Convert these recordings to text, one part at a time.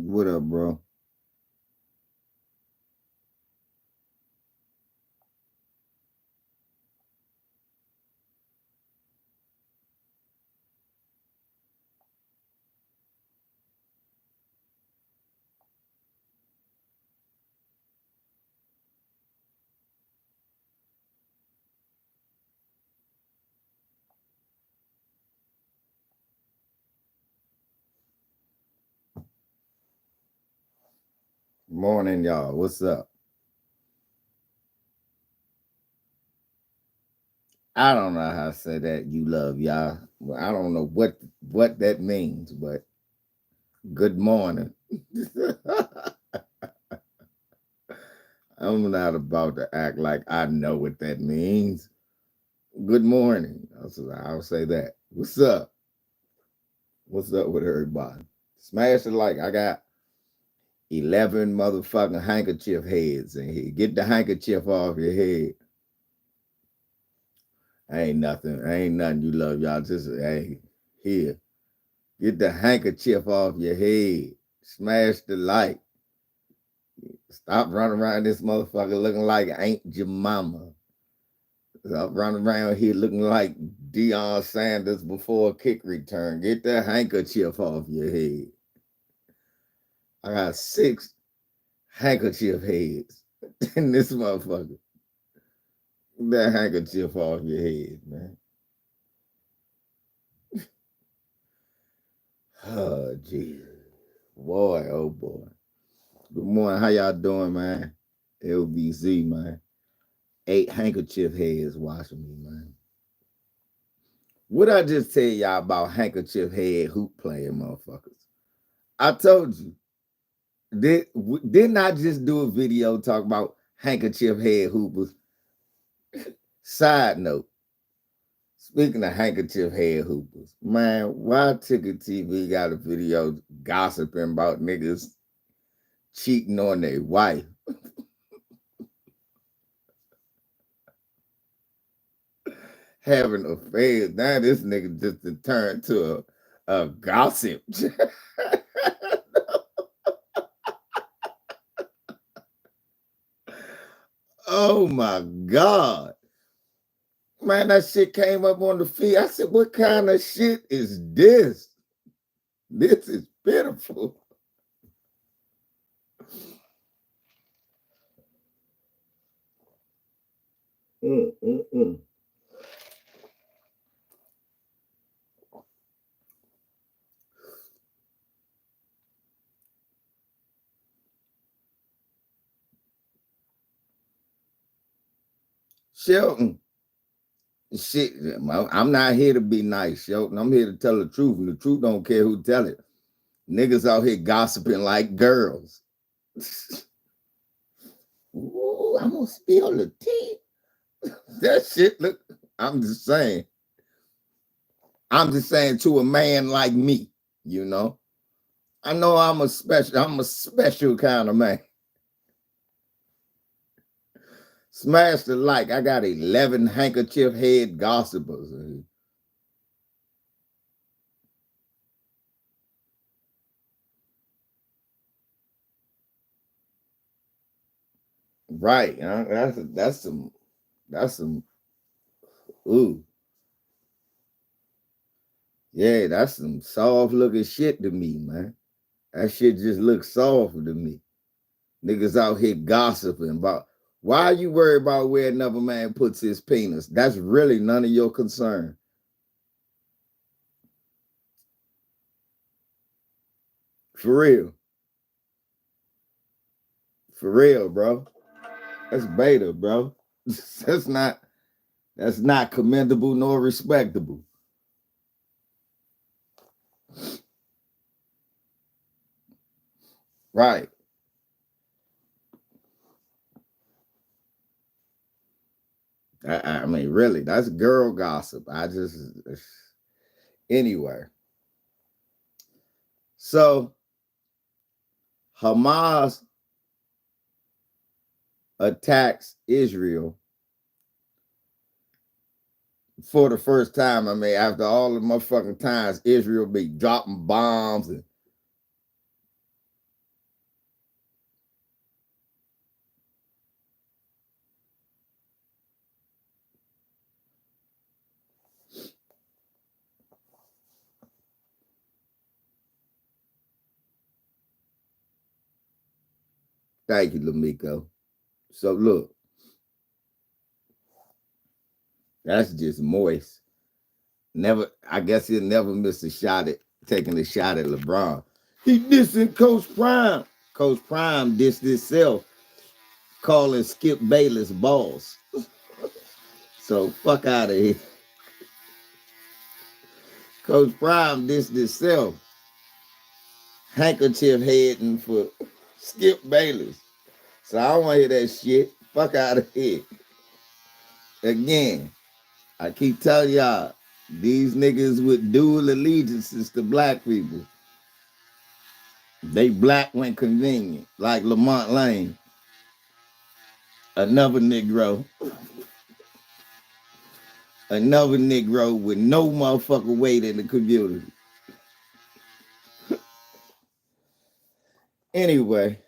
What up, bro? Morning, y'all. What's up? I don't know how to say that. You love y'all. Well, I don't know what that means, but good morning. I'm not about to act like I know what that means. Good morning. I'll say that. What's up? What's up with everybody? Smash the like. I got 11 motherfucking handkerchief heads in here. Get the handkerchief off your head. Ain't nothing. Ain't nothing you love, y'all. Just, hey, here. Get the handkerchief off your head. Smash the light. Stop running around this motherfucker looking like Aunt Jemima. Stop running around here looking like Deion Sanders before a kick return. Get the handkerchief off your head. I got 6 handkerchief heads in this motherfucker. Get that handkerchief off your head, man. Oh, Jesus. Boy, oh boy. Good morning. How y'all doing, man? LBZ, man. 8 handkerchief heads watching me, man. What I just tell y'all about handkerchief head hoop playing motherfuckers? I told you. Didn't I just do a video talk about handkerchief head hoopers? Side note, speaking of handkerchief head hoopers, man, why Ticket TV got a video gossiping about niggas cheating on their wife? Having affairs. Now this nigga just turned to a gossip. Oh my God. Man, that shit came up on the feed. I said, what kind of shit is this? This is pitiful. Mm-mm-mm. Shelton, shit, I'm not here to be nice, Shelton. I'm here to tell the truth, and the truth don't care who tell it. Niggas out here gossiping like girls. Ooh, I'm gonna spill the tea. That shit look. I'm just saying. I'm just saying to a man like me, you know. I know I'm a special kind of man. Smash the like. I got 11 handkerchief head gossipers. Right. That's some ooh. Yeah, that's some soft looking shit to me, man. That shit just looks soft to me. Niggas out here gossiping about why are you worried about where another man puts his penis? That's really none of your concern. For real. For real, bro. That's beta, bro. That's not that's not commendable nor respectable. Right. I mean, really, that's girl gossip. I just anyway. So Hamas attacks Israel for the first time. I mean, after all the motherfucking times Israel be dropping bombs and Thank you, Lamiko. So look, that's just moist. Never, I guess he'll never miss a shot at taking a shot at LeBron. He dissing Coach Prime. Coach Prime dissed himself, calling Skip Bayless boss. So fuck out of here. Coach Prime dissed himself, handkerchief heading for Skip Bayless. So I don't want to hear that shit. Fuck out of here. Again, I keep telling y'all, these niggas with dual allegiances to black people. They black when convenient, like Lamont Lane, another Negro with no motherfucking weight in the community. Anyway,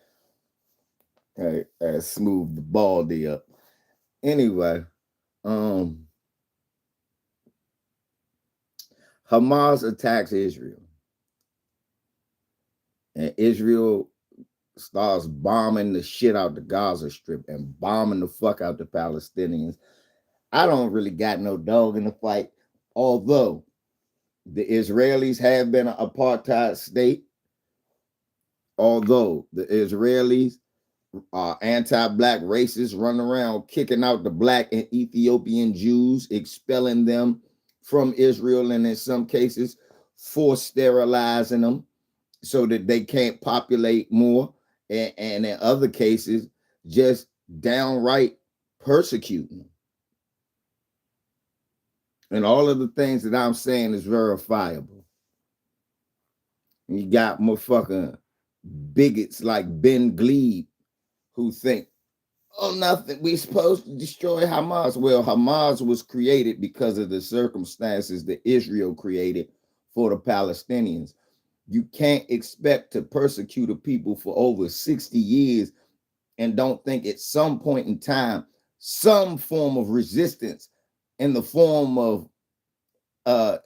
I smooth the baldy up. Anyway, Hamas attacks Israel, and Israel starts bombing the shit out the Gaza Strip and bombing the fuck out the Palestinians. I don't really got no dog in the fight, although the Israelis have been an apartheid state, although the Israelis are anti-black racists running around kicking out the black and Ethiopian Jews, expelling them from Israel, and in some cases forced sterilizing them so that they can't populate more, and in other cases just downright persecuting them. And all of the things that I'm saying is verifiable. You got motherfucking bigots like Ben Glebe who think, oh, nothing, we supposed to destroy Hamas. Well, Hamas was created because of the circumstances that Israel created for the Palestinians. You can't expect to persecute a people for over 60 years and don't think at some point in time, some form of resistance in the form of I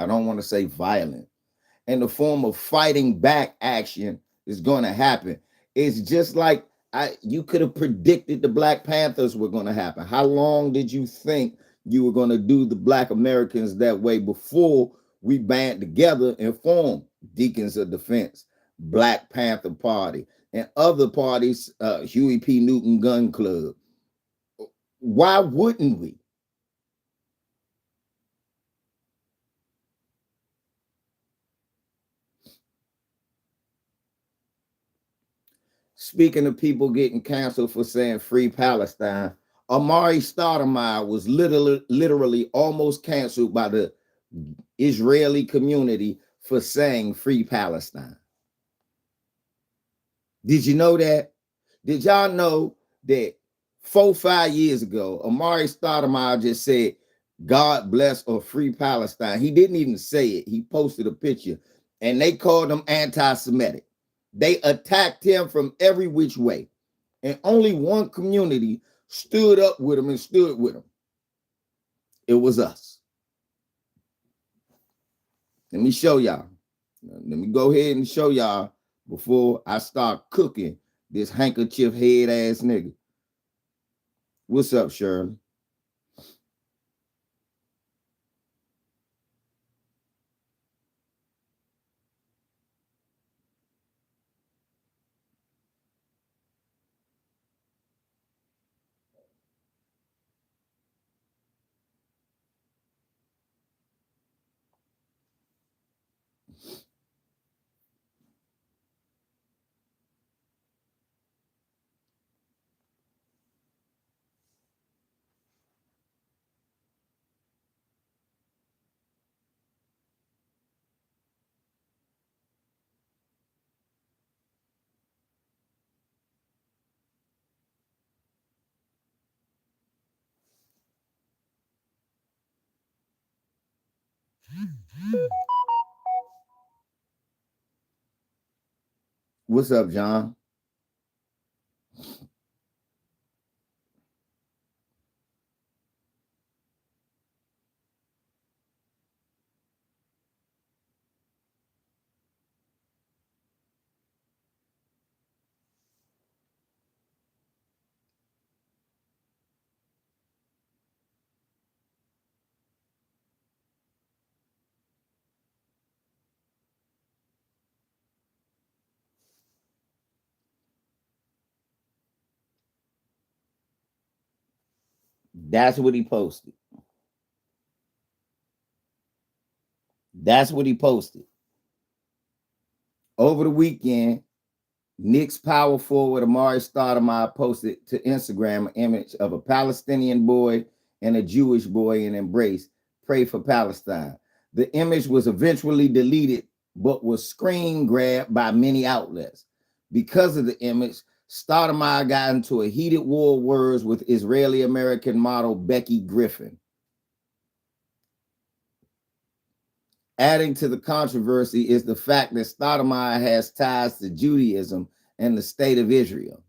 don't want to say violent, in the form of fighting back action is going to happen. It's just like you could have predicted the Black Panthers were going to happen. How long did you think you were going to do the Black Americans that way before we band together and formed Deacons of Defense, Black Panther Party, and other parties, Huey P. Newton Gun Club? Why wouldn't we? Speaking of people getting canceled for saying free Palestine, Amare Stoudamire was literally almost canceled by the Israeli community for saying free Palestine. Did you know that? Did y'all know that 4-5 years ago, Amare Stoudamire just said, God bless or free Palestine? He didn't even say it. He posted a picture, and they called him anti-Semitic. They attacked him from every which way. And only one community stood up with him and stood with him. It was us. Let me show y'all. Let me go ahead and show y'all before I start cooking this handkerchief head ass nigga. What's up, Shirley? What's up, John? That's what he posted. That's what he posted. Over the weekend, Knicks power forward Amare Stoudamire posted to Instagram an image of a Palestinian boy and a Jewish boy in embrace. Pray for Palestine. The image was eventually deleted, but was screen grabbed by many outlets. Because of the image, Stoudamire got into a heated war of words with Israeli American model Becky Griffin. Adding to the controversy is the fact that Stoudamire has ties to Judaism and the state of Israel.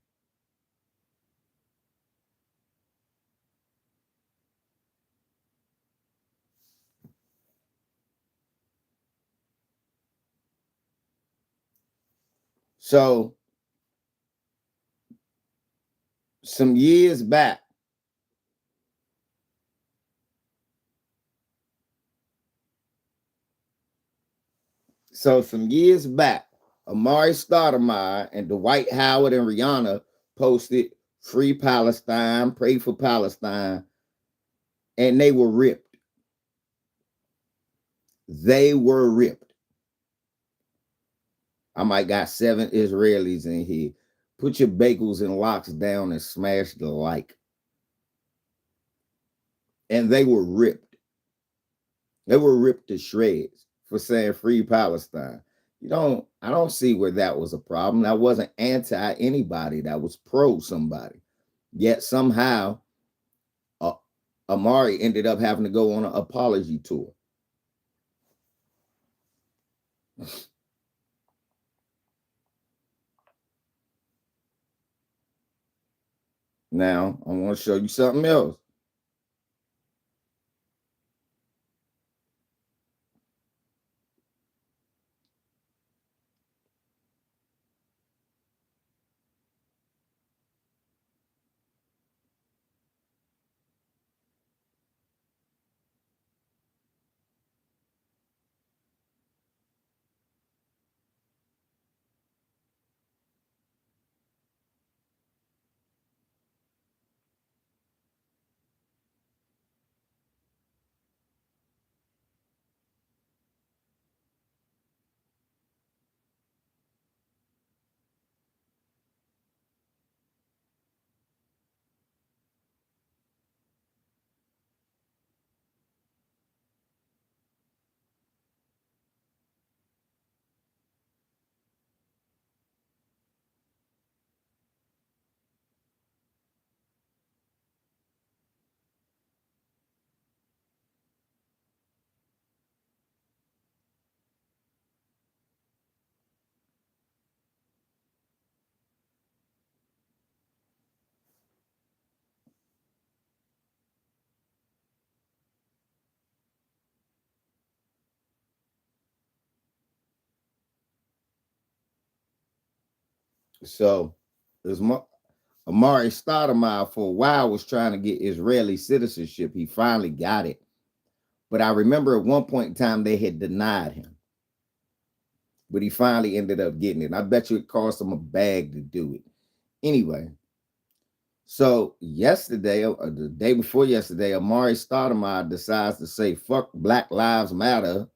So, some years back, Amare Stoudamire and Dwight Howard and Rihanna posted Free Palestine, Pray for Palestine, and they were ripped. They were ripped. I might got 7 Israelis in here. Put your bagels and locks down and smash the like. And they were ripped. They were ripped to shreds for saying Free Palestine. I don't see where that was a problem. That wasn't anti anybody. That was pro somebody. Yet somehow, Amare ended up having to go on an apology tour. Now, I want to show you something else. So, there's Amare Stoudamire for a while was trying to get Israeli citizenship. He finally got it. But I remember at one point in time they had denied him. But he finally ended up getting it. And I bet you it cost him a bag to do it. Anyway, so yesterday, or the day before yesterday, Amare Stoudamire decides to say fuck Black Lives Matter,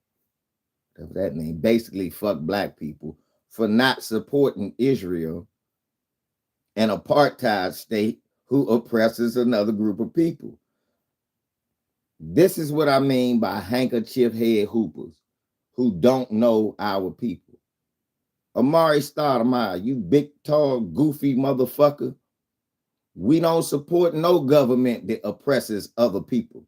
that name, basically fuck black people, for not supporting Israel, an apartheid state who oppresses another group of people. This is what I mean by handkerchief head hoopers who don't know our people. Amare Stoudamire, you big, tall, goofy motherfucker. We don't support no government that oppresses other people.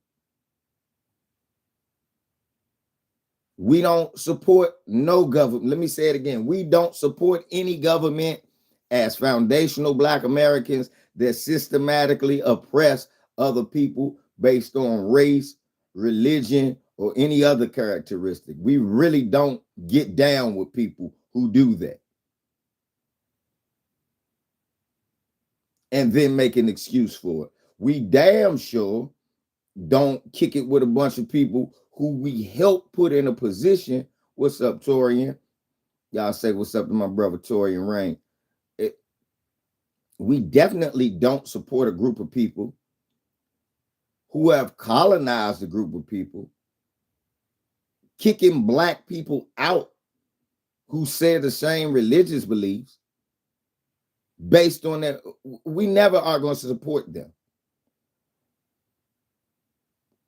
We don't support no government. Let me say it again. We don't support any government as foundational Black Americans that systematically oppress other people based on race, religion, or any other characteristic. We really don't get down with people who do that and then make an excuse for it. We damn sure don't kick it with a bunch of people who we help put in a position. What's up, Torian? Y'all say what's up to my brother Torian Rain. We definitely don't support a group of people who have colonized a group of people, kicking black people out who share the same religious beliefs based on that. We never are going to support them.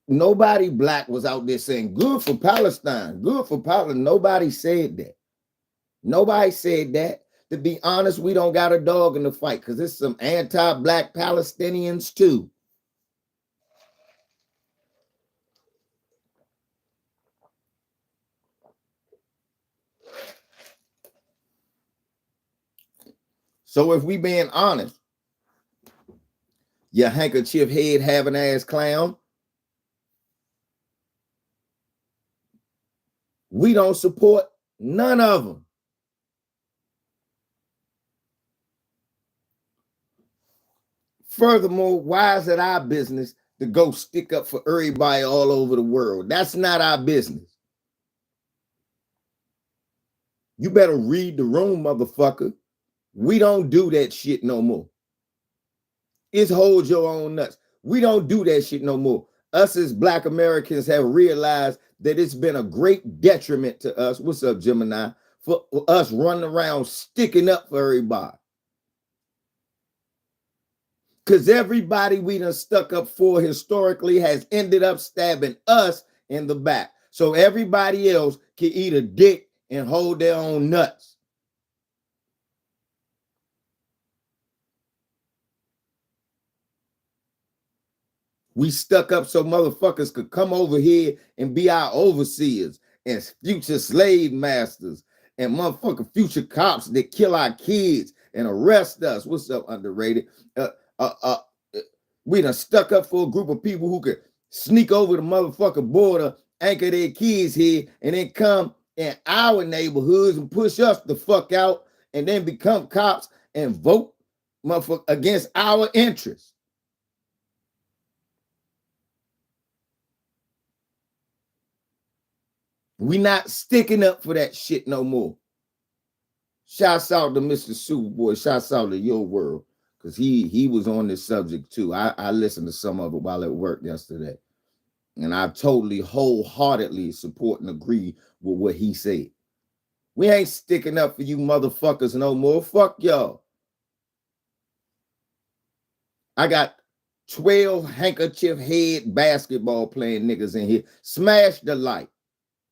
Nobody black was out there saying, good for Palestine, good for Palestine. Nobody said that. Nobody said that. To be honest, we don't got a dog in the fight because there's some anti-black Palestinians too. So if we being honest, your handkerchief head having ass clown, we don't support none of them. Furthermore, why is it our business to go stick up for everybody all over the world? That's not our business. You better read the room, motherfucker. We don't do that shit no more. It's hold your own nuts. We don't do that shit no more. Us as Black Americans have realized that it's been a great detriment to us. What's up, Gemini? For us running around sticking up for everybody. Because everybody we done stuck up for historically has ended up stabbing us in the back. So everybody else can eat a dick and hold their own nuts. We stuck up so motherfuckers could come over here and be our overseers and future slave masters and motherfucking future cops that kill our kids and arrest us. What's up, underrated? We done stuck up for a group of people who could sneak over the motherfucking border, anchor their kids here, and then come in our neighborhoods and push us the fuck out and then become cops and vote motherfucker against our interests. We not sticking up for that shit no more. Shouts out to Mr. Superboy. Shouts out to Your World. Because he was on this subject too. I listened to some of it while at work yesterday. And I totally wholeheartedly support and agree with what he said. We ain't sticking up for you motherfuckers no more. Fuck y'all. I got 12 handkerchief head basketball playing niggas in here. Smash the like.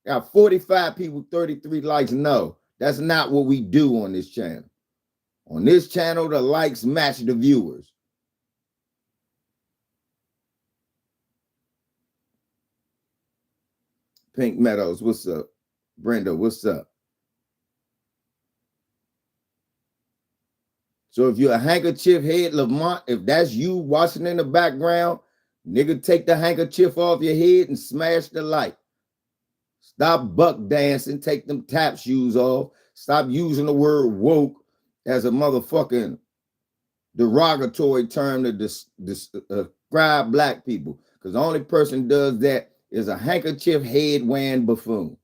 Got 45 people, 33 likes. No, that's not what we do on this channel. On this channel, the likes match the viewers. Pink Meadows, what's up? Brenda, what's up? So if you're a handkerchief head, Lamont, if that's you watching in the background, nigga, take the handkerchief off your head and smash the light. Stop buck dancing, take them tap shoes off. Stop using the word woke as a motherfucking derogatory term to describe black people. Because the only person does that is a handkerchief head wearing buffoon.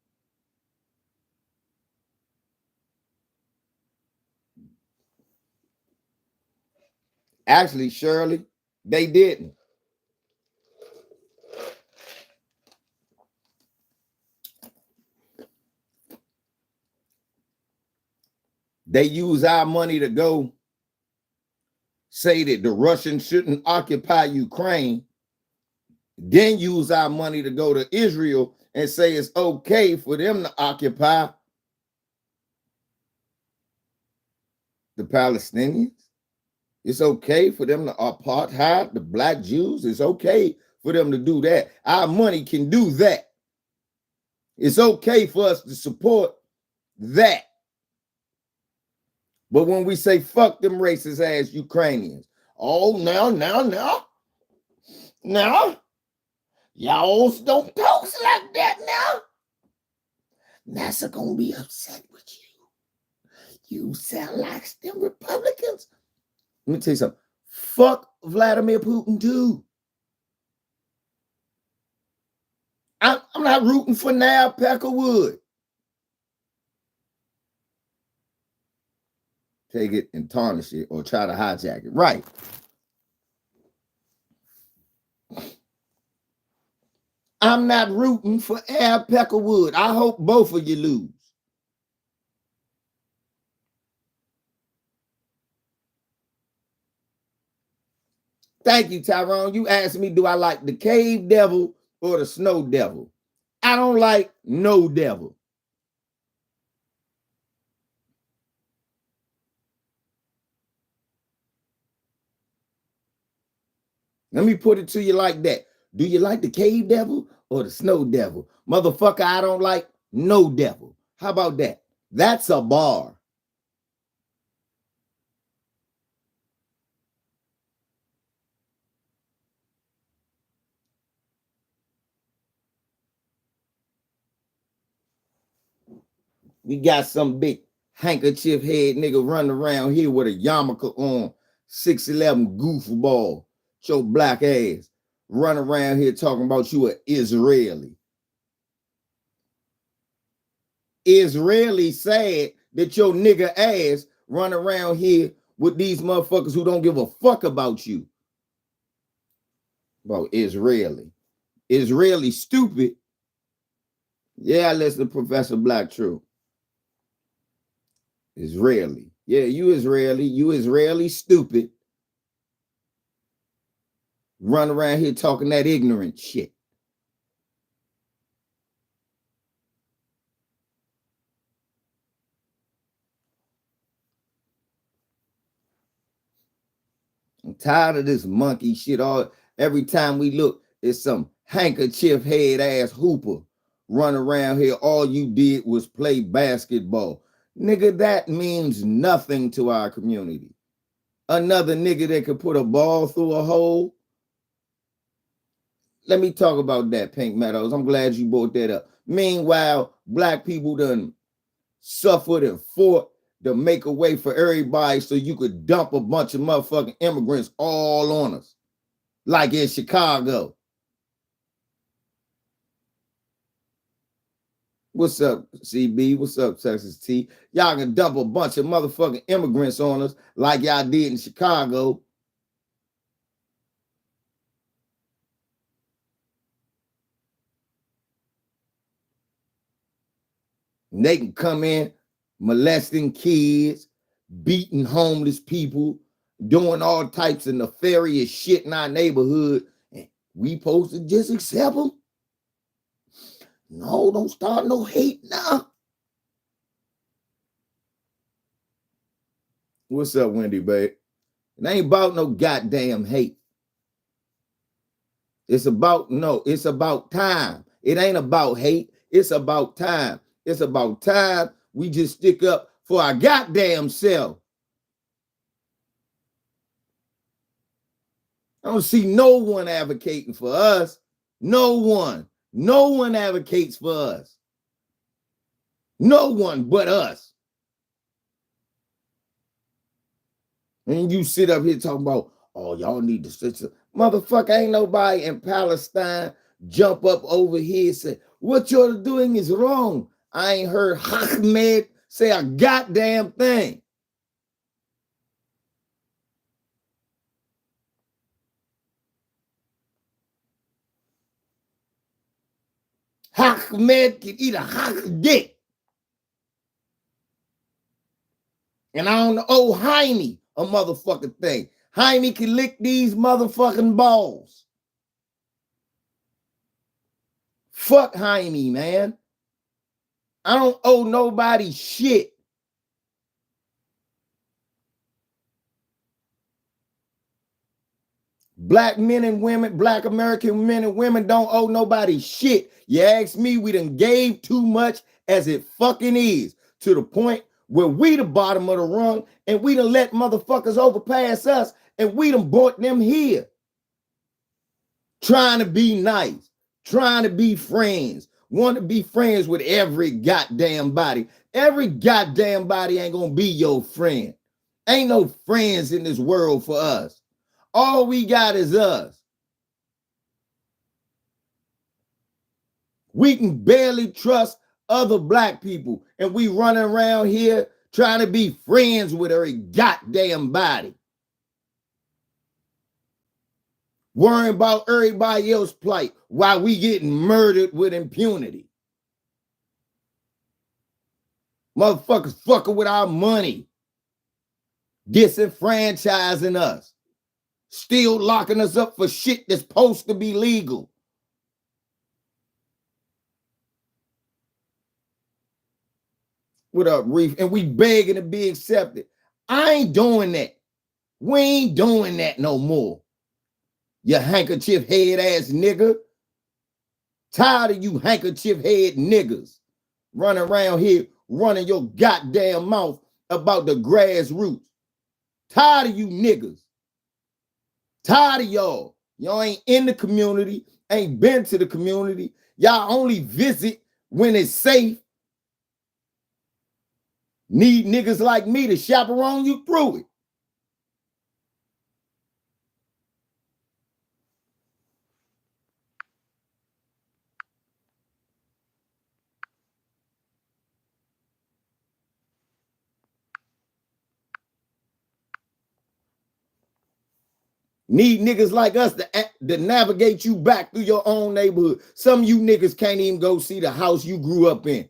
Actually, Shirley, they didn't. They use our money to go say that the Russians shouldn't occupy Ukraine, then use our money to go to Israel and say it's okay for them to occupy the Palestinians. It's okay for them to apartheid the black Jews. It's okay for them to do that. Our money can do that. It's okay for us to support that. But when we say fuck them racist ass Ukrainians, oh, now, y'all don't post like that now. NASA gonna be upset with you. You sound like them Republicans. Let me tell you something. Fuck Vladimir Putin too. I'm not rooting for Nab Peckerwood. Take it and tarnish it or try to hijack it. Right. I'm not rooting for Al Peckerwood. I hope both of you lose. Thank you, Tyrone. You asked me, do I like the cave devil or the snow devil? I don't like no devil. Let me put it to you like that. Do you like the cave devil or the snow devil? Motherfucker, I don't like no devil. How about that? That's a bar. We got some big handkerchief head nigga running around here with a yarmulke on, 6'11" goofball, your black ass, running around here talking about you an Israeli. Israeli sad that your nigga ass run around here with these motherfuckers who don't give a fuck about you. About Israeli. Israeli stupid. Yeah, I listen to Professor Black True. Israeli. Yeah, you Israeli. You Israeli stupid. Run around here talking that ignorant shit. I'm tired of this monkey shit. Every time we look, it's some handkerchief head ass hooper run around here. All you did was play basketball. Nigga, that means nothing to our community. Another nigga that could put a ball through a hole. Let me talk about that, Pink Meadows. I'm glad you brought that up. Meanwhile, black people done suffered and fought to make a way for everybody so you could dump a bunch of motherfucking immigrants all on us, like in Chicago. What's up, CB? What's up, Texas T? Y'all can dump a bunch of motherfucking immigrants on us like y'all did in Chicago. And they can come in molesting kids, beating homeless people, doing all types of nefarious shit in our neighborhood. And we supposed to just accept them? No, don't start no hate now. What's up, Wendy, babe? It ain't about no goddamn hate. It's about time. It ain't about hate. It's about time. It's about time we just stick up for our goddamn self. I don't see no one advocating for us. No one. No one advocates for us. No one but us. And you sit up here talking about, oh, y'all need to sit. Motherfucker, ain't nobody in Palestine jump up over here and say, what you're doing is wrong. I ain't heard Ahmed say a goddamn thing. Ahmed can eat a hot dick. And I don't know, oh, Jaime, a motherfucking thing. Jaime can lick these motherfucking balls. Fuck Jaime, man. I don't owe nobody shit. Black men and women, black American men and women don't owe nobody shit. You ask me, we done gave too much as it fucking is, to the point where we the bottom of the rung and we done let motherfuckers overpass us and we done brought them here. Trying to be nice, trying to be friends, want to be friends with every goddamn body. Every goddamn body ain't gonna be your friend. Ain't no friends in this world for us. All we got is us. We can barely trust other black people, and we running around here trying to be friends with every goddamn body. worrying about everybody else's plight while we getting murdered with impunity. Motherfuckers fucking with our money, disenfranchising us, still locking us up for shit that's supposed to be legal. What up, Reef? And we begging to be accepted. I ain't doing that. We ain't doing that no more. You handkerchief head ass nigga. Tired of you handkerchief head niggas running around here running your goddamn mouth about the grassroots. Tired of you niggas. Tired of y'all. Y'all ain't in the community, ain't been to the community. Y'all only visit when it's safe. Need niggas like me to chaperone you through it. Need niggas like us to navigate you back through your own neighborhood. Some of you niggas can't even go see the house you grew up in.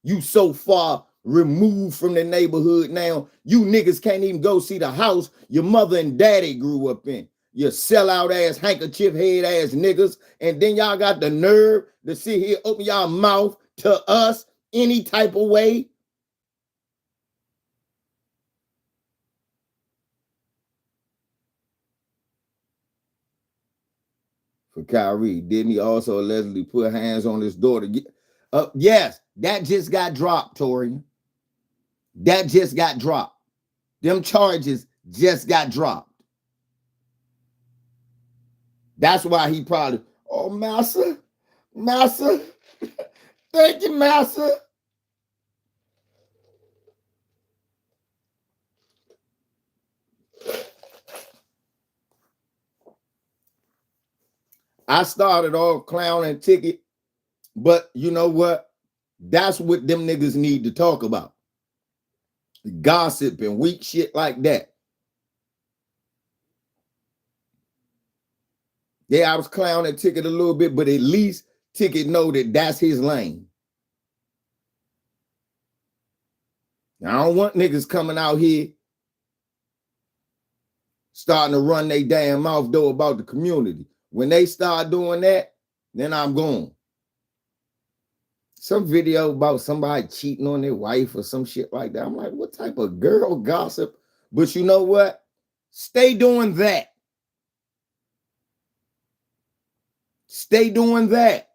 You so far removed from the neighborhood now, you niggas can't even go see the house your mother and daddy grew up in. You sellout ass, handkerchief head ass niggas. And then y'all got the nerve to sit here, open y'all mouth to us any type of way. For Kyrie, didn't he also allegedly put hands on his daughter? Yes, that just got dropped, Torian. That just got dropped. Them charges just got dropped. That's why he probably, oh, Massa, thank you, Massa. I started off clowning ticket, but you know what? That's what them niggas need to talk about. Gossip and weak shit like that. Yeah, I was clowning Ticket a little bit, but at least Ticket know that that's his lane. I don't want niggas coming out here starting to run their damn mouth though about the community. When they start doing that, then I'm gone. Some video about somebody cheating on their wife or some shit like that. I'm like, what type of girl gossip? But you know what? Stay doing that. Stay doing that.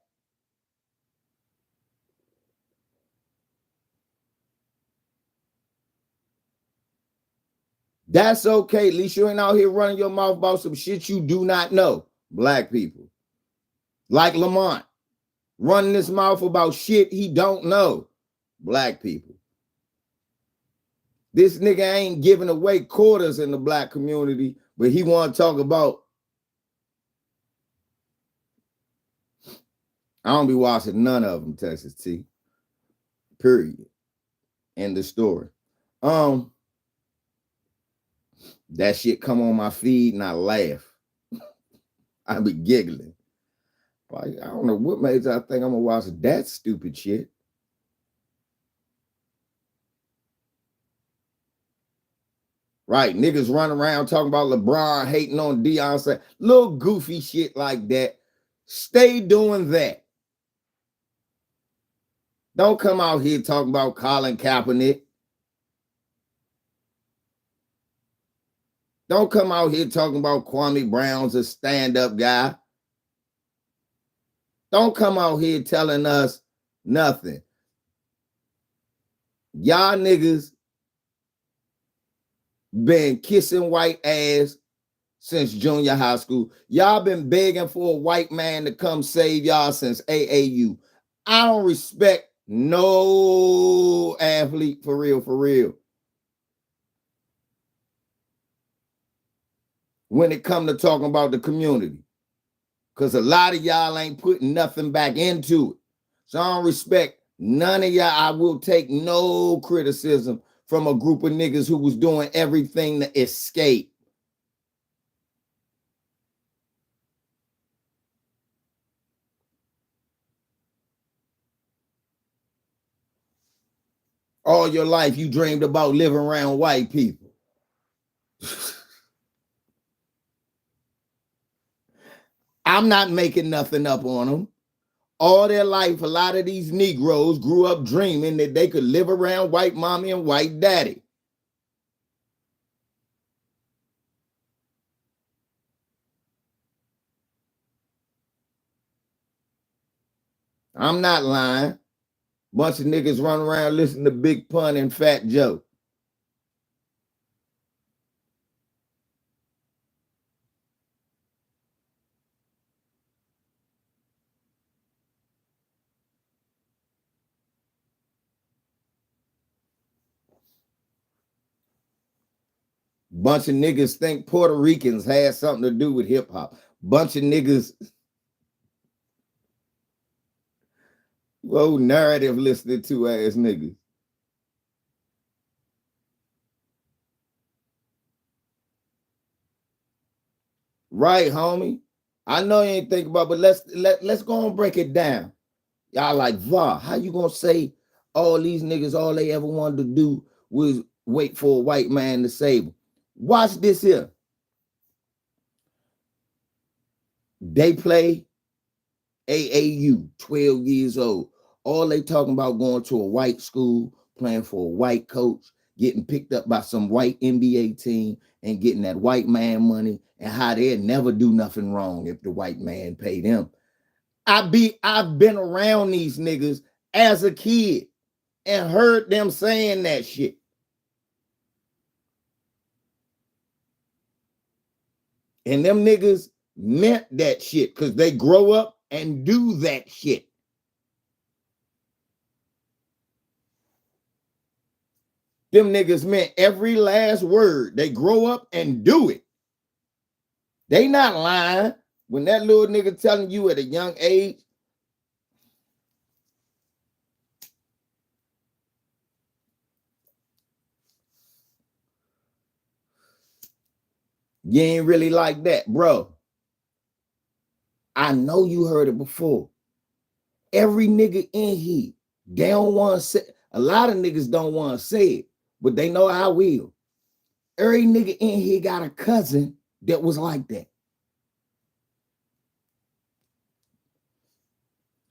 That's okay. At least you ain't out here running your mouth about some shit you do not know. Black people. Like Lamont. Running his mouth about shit he don't know. Black people. This nigga ain't giving away quarters in the black community, but he want to talk about. I don't be watching none of them, Texas T. Period. End the story. That shit come on my feed and I laugh. I be giggling. Like, I don't know what made I think I'm gonna watch that stupid shit. Right, niggas running around talking about LeBron hating on Deion, little goofy shit like that. Stay doing that. Don't come out here talking about Colin Kaepernick. Don't come out here talking about Kwame Brown's a stand-up guy. Don't come out here telling us nothing. Y'all niggas been kissing white ass since junior high school. Y'all been begging for a white man to come save y'all since AAU. I don't respect no athlete for real. When it come to talking about the community. Because a lot of y'all ain't putting nothing back into it. So I don't respect none of y'all. I will take no criticism from a group of niggas who was doing everything to escape. All your life you dreamed about living around white people. I'm not making nothing up on them. All their life, a lot of these Negroes grew up dreaming that they could live around white mommy and white daddy. I'm not lying. Bunch of niggas run around listening to Big Pun and Fat Joe. Bunch of niggas think Puerto Ricans had something to do with hip hop. Bunch of niggas, whoa, narrative listening to ass niggas. Right, homie. I know you ain't think about, but let's go and break it down. Y'all like, Va, how you gonna say all these niggas, all they ever wanted to do was wait for a white man to save them? Watch this here. They play AAU, 12 years old. All they talking about going to a white school, playing for a white coach, getting picked up by some white NBA team and getting that white man money, and how they'd never do nothing wrong if the white man paid them. I've been around these niggas as a kid and heard them saying that shit. And them niggas meant that shit because they grow up and do that shit. Them niggas meant every last word. They grow up and do it. They not lying. When that little nigga telling you at a young age, you ain't really like that, bro. I know you heard it before. Every nigga in here, they don't want to say, a lot of niggas don't want to say it, but they know I will. Every nigga in here got a cousin that was like that.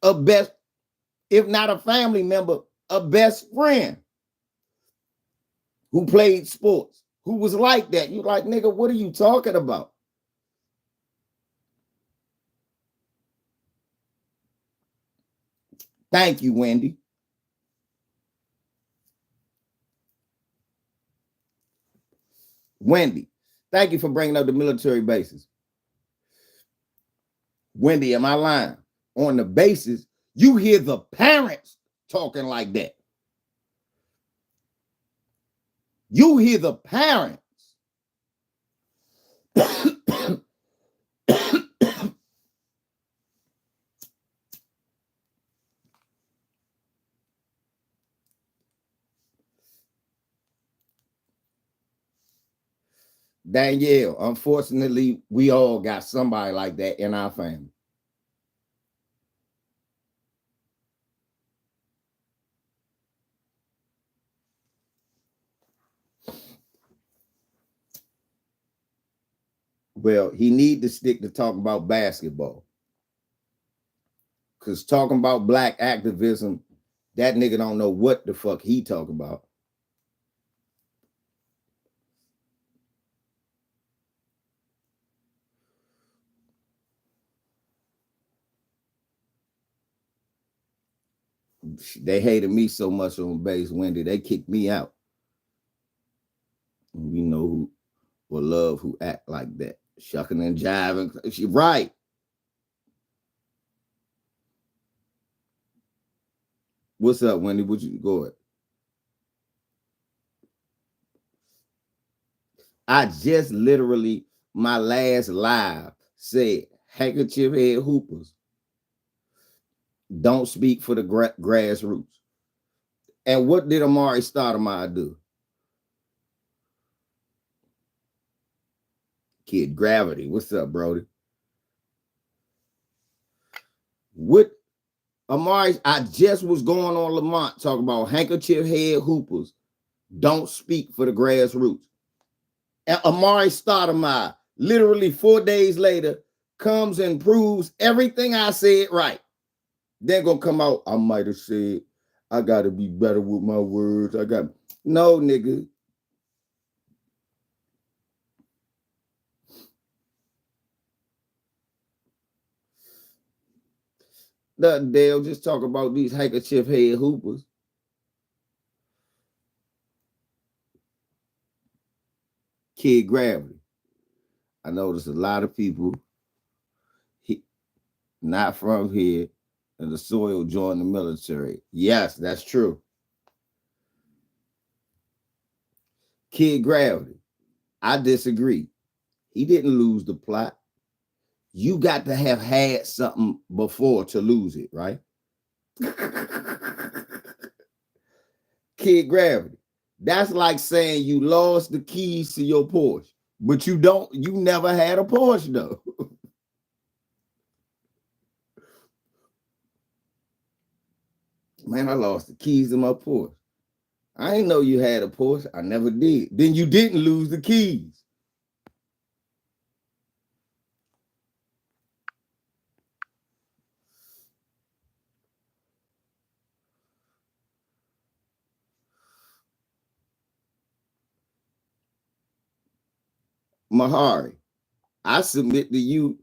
A best, if not a family member, a best friend who played sports, who was like that. You like, nigga, what are you talking about? Thank you, Wendy. Wendy, thank you for bringing up the military bases. Wendy, am I lying? On the bases, you hear the parents talking like that. You hear the parents. Danielle, unfortunately, we all got somebody like that in our family. Well, he need to stick to talking about basketball. Because talking about black activism, that nigga don't know what the fuck he talking about. They hated me so much on base, Wendy, they kicked me out. We know who will love who act like that. Shucking and jiving. She right. What's up, Wendy? What you go at? I just literally, my last live said, handkerchief head hoopers don't speak for the grassroots. And what did Amare Stoudamire do? Kid Gravity. What's up, Brody? What Amare, I just was going on Lamont talking about handkerchief head hoopers don't speak for the grassroots. And Amare Stoudamire, literally 4 days later, comes and proves everything I said right. They're gonna come out, I might have said, I gotta be better with my words. No, nigga. They'll just talk about these handkerchief head hoopers. Kid Gravity. I noticed a lot of people not from here and the soil joined the military. Yes, that's true. Kid Gravity. I disagree. He didn't lose the plot. You got to have had something before to lose it, right? Kid Gravity. That's like saying you lost the keys to your Porsche, but you never had a Porsche though. Man, I lost the keys to my Porsche. I didn't know you had a Porsche. I never did. Then you didn't lose the keys. Mahari, I submit to you,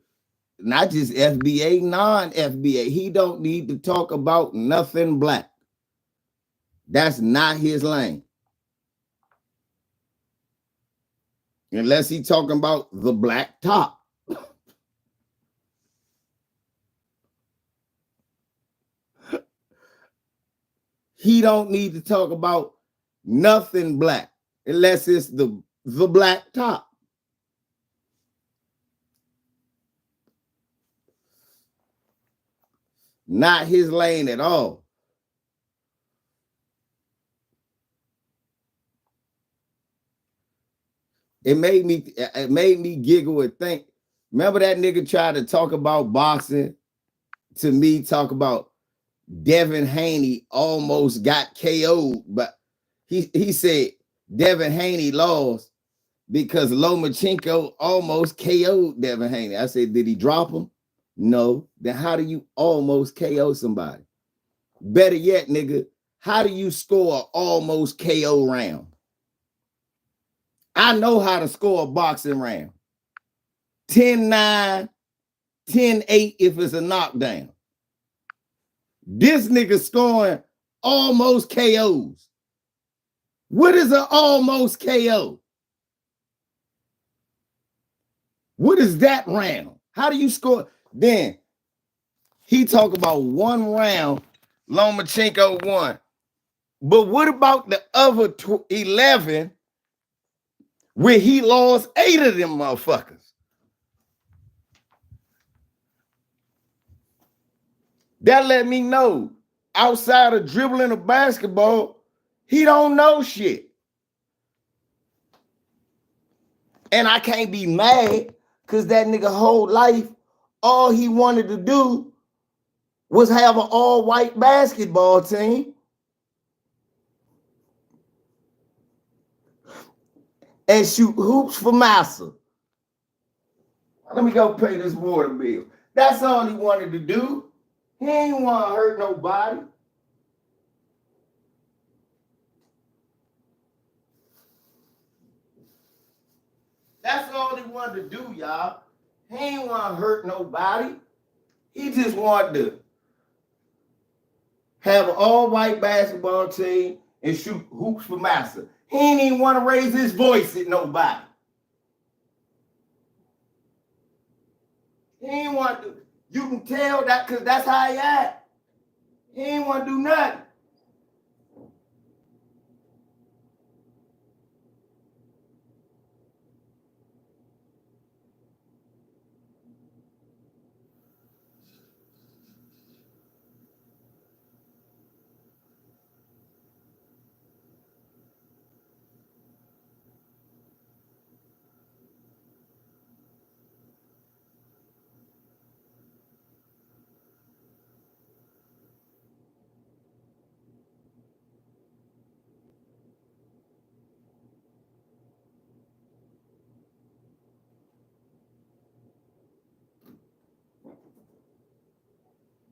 not just FBA, non-FBA. He don't need to talk about nothing black. That's not his lane. Unless he talking about the black top. He don't need to talk about nothing black unless it's the black top. Not his lane at all. It made me giggle and think. Remember that nigga tried to talk about boxing to me, talk about Devin Haney almost got KO'd, but he said Devin Haney lost because Lomachenko almost KO'd Devin Haney. I said, did he drop him? No. Then how do you almost KO somebody? Better yet, nigga, how do you score an almost KO round? I know how to score a boxing round. 10-9, 10-8 if it's a knockdown. This nigga scoring almost KOs. What is an almost KO? What is that round? How do you score? Then he talk about one round, Lomachenko won. But what about the other 11 where he lost 8 of them motherfuckers? That let me know outside of dribbling a basketball, he don't know shit. And I can't be mad because that nigga whole life, all he wanted to do was have an all-white basketball team and shoot hoops for massa. Let me go pay this water bill. That's all he wanted to do. He ain't want to hurt nobody. That's all he wanted to do, y'all. He ain't want to hurt nobody. He just wanted to have an all-white basketball team and shoot hoops for massa. He ain't even want to raise his voice at nobody. He ain't want to. You can tell that because that's how he act. He ain't want to do nothing.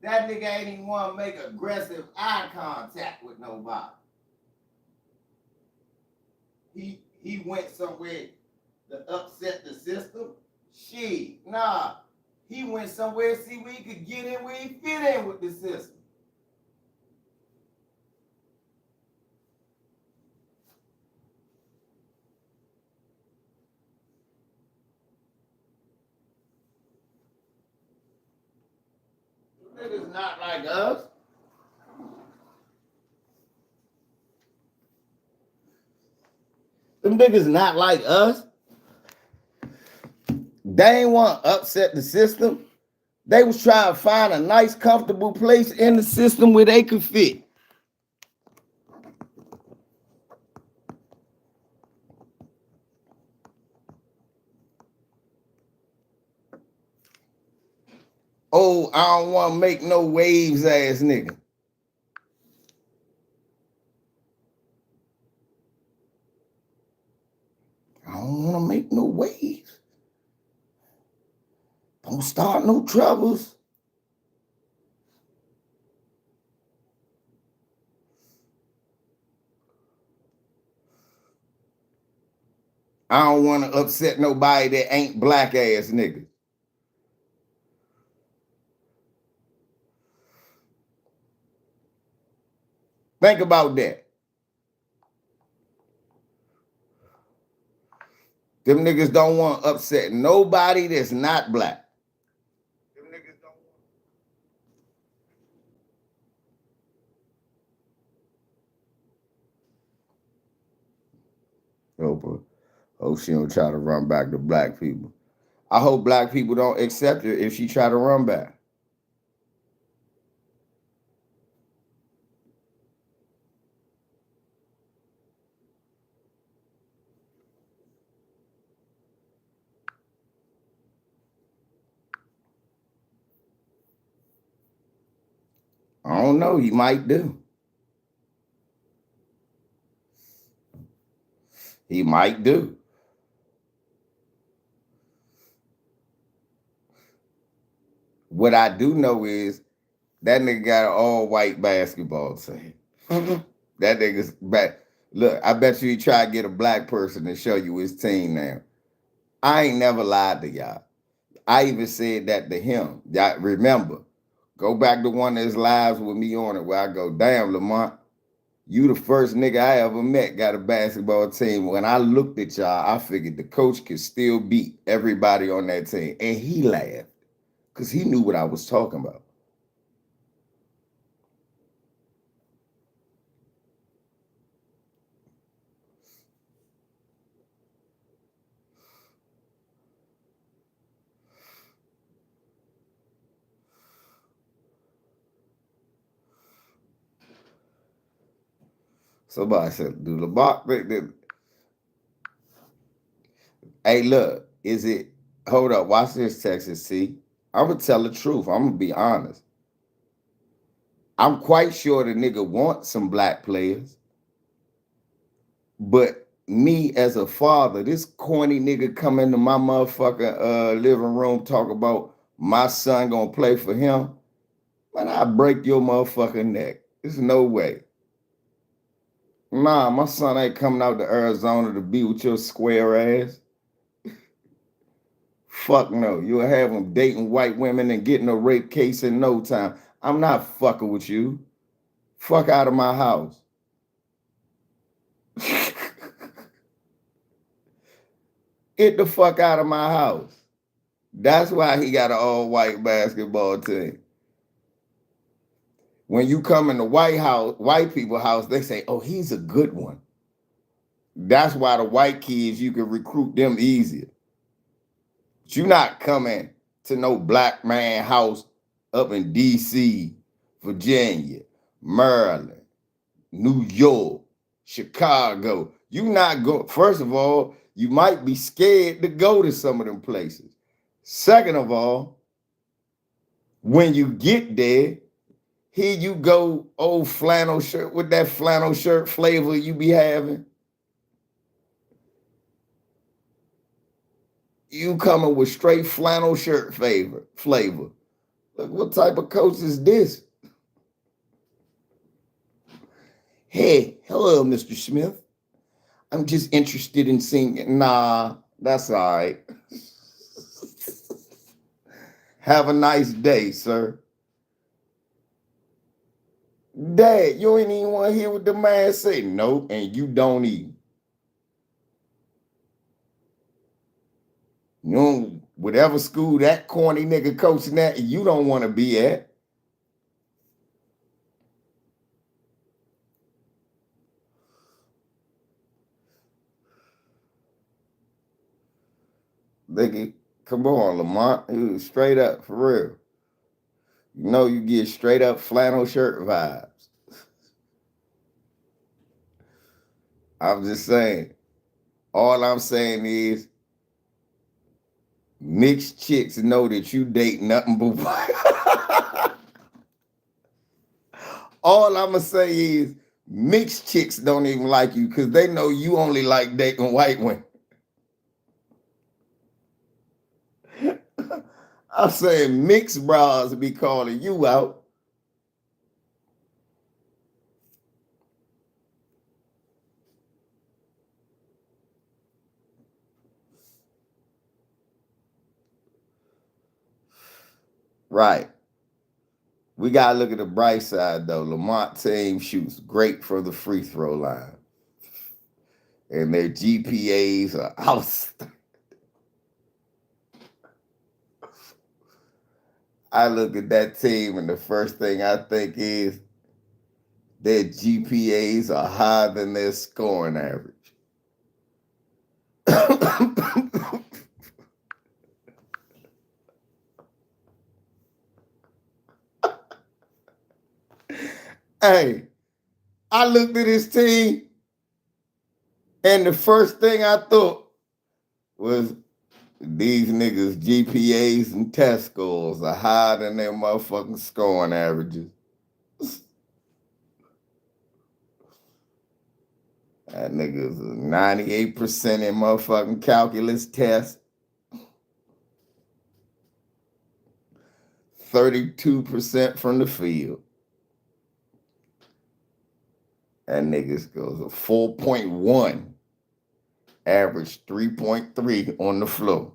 That nigga ain't even want to make aggressive eye contact with nobody. He went somewhere to upset the system. Shit, nah. He went somewhere to see where he could get in, where he fit in with the system. Niggas not like us. Them niggas not like us. They ain't want to upset the system. They was trying to find a nice, comfortable place in the system where they could fit. Oh, I don't want to make no waves, ass nigga. I don't want to make no waves. Don't start no troubles. I don't want to upset nobody that ain't black ass niggas. Think about that. Them niggas don't want to upset nobody that's not black. Them niggas don't want. Hope she don't try to run back to black people. I hope black people don't accept her if she try to run back. I don't know. He might do. He might do. What I do know is that nigga got an all-white basketball team. That nigga's back. Look, I bet you he try to get a black person to show you his team now. I ain't never lied to y'all. I even said that to him. Y'all remember, go back to one of his lives with me on it where I go, damn, Lamont, you the first nigga I ever met got a basketball team. When I looked at y'all, I figured the coach could still beat everybody on that team. And he laughed because he knew what I was talking about. Somebody said, do the box. Hey, look, is it, hold up, watch this, Texas, see? I'm going to tell the truth. I'm going to be honest. I'm quite sure the nigga wants some black players. But me as a father, this corny nigga come into my motherfucking living room talk about my son gonna play for him. Man, I break your motherfucking neck. There's no way. Nah, my son ain't coming out to Arizona to be with your square ass. Fuck no. You'll have him dating white women and getting a rape case in no time. I'm not fucking with you. Fuck out of my house. Get the fuck out of my house. That's why he got an all-white basketball team. When you come in the white people house, they say, oh, he's a good one. That's why the white kids, you can recruit them easier. But you're not coming to no black man house up in D.C., Virginia, Maryland, New York, Chicago. You not go. First of all, you might be scared to go to some of them places. Second of all, when you get there, here you go, old flannel shirt with that flannel shirt flavor you be having. You coming with straight flannel shirt flavor. Look, what type of coach is this? Hey, hello, Mr. Smith. I'm just interested in seeing. Nah, that's all right. Have a nice day, sir. Dad, you ain't even want to hear what the man say. Nope, and you don't even. You don't, whatever school that corny nigga coaching at, you don't want to be at. Nigga, come on, Lamont. You straight up, for real. You know you get straight up flannel shirt vibes. I'm just saying. All I'm saying is mixed chicks know that you date nothing but all I'ma say is mixed chicks don't even like you because they know you only like dating white women. I'm saying mixed bras be calling you out. Right. We gotta look at the bright side though. Lamont team shoots great from the free throw line. And their GPAs are outstanding. I look at that team and the first thing I think is their GPAs are higher than their scoring average. Hey, I looked at his team, and the first thing I thought was these niggas' GPAs and test scores are higher than their motherfucking scoring averages. That niggas 98% in motherfucking calculus test, 32% from the field. That niggas goes a 4.1, average 3.3 on the floor.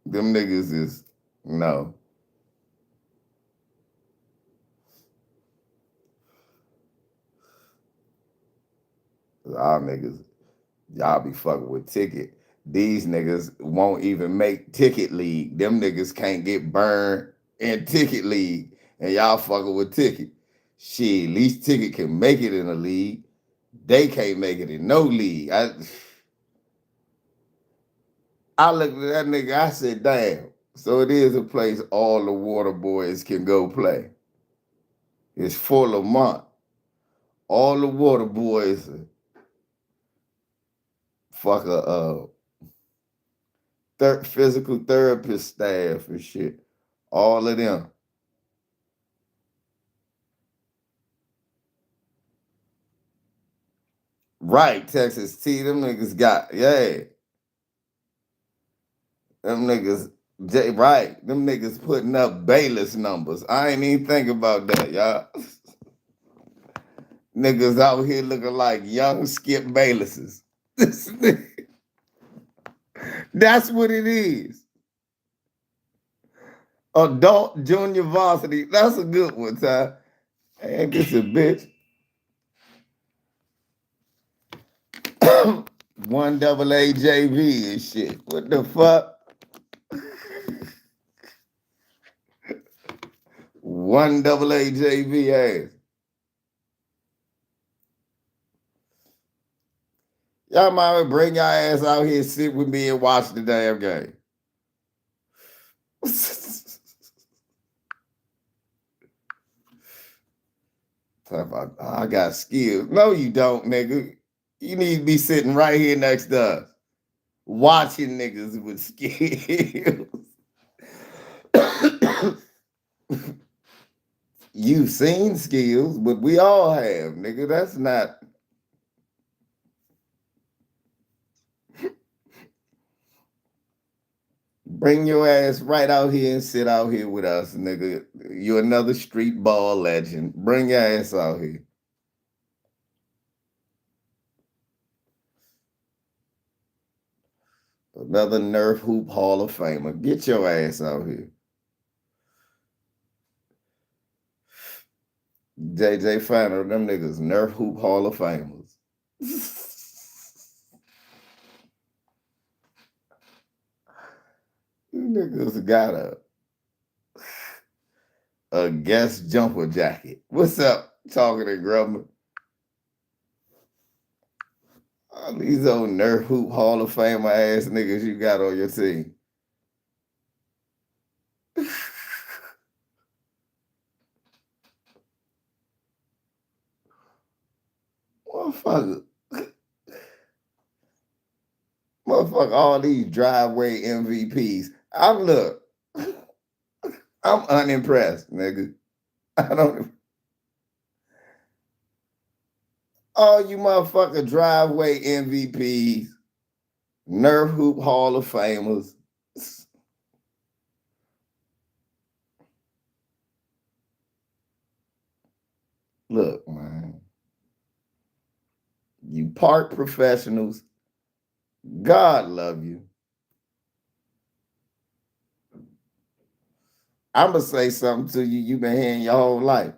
Them niggas is no. Y'all be fucking with ticket. These niggas won't even make ticket league. Them niggas can't get burned in ticket league. And y'all fucking with ticket. Shit, at least ticket can make it in a league. They can't make it in no league. I looked at that nigga, I said, damn. So it is a place all the water boys can go play. It's full of month. All the water boys fuck a physical therapist staff and shit. All of them. Right, Texas T. Them niggas got, yeah. Them niggas, right. Them niggas putting up Bayless numbers. I ain't even think about that, y'all. Niggas out here looking like young Skip Baylesses. That's what it is. Adult junior varsity. That's a good one, Ty. Ain't this a bitch? One double AJV and shit. What the fuck? One double AJV ass. Y'all might bring y'all ass out here, sit with me and watch the damn game. I got skills. No, you don't, nigga. You need to be sitting right here next to us, watching niggas with skills. You've seen skills, but we all have, nigga. That's not. Bring your ass right out here and sit out here with us, nigga. You're another street ball legend. Bring your ass out here. Another Nerf Hoop Hall of Famer. Get your ass out here. JJ Fanner, them niggas Nerf Hoop Hall of Famers. You niggas got a guest jumper jacket. What's up, talking to Grumman? All these old Nerf Hoop Hall of Famer ass niggas you got on your team. Motherfucker. Motherfucker, all these driveway MVPs. I'm unimpressed, nigga. I don't. All you motherfucker driveway MVPs, Nerf Hoop Hall of Famers. Look, man. You park professionals. God love you. I'm going to say something to you you've been hearing your whole life.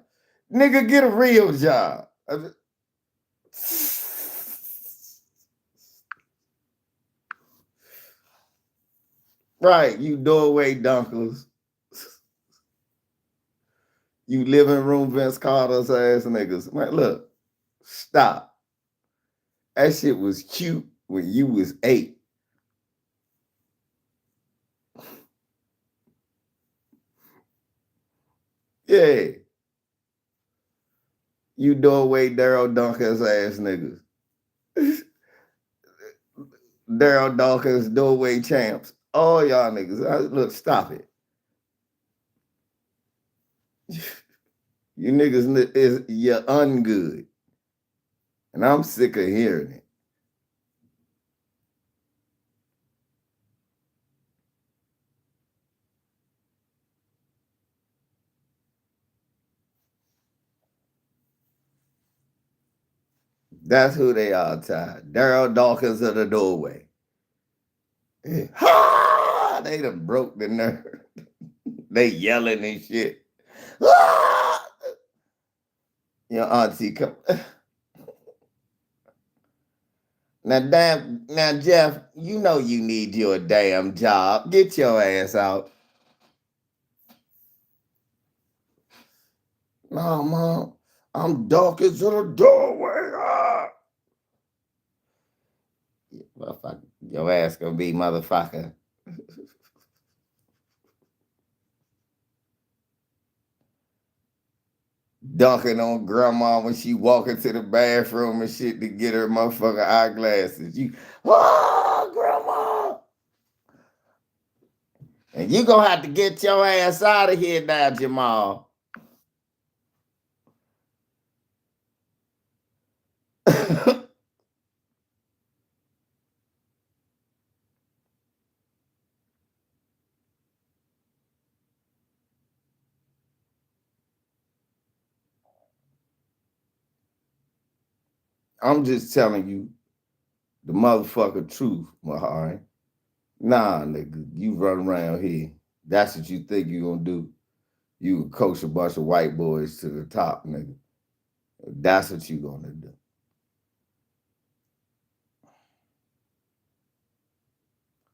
Nigga, get a real job. Right, you doorway dunkers. You living room Vince Carter's ass niggas. Man, look, stop. That shit was cute when you was 8. Yeah. You doorway Daryl Duncan's ass niggas. Daryl Dawkins, doorway champs. All y'all niggas. Look, stop it. You niggas you're ungood. And I'm sick of hearing it. That's who they are, Ty. Daryl Dawkins of the doorway. Ha! They done broke the nerve. They yelling and shit. Ah! Your auntie come. Now, Jeff, you know you need your damn job. Get your ass out. No, Mom, I'm Dawkins of the doorway. Ah! Motherfucker, your ass gonna be motherfucker. Dunking on grandma when she walk into the bathroom and shit to get her motherfucking eyeglasses. Grandma. And you gonna have to get your ass out of here now, Jamal. I'm just telling you the motherfucker truth, Mahari. Nah, nigga, you run around here. That's what you think you gonna do. You can coach a bunch of white boys to the top, nigga. That's what you gonna do.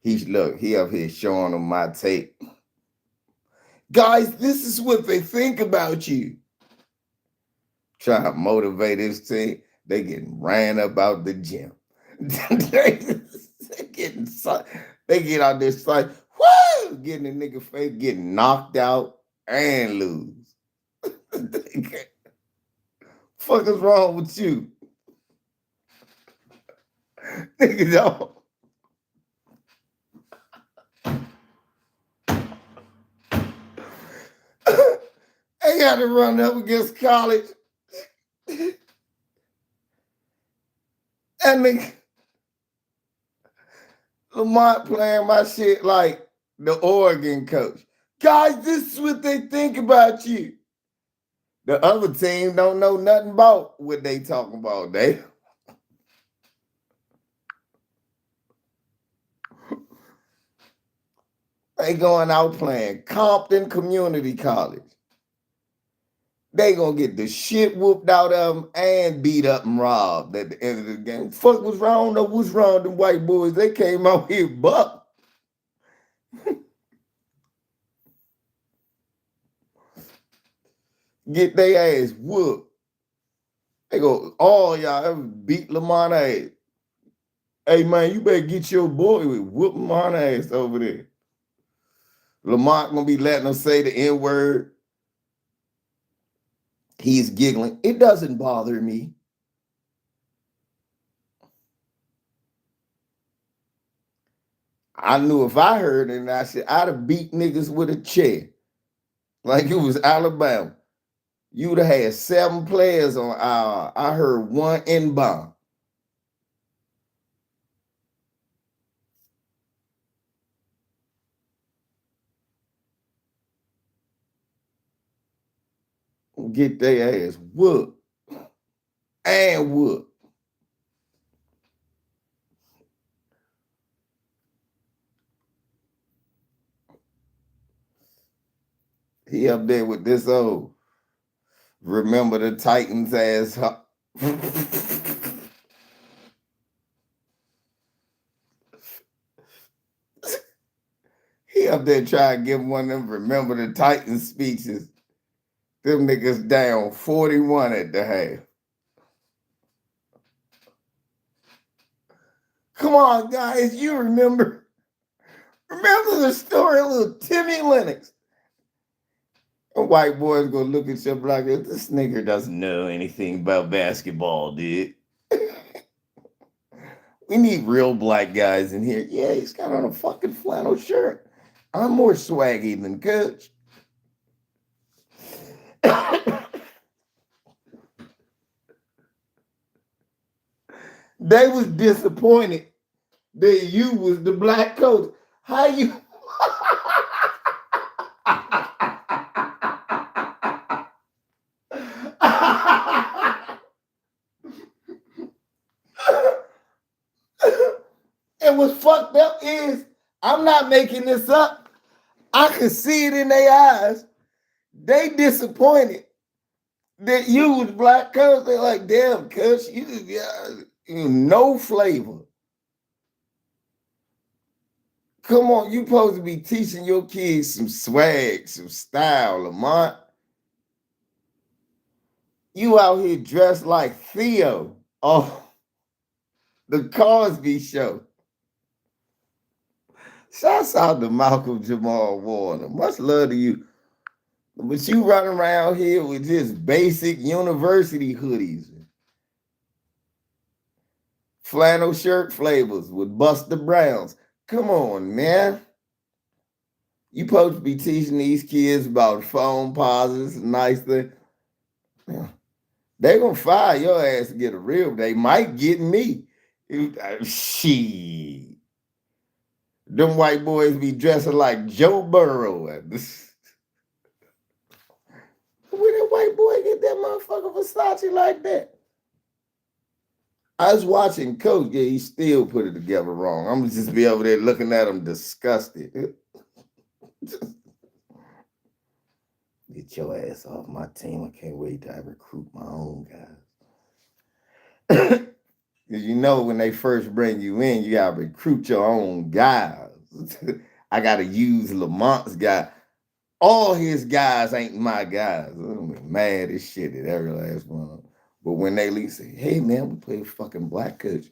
He up here showing them my tape. Guys, this is what they think about you. Trying to motivate his team. They getting ran up out the gym. They get out there like, woo, getting the nigga face, getting knocked out and lose. Fuck is wrong with you? Nigga, don't. They got to run up against college. And nigga, Lamont playing my shit like the Oregon coach. Guys, this is what they think about you. The other team don't know nothing about what they talking about. They going out playing Compton Community College. They gonna get the shit whooped out of them and beat up and robbed at the end of the game. Fuck what's wrong? No, what's wrong with the white boys? They came out here buck. Get their ass whooped. They go, all y'all ever beat Lamont ass. Hey man, you better get your boy with whoop Lamont ass over there. Lamont gonna be letting them say the N-word. He's giggling. It doesn't bother me. I knew if I heard it and I said, I'd have beat niggas with a chair. Like it was Alabama. You would have had 7 players on our. I heard 1 inbound. Get their ass whooped. And whooped. He up there with this old. Remember the Titans ass. He up there trying to give one of them remember the Titans speeches. Them niggas down 41 at the half. Come on, guys, you remember the story of little Timmy Lennox. A white boy's gonna look at your black like, this nigga doesn't know anything about basketball, dude. We need real black guys in here. Yeah, he's got on a fucking flannel shirt. I'm more swaggy than Coach. They was disappointed that you was the black coach. How you? And what's fucked up is, I'm not making this up. I can see it in their eyes. They disappointed that you was black coach. They're like, damn, coach, you no flavor. Come on, you supposed to be teaching your kids some swag, some style, Lamont. You out here dressed like Theo. Oh, the Cosby Show. Shouts out to Malcolm Jamal Warner. Much love to you. But you running around here with just basic university hoodies. Flannel shirt flavors with Buster Browns. Come on, man. You supposed to be teaching these kids about phone pauses and nice things. They're going to fire your ass to get a real. They might get me. Shit. Them white boys be dressing like Joe Burrow. Where that white boy get that motherfucker Versace like that? I was watching Coach. Yeah, he still put it together wrong. I'm going to just be over there looking at him disgusted. Get your ass off my team. I can't wait to recruit my own guys. Because you know when they first bring you in, you got to recruit your own guys. I got to use Lamont's guy. All his guys ain't my guys. I'm mad as shit at every last one of them. But when they leave, say, hey, man, we play a fucking black coach.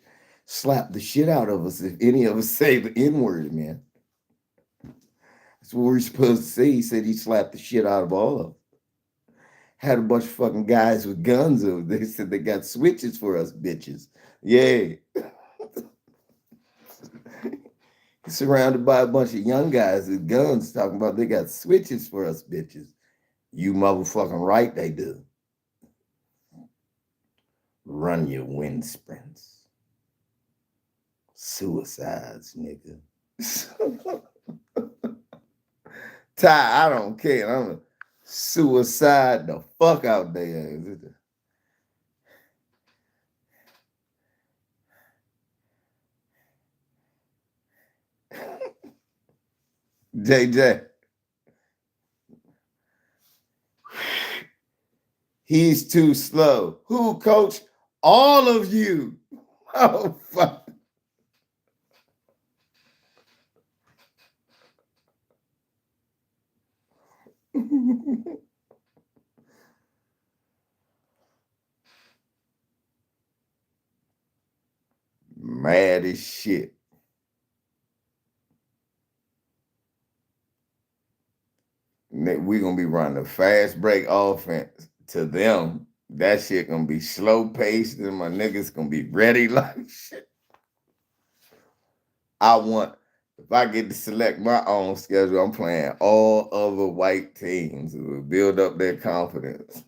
Slap the shit out of us if any of us say the N-word, man. That's what we're supposed to say. He said he slapped the shit out of all of them. Had a bunch of fucking guys with guns over there. They said they got switches for us bitches. Yeah. Surrounded by a bunch of young guys with guns talking about they got switches for us bitches. You motherfucking right they do. Run your wind sprints. Suicides, nigga. tie. I don't care. I'm gonna suicide the fuck out there. JJ, he's too slow. Who, coach? All of you. Oh, fuck. Mad as shit. We're gonna be running a fast break offense to them. That shit gonna be slow paced, and my niggas gonna be ready like shit. If I get to select my own schedule, I'm playing all other white teams to build up their confidence.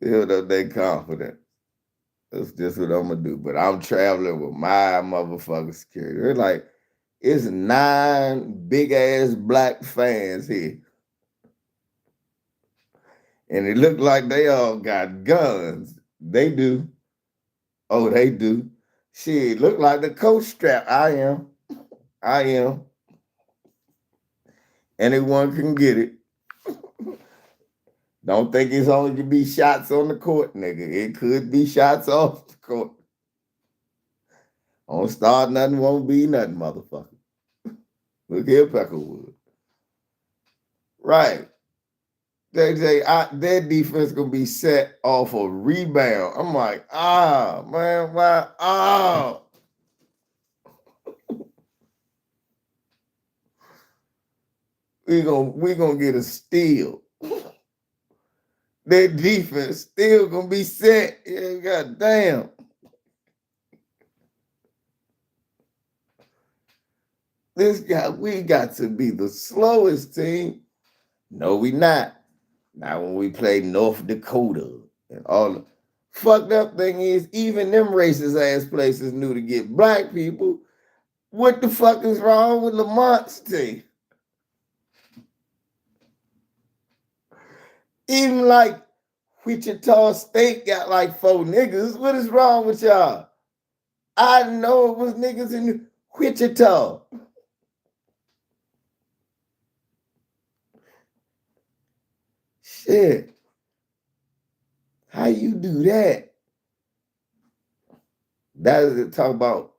Build up their confidence. That's just what I'm gonna do. But I'm traveling with my motherfucking security. They're like, it's 9 big ass black fans here. And it looked like they all got guns. They do. Oh, they do. Shit, look like the coach strap. I am. Anyone can get it. Don't think it's only to be shots on the court, nigga. It could be shots off the court. Don't start nothing, won't be nothing, motherfucker. Look here, Peckerwood. Right. Their defense gonna be set off a rebound. I'm like, man, why? We gonna get a steal. Their defense still gonna be set. Yeah, goddamn. We got to be the slowest team. No, we not. Now when we play North Dakota and all the fucked up thing is, even them racist ass places knew to get black people. What the fuck is wrong with Lamont's team? Even like Wichita State got like 4 niggas. What is wrong with y'all? I know it was niggas in Wichita. Shit. How you do that? That is to talk about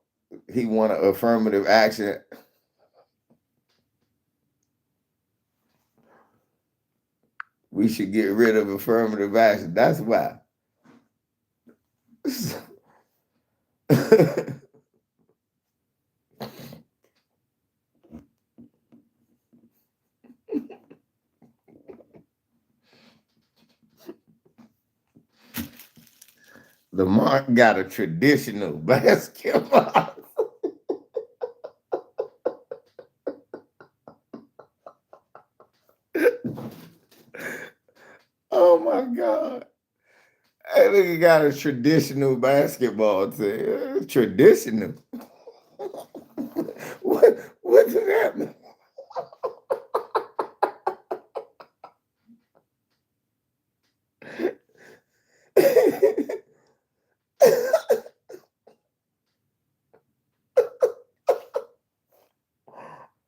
he wanted affirmative action. We should get rid of affirmative action. That's why. Lamont got a traditional basketball. Oh my God. That nigga got a traditional basketball team. Traditional. What does that mean?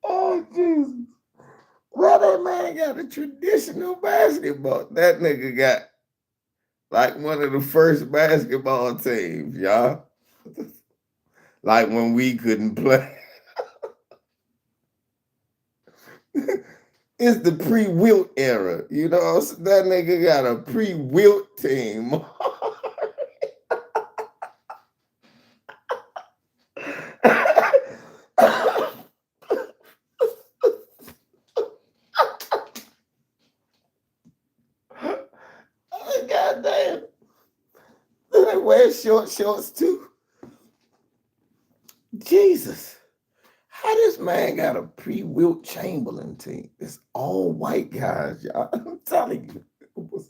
Oh Jesus. Well, that man got a traditional basketball. That nigga got like one of the first basketball teams, y'all. Like when we couldn't play. It's the pre-Wilt era. You know, that nigga got a pre-Wilt team. Goddamn. They wear shorts too. Jesus. How this man got a pre-Wilt Chamberlain team? It's all white guys, y'all. I'm telling you.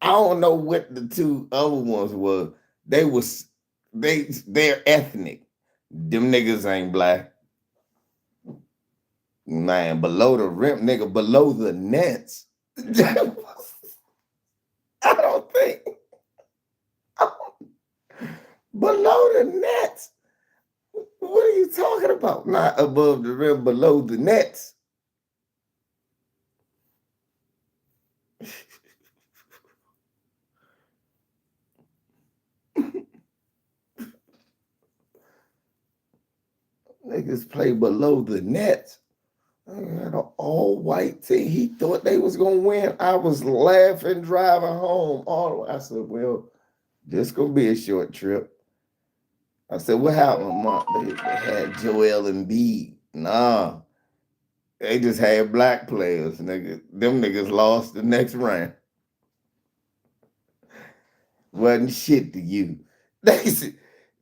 I don't know what the 2 other ones were. They're ethnic. Them niggas ain't black. Man, below the rim, nigga, below the nets. I don't think. Below the nets. What are you talking about? Not above the rim, below the nets. Niggas play below the nets. I had an all-white team. He thought they was gonna win. I was laughing driving home. I said, well, this gonna be a short trip. I said, what happened, Mark? They had Joel Embiid. Nah, they just had black players, nigga. Them niggas lost the next round. Wasn't shit to you.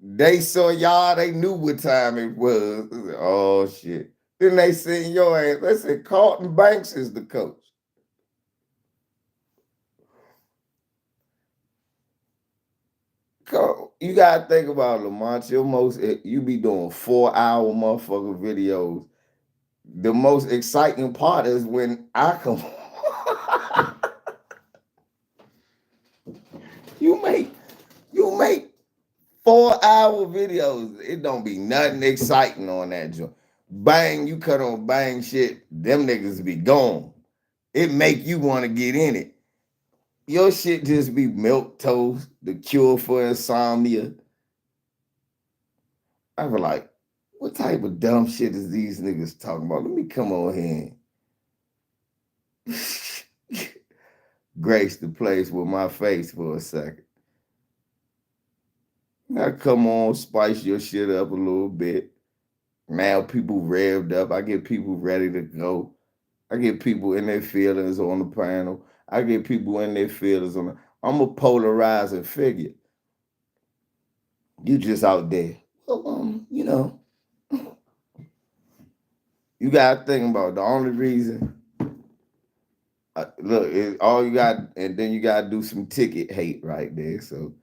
They saw y'all, they knew what time it was. Said, oh shit. Then they seen your ass. They said Carlton Banks is the coach. You gotta think about Lamont. You be doing 4-hour motherfucking videos. The most exciting part is when I come. you make 4-hour videos. It don't be nothing exciting on that joint. Bang, you cut on bang shit. Them niggas be gone. It make you want to get in it. Your shit just be milk toast, the cure for insomnia. I was like, what type of dumb shit is these niggas talking about? Let me come on here and grace the place with my face for a second. Now come on, spice your shit up a little bit. Now people revved up. I get people ready to go. I get people in their feelings on the panel. I get people in their feelings on the. I'm a polarizing figure. You just out there. Well, you gotta think about the only reason. Look, all you got, and then you gotta do some ticket hate right there. So,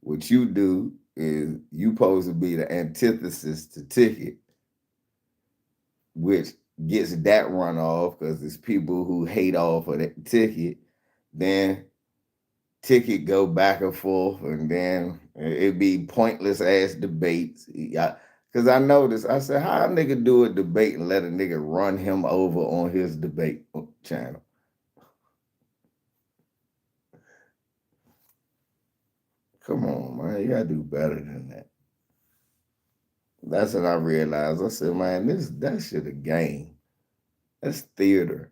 what you do is you supposed to be the antithesis to ticket, which gets that runoff because it's people who hate off of that ticket. Then ticket go back and forth, and then it be pointless ass debates. Because I noticed, I said, how a nigga do a debate and let a nigga run him over on his debate channel? Come on, man. You gotta do better than that. That's what I realized. I said, man, that shit a game. That's theater.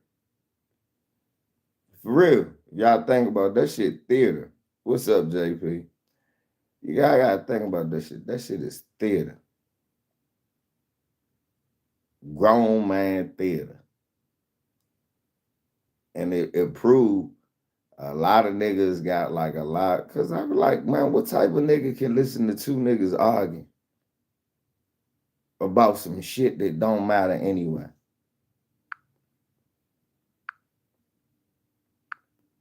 For real. Y'all think about that shit theater. What's up, JP? You gotta think about that shit. That shit is theater. Grown man theater. And it proved a lot of niggas got like a lot. Cause I was like, man, what type of nigga can listen to two niggas arguing about some shit that don't matter anyway?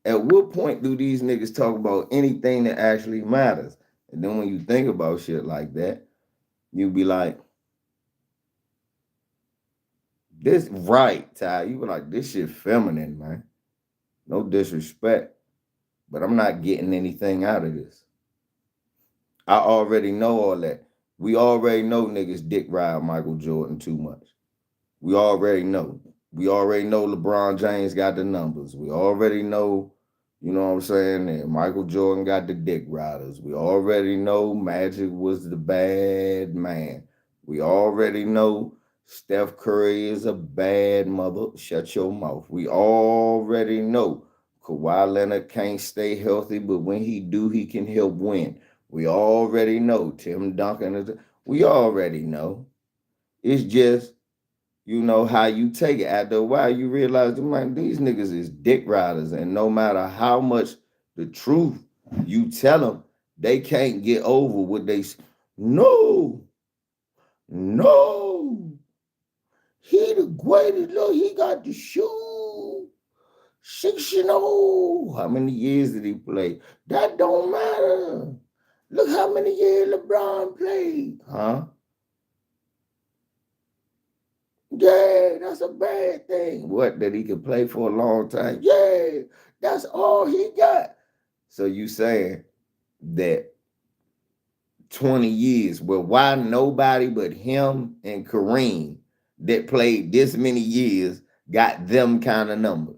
At what point do these niggas talk about anything that actually matters? And then when you think about shit like that, you be like, this right, Ty. You be like, this shit feminine, man. No disrespect, but I'm not getting anything out of this. I already know all that. We already know niggas dick ride Michael Jordan too much. We already know. We already know LeBron James got the numbers. We already know, you know what I'm saying, that Michael Jordan got the dick riders. We already know Magic was the bad man. We already know Steph Curry is a bad mother. Shut your mouth. We already know Kawhi Leonard can't stay healthy, but when he do, he can help win. We already know Tim Duncan is. We already know. It's just, how you take it. After a while, you realize, man, these niggas is dick riders, and no matter how much the truth you tell them, they can't get over what they. No, he the greatest. Look, he got the shoe. 6-0. How many years did he play? That don't matter. Look how many years LeBron played, huh? Yeah, that's a bad thing. What, that he could play for a long time? Yeah, that's all he got. So you saying that 20 years, well, why nobody but him and Kareem that played this many years got them kind of numbers?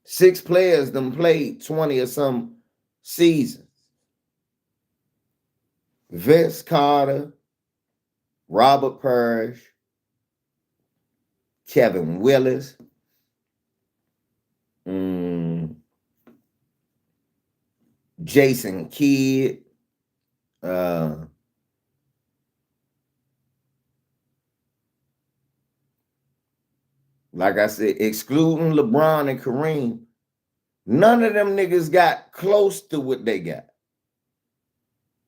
6 players them played 20 or some seasons. Vince Carter, Robert Parrish, Kevin Willis, Jason Kidd, like I said, excluding LeBron and Kareem, none of them niggas got close to what they got.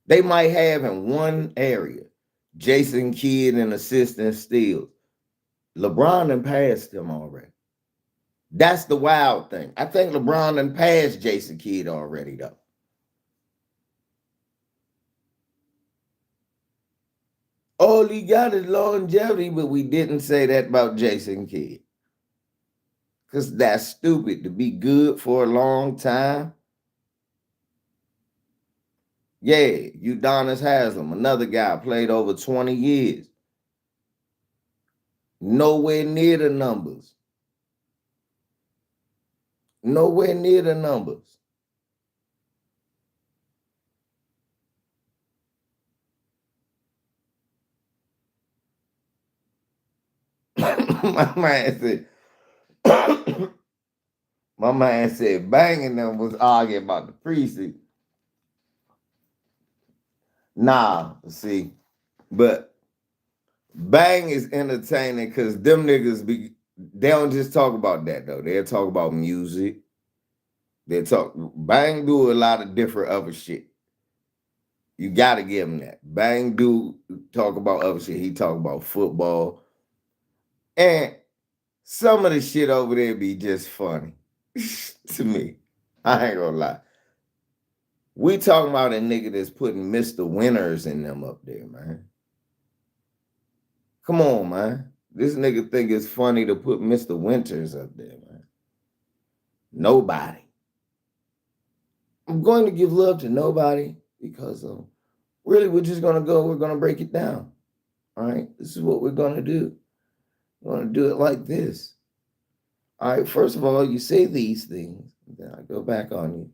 They might have in one area. Jason Kidd and assists and steals. LeBron done passed them already. That's the wild thing. I think LeBron done passed Jason Kidd already, though. All he got is longevity, but we didn't say that about Jason Kidd. Because that's stupid to be good for a long time. Yeah, Udonis Haslem, another guy, played over 20 years. Nowhere near the numbers. Nowhere near the numbers. My man said, my man said banging them was arguing about the precinct. Nah, see, but bang is entertaining because them niggas they don't just talk about that though. They'll talk about music. They talk bang do a lot of different other shit. You gotta give him that. Bang do talk about other shit. He talk about football. And some of the shit over there be just funny to me. I ain't gonna lie. We talking about a nigga that's putting Mr. Winners in them up there, man. Come on, man. This nigga think it's funny to put Mr. Winters up there, man. Nobody. I'm going to give love to nobody because really we're just gonna go, we're gonna break it down. All right. This is what we're gonna do. We're gonna do it like this. All right, first of all, you say these things, then I go back on you.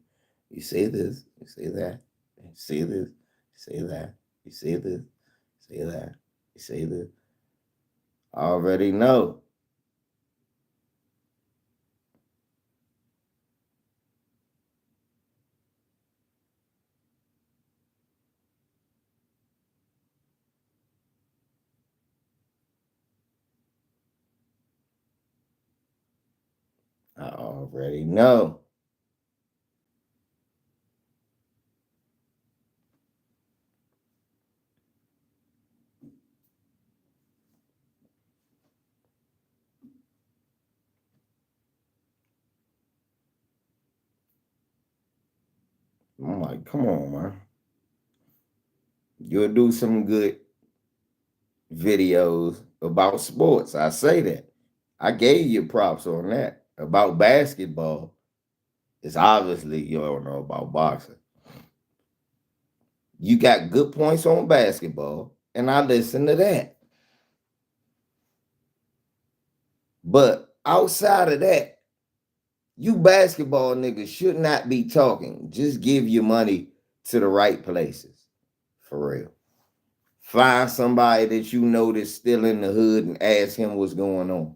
You say this, you say that, you say this, you say that, you say this, you say that, you say this. I already know. I already know. I'm like, come on, man. You'll do some good videos about sports. I say that. I gave you props on that. About basketball, it's obviously you don't know about boxing. You got good points on basketball, and I listen to that. But outside of that, you basketball niggas should not be talking. Just give your money to the right places. For real. Find somebody that you know that's still in the hood and ask him what's going on.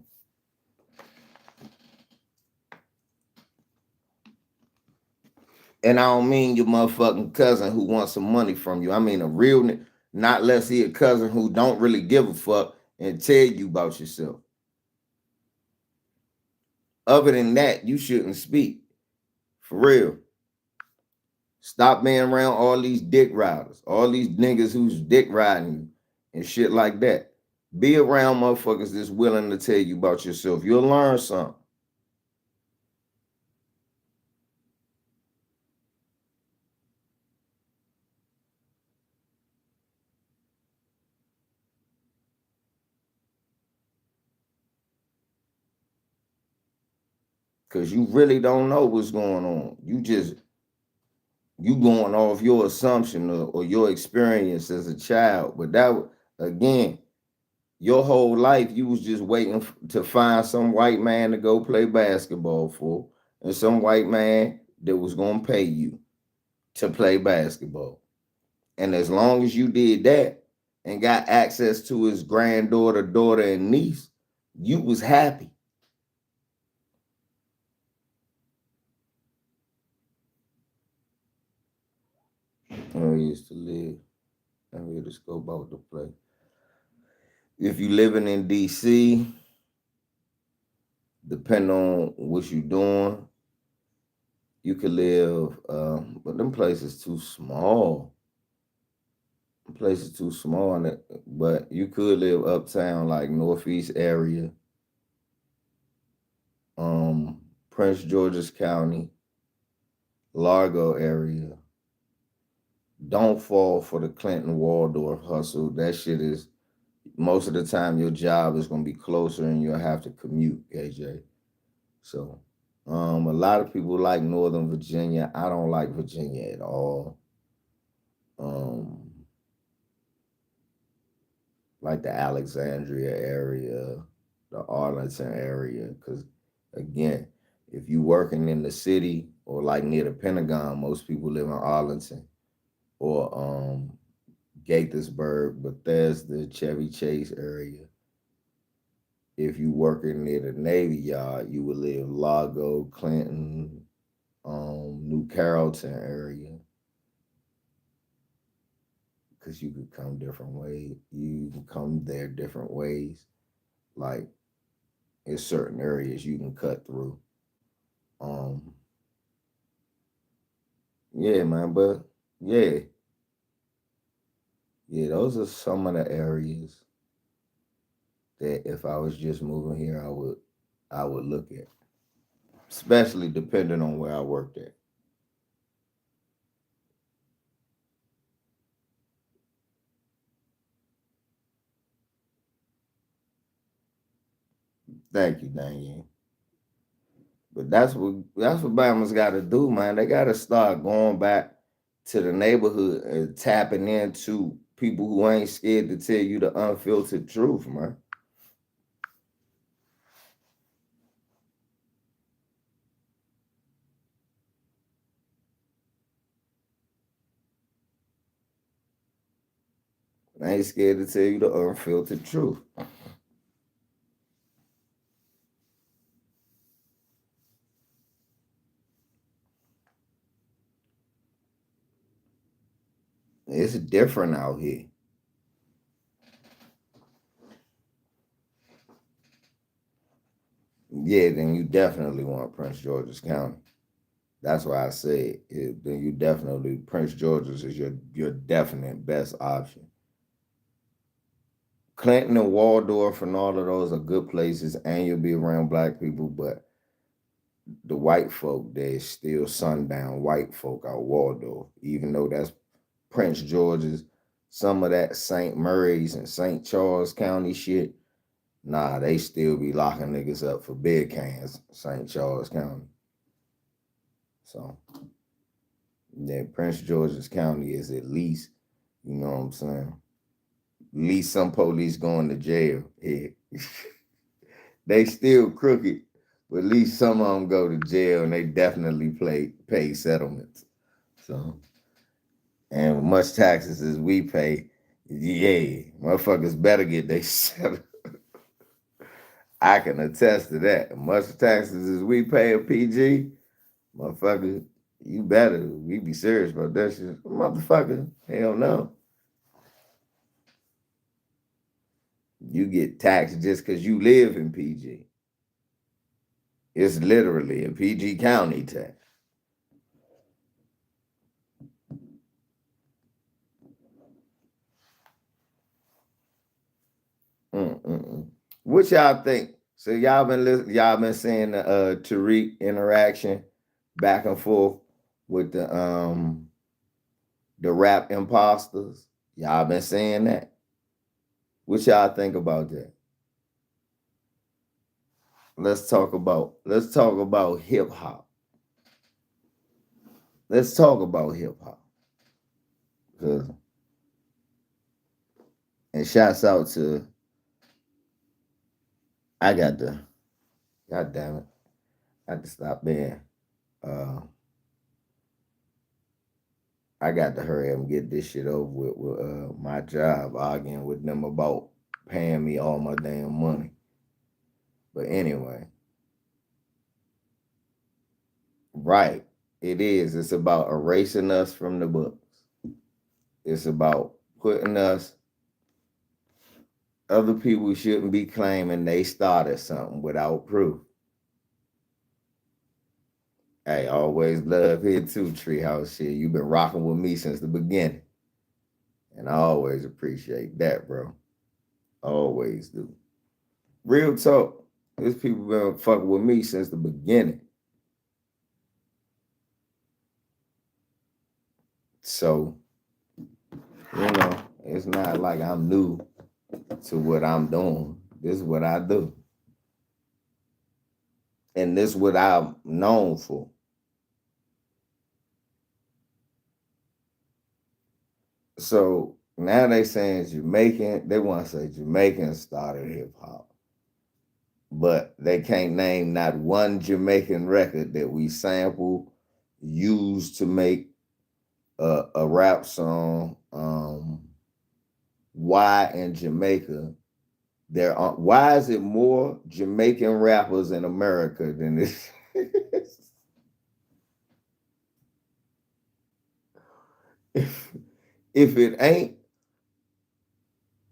And I don't mean your motherfucking cousin who wants some money from you. I mean a real, not less he a cousin who don't really give a fuck and tell you about yourself. Other than that, you shouldn't speak. For real. Stop being around all these dick riders, all these niggas who's dick riding you and shit like that. Be around motherfuckers that's willing to tell you about yourself. You'll learn something. because you really don't know what's going on. You going off your assumption or your experience as a child. But again, your whole life you was just waiting to find some white man to go play basketball for, and some white man that was gonna pay you to play basketball. And as long as you did that and got access to his granddaughter, daughter, and niece, you was happy. I used to live. I'm here to scope out the play. If you living in DC, depending on what you doing, you could live, but them places too small. Places too small, but you could live uptown, like Northeast area, Prince George's County, Largo area. Don't fall for the Clinton Waldorf hustle. That shit is, most of the time your job is gonna be closer and you'll have to commute, KJ. So a lot of people like Northern Virginia. I don't like Virginia at all. Um, like the Alexandria area, the Arlington area, because again, if you working in the city or like near the Pentagon, most people live in Arlington or Gaithersburg, Bethesda, Chevy Chase area. If you working near the Navy Yard, you would live Largo, Clinton, New Carrollton area, because you could come different ways. You can come there different ways. Like, in certain areas you can cut through. Um, yeah, man, but yeah, yeah, those are some of the areas that if I was just moving here, I would look at, especially depending on where I worked at. Thank you, Daniel. But that's what Bama's got to do, man. They got to start going back to the neighborhood and tapping into people who ain't scared to tell you the unfiltered truth, man. They ain't scared to tell you the unfiltered truth. It's different out here. Yeah, then you definitely want Prince George's County. That's why I said then you definitely Prince George's is your definite best option. Clinton and Waldorf and all of those are good places, and you'll be around black people, but the white folk, there's still sundown white folk out Waldorf, even though that's Prince George's. Some of that St. Mary's and St. Charles County shit, nah, they still be locking niggas up for beer cans, St. Charles County. So, yeah, Prince George's County is at least, you know what I'm saying? At least some police going to jail. Yeah. They still crooked, but at least some of them go to jail and they definitely pay settlements. So, and much taxes as we pay, yeah, motherfuckers better get they settled. I can attest to that. Much taxes as we pay a PG, motherfucker, you better. We be serious about that shit. Motherfucker, hell no. You get taxed just because you live in PG. It's literally a PG County tax. Mm-mm-mm. What y'all think? So y'all been seeing the Tariq interaction back and forth with the rap imposters. Y'all been seeing that. What y'all think about that? let's talk about hip hop. Let's talk about hip hop. Cause and shouts out to I got the God damn it. I had to stop there. Uh I got to hurry up and get this shit over with my job, arguing with them about paying me all my damn money. But anyway, right. It is. It's about erasing us from the books. It's about putting us, other people shouldn't be claiming they started something without proof. Hey, always love here too, Treehouse shit. You've been rocking with me since the beginning. And I always appreciate that, bro. Always do. Real talk. These people been fucking with me since the beginning. So, it's not like I'm new to what I'm doing. This is what I do. And this is what I'm known for. So now they saying Jamaican, they want to say Jamaican started hip hop. But they can't name not one Jamaican record that we sample, used to make a rap song. Why in Jamaica there are, why is it more Jamaican rappers in America than this? if it ain't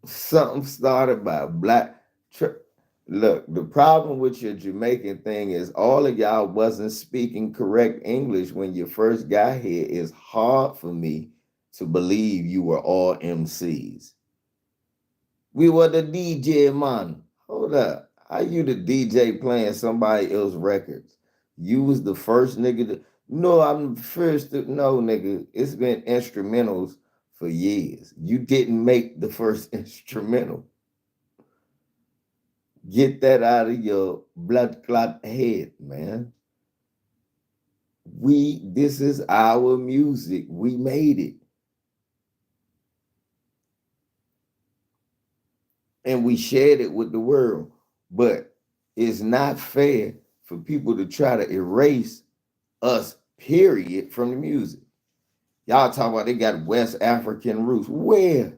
something started by black, look, the problem with your Jamaican thing is all of y'all wasn't speaking correct English when you first got here. It's hard for me to believe you were all MCs. We were the DJ, man. Hold up. How you the DJ playing somebody else's records? You was the first nigga to. No, I'm the first to. No, nigga. It's been instrumentals for years. You didn't make the first instrumental. Get that out of your blood clot head, man. This is our music. We made it. And we shared it with the world. But it's not fair for people to try to erase us, period, from the music. Y'all talk about they got West African roots. Where?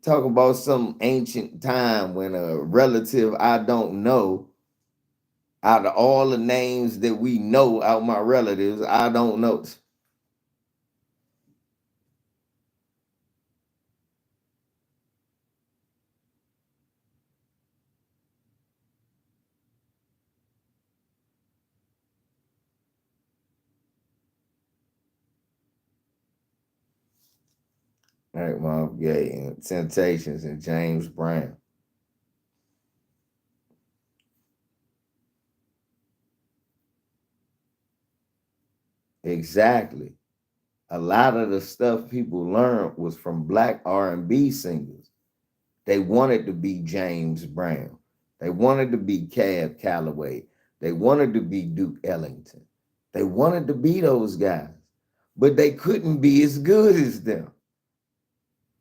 Talk about some ancient time when a relative I don't know, out of all the names that we know out my relatives, I don't know. Right, Marv Gaye and Temptations and James Brown. Exactly. A lot of the stuff people learned was from black R&B singers. They wanted to be James Brown. They wanted to be Cab Calloway. They wanted to be Duke Ellington. They wanted to be those guys, but they couldn't be as good as them.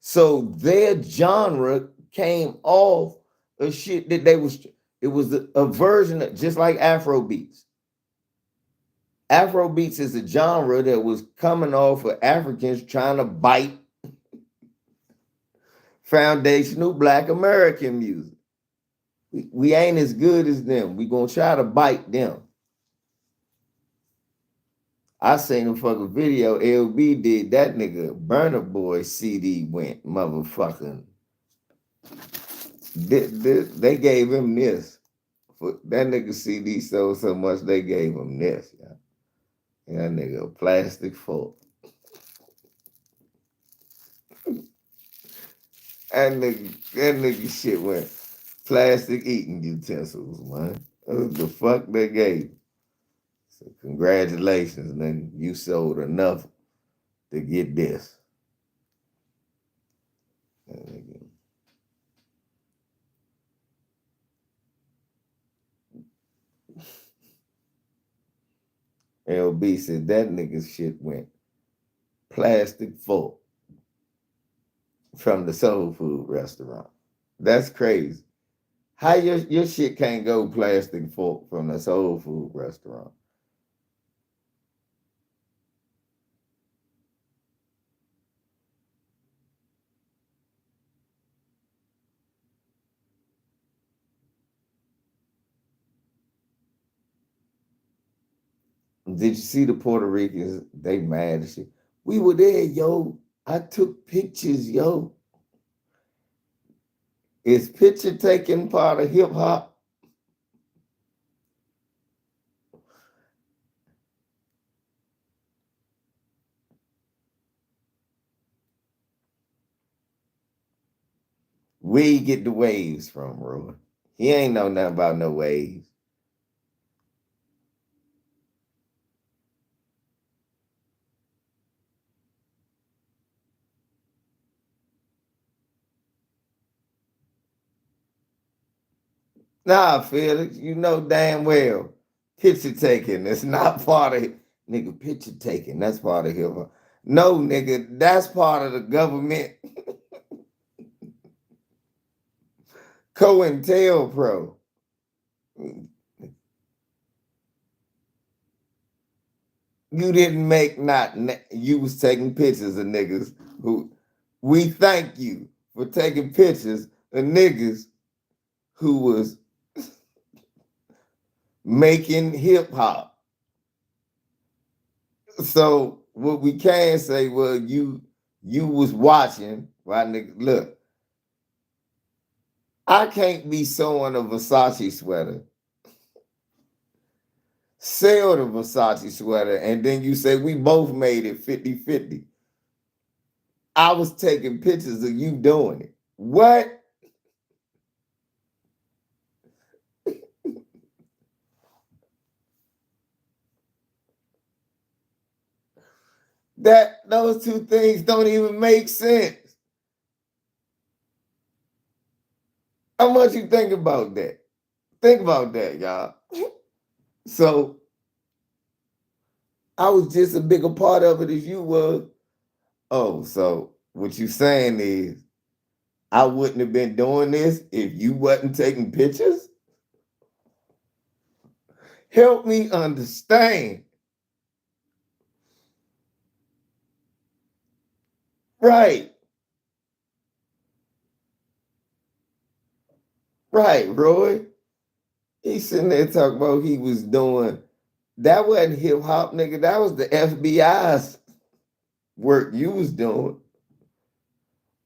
So their genre came off of shit that it was a version of, just like Afro beats. Afro beats is a genre that was coming off of Africans trying to bite foundational black American music. We ain't as good as them. We gonna try to bite them. I seen a fucking video LB did that nigga Burner Boy CD went motherfucking. They gave him this. For that nigga CD sold so much they gave him this. Yeah. That nigga a plastic fork. That nigga shit went plastic eating utensils, man. That's the fuck they gave. So congratulations, nigga. You sold enough to get this. LB said that nigga shit went plastic fork from the soul food restaurant. That's crazy. How your shit can't go plastic fork from the soul food restaurant? Did you see the Puerto Ricans? They mad as shit. We were there, yo. I took pictures, yo. Is picture taking part of hip hop? Where you get the waves from, Roy? He ain't know nothing about no waves. Nah, Felix, you know damn well picture taking is not part of it. Nigga, picture taking, that's part of hip hop. No, nigga, that's part of the government. COINTELPRO. You didn't make not, you was taking pictures of niggas who, we thank you for taking pictures of niggas who was making hip hop. So what we can say, well, you was watching, right, nigga? Look, I can't be sewing a Versace sweater, sell the Versace sweater, and then you say we both made it 50-50. I was taking pictures of you doing it. What? That those two things don't even make sense. How much you think about that? Think about that, y'all. So I was just a bigger part of it as you were. Oh, so what you saying is I wouldn't have been doing this if you wasn't taking pictures? Help me understand. Right, right, Roy. He's sitting there talking about he was doing, that wasn't hip hop, nigga. That was the FBI's work you was doing.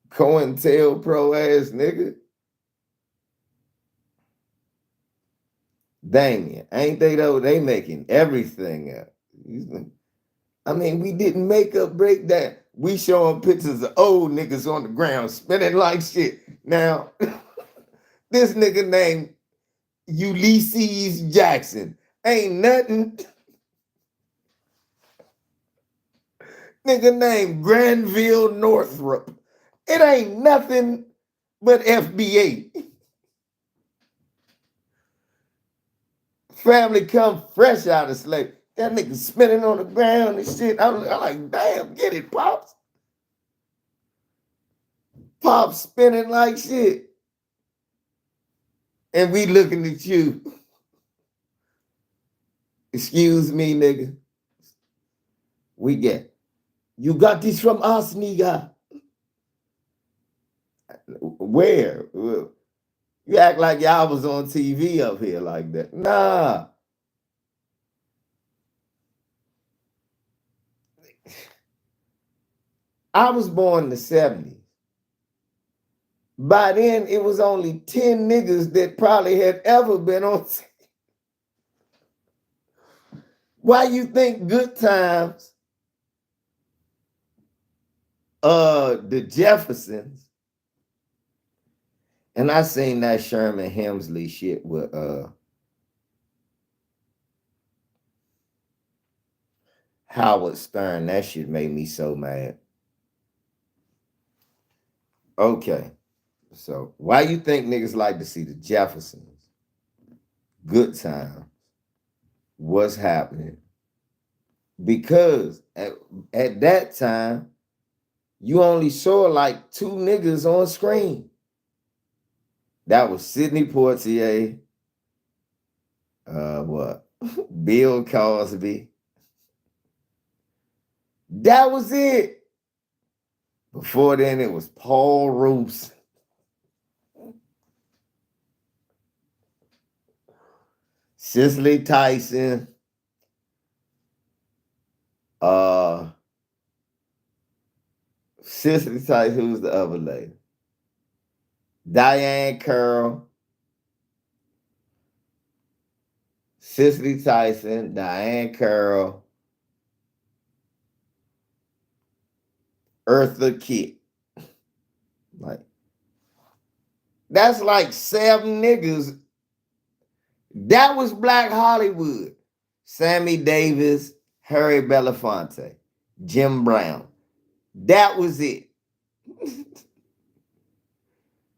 COINTELPRO ass nigga. Damien, ain't they though? They making everything up. I mean, we didn't make up break that. We showing pictures of old niggas on the ground spinning like shit. Now, this nigga named Ulysses Jackson ain't nothing. Nigga named Granville Northrop. It ain't nothing but FBA. Family come fresh out of slavery. That nigga spinning on the ground and shit. I'm like, damn, get it, Pops. Pops spinning like shit. And we looking at you. Excuse me, nigga. We get, you got this from us, nigga. Where? You act like y'all was on TV up here like that. Nah. I was born in the 70s. By then, it was only 10 niggas that probably had ever been on TV. Why you think Good Times, the Jeffersons, and I seen that Sherman Hemsley shit with Howard Stern. That shit made me so mad. Okay, so why you think niggas like to see the Jeffersons? Good Times. what's happening. Because at that time, you only saw like two niggas on screen. That was Sidney Poitier, what? Bill Cosby. That was it. Before then, it was Paul Roos, Cicely Tyson, Cicely Tyson, who's the other lady? Diane Curl, Cicely Tyson, Diane Curl, Eartha Kitt. Like, that's like 7 niggas. That was Black Hollywood. Sammy Davis, Harry Belafonte, Jim Brown. That was it.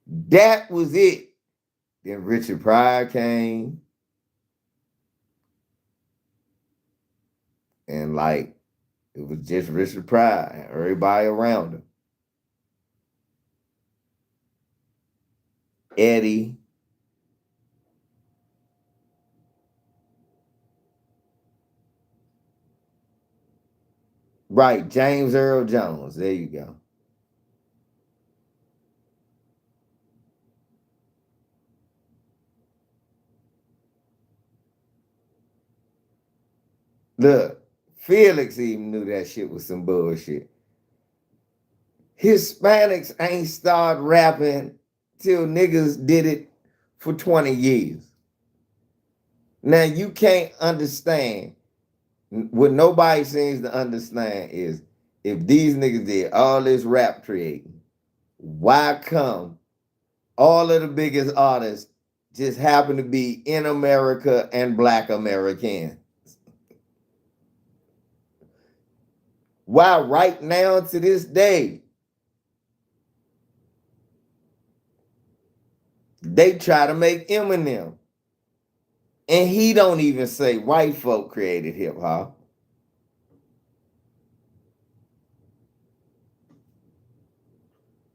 That was it. Then Richard Pryor came. And like, it was just Richard Pryor and everybody around him. Eddie. Right, James Earl Jones. There you go. Look, Felix even knew that shit was some bullshit. Hispanics ain't started rapping till niggas did it for 20 years. Now, you can't understand. What nobody seems to understand is if these niggas did all this rap creating, why come all of the biggest artists just happen to be in America and Black Americans? Why right now to this day, they try to make Eminem. And he don't even say white folk created hip hop.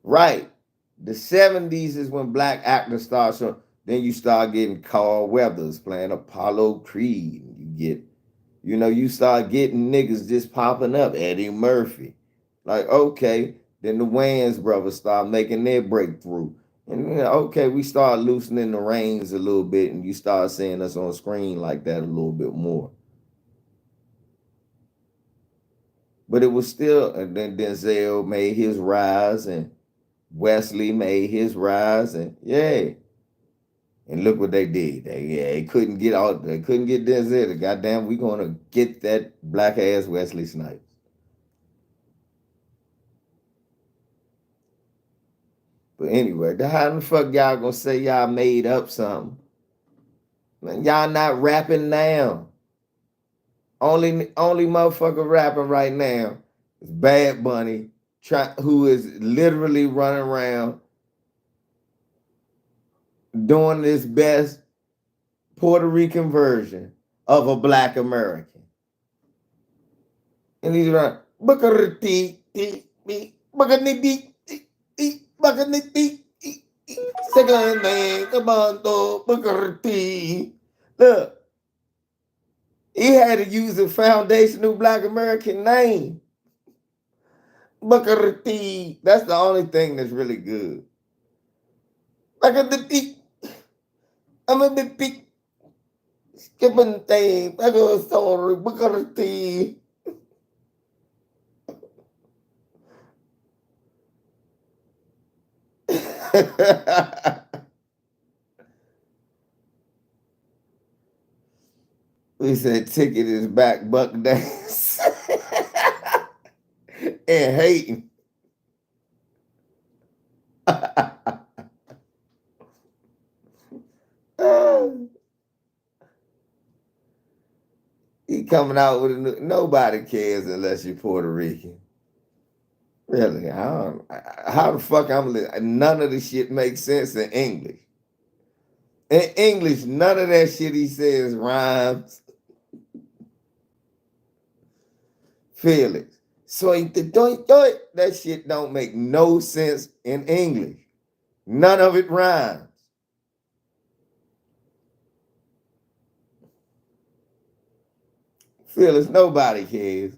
Right. The 70s is when black actors start showing. Then you start getting Carl Weathers playing Apollo Creed. You get, you start getting niggas just popping up. Eddie Murphy. Like, okay. Then the Wayans brothers start making their breakthrough. And okay, we start loosening the reins a little bit, and you start seeing us on screen like that a little bit more. But it was still, and then Denzel made his rise, and Wesley made his rise, and yeah. And look what they did. They couldn't get out. They couldn't get Denzel. Goddamn, we gonna get that black ass Wesley Snipes. But anyway, how the fuck y'all gonna say y'all made up something? Man, y'all not rapping now. Only motherfucker rapping right now is Bad Bunny, who is literally running around doing this best Puerto Rican version of a black American. And he's running, second name, Commando, look, he had to use a foundational black American name. That's the only thing that's really good. I'm a big skipping thing. I go sorry, we said ticket is back, buck dance. And hating. He coming out with nobody cares unless you're Puerto Rican. Really, how the fuck none of the shit makes sense in English. In English, none of that shit he says rhymes. Felix. Sweet the doink doink. That shit don't make no sense in English. None of it rhymes. Felix, nobody cares.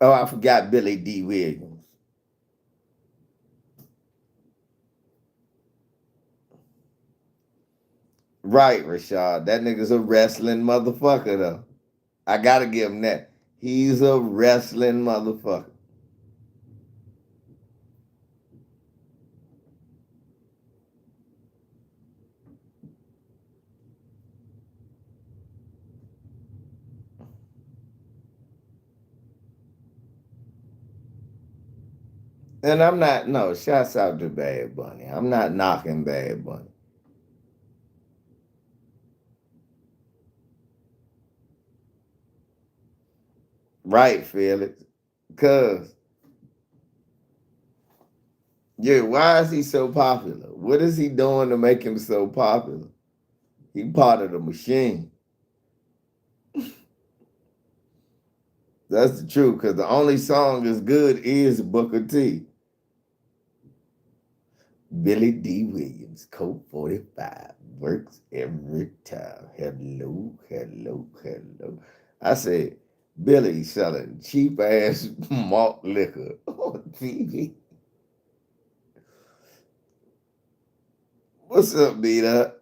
Oh, I forgot Billy D. Williams. Right, Rashad. That nigga's a wrestling motherfucker, though. I gotta give him that. He's a wrestling motherfucker. And I'm not, no, shouts out to Bad Bunny. I'm not knocking Bad Bunny. Right, Felix. Because, yeah, why is he so popular? What is he doing to make him so popular? He part of the machine. That's the truth, because the only song is good is Booker T. Billy D. Williams, Colt 45, works every time. Hello, hello, hello. I said, Billy selling cheap ass malt liquor on TV. What's up, B-Dot?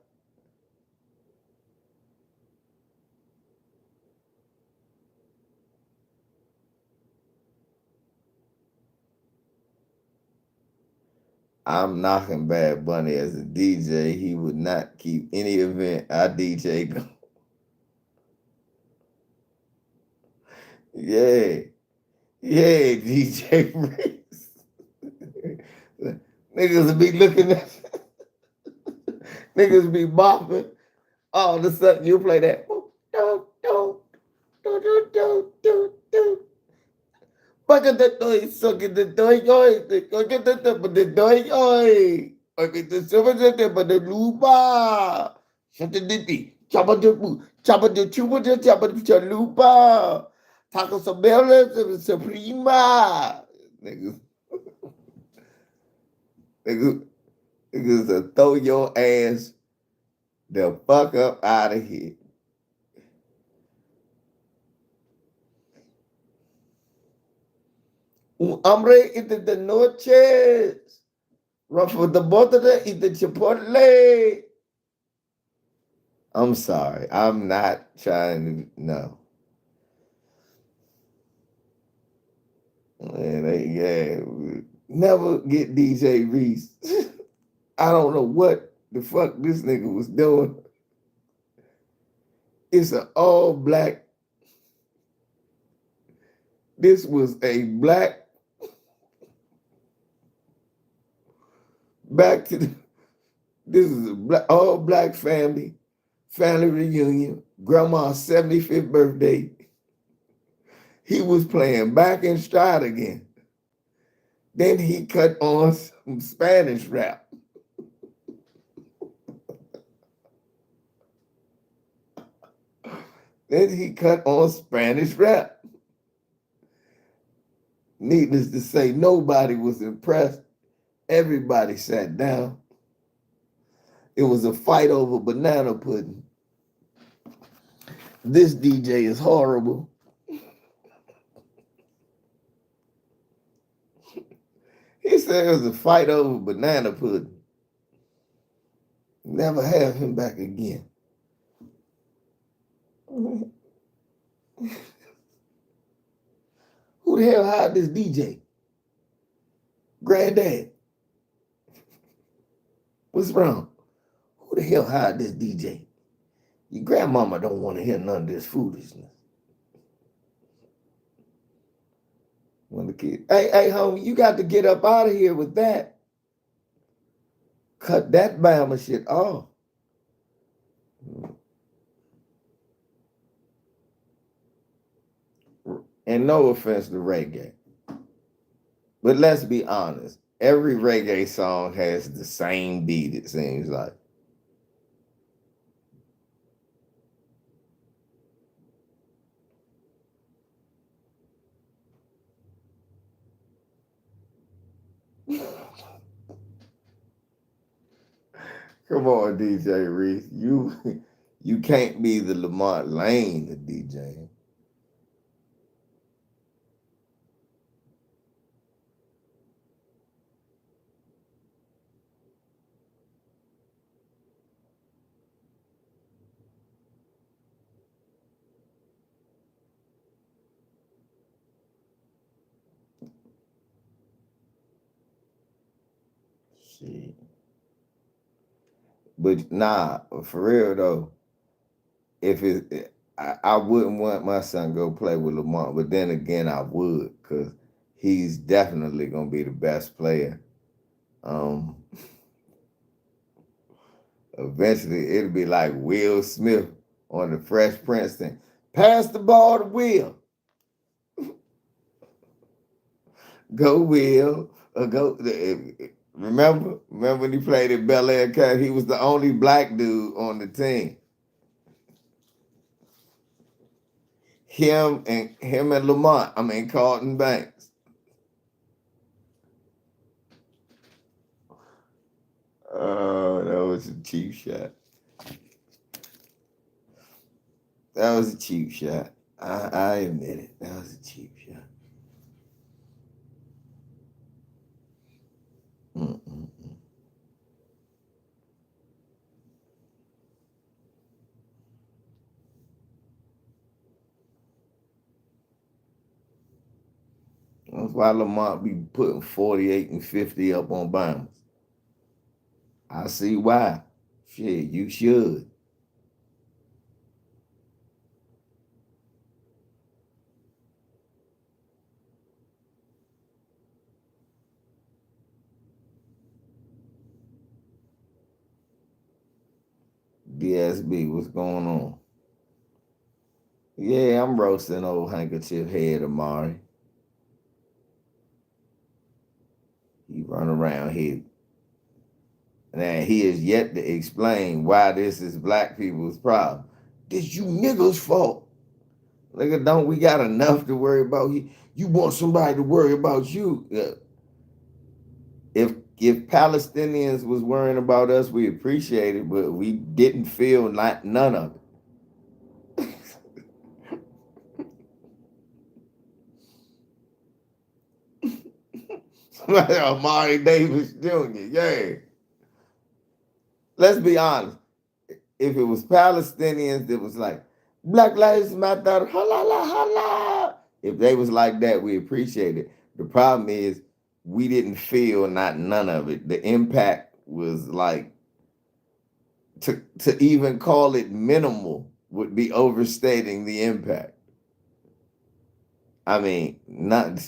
I'm knocking Bad Bunny as a DJ. He would not keep any event I DJ going. Yeah. Yeah, DJ Reese. Niggas be looking at niggas be bopping. All of a sudden you play that. Look at the toy, suck at the toy, look at the toy, oi. Okay, the silver but the lupa. Shut the ditty. Chopper the boo. Chopper the chupa the chopper the chalupa. Taco Sabella, Suprema. Niggas, niggas, niggas to throw your ass the fuck up out of here. Un hombre into the noches. Run for the bote y the chipotle. I'm sorry. I'm not trying to, no. Man, yeah, never get DJ Reese. I don't know what the fuck this nigga was doing. It's an all black. This was a black. Back to the. This is a black, all black family reunion. Grandma's 75th birthday. He was playing back in stride again. Then he cut on some Spanish rap. Then he cut on Spanish rap. Needless to say, nobody was impressed. Everybody sat down. It was a fight over banana pudding. This DJ is horrible. He said it was a fight over banana pudding. Never have him back again. Who the hell hired this DJ? Granddad. What's wrong? Who the hell hired this DJ? Your grandmama don't want to hear none of this foolishness. When the kid, hey, homie, you got to get up out of here with that. Cut that Bama shit off. And no offense to reggae. But let's be honest. Every reggae song has the same beat, it seems like. Come on, DJ Reese. You can't be the Lamont Lane of DJ. Shit. But nah, for real though, if I wouldn't want my son go play with Lamont, but then again I would, because he's definitely gonna be the best player. Um Eventually it'll be like Will Smith on the Fresh Prince thing. Pass the ball to Will. Go Will. Go. Remember when he played at Bel Air Cat? He was the only black dude on the team. Him and Lamont. I mean Carlton Banks. Oh, that was a cheap shot. That was a cheap shot. I admit it. That was a cheap shot. Mm-mm. That's why Lamont be putting 48 and 50 up on Bama. I see why. Shit, you should. DSB, what's going on? Yeah, I'm roasting old handkerchief head Amare. He run around here. Now he is yet to explain why this is black people's problem. This you niggas' fault. Nigga, don't we got enough to worry about? You want somebody to worry about you. Yeah. If Palestinians was worrying about us, we appreciate it, but we didn't feel like none of it. Like Amari Davis Jr. Yeah. Let's be honest. If it was Palestinians that was like, Black Lives Matter, halala, halala. If they was like that, we appreciate it. The problem is we didn't feel not none of it. The impact was like to even call it minimal would be overstating the impact. I mean, not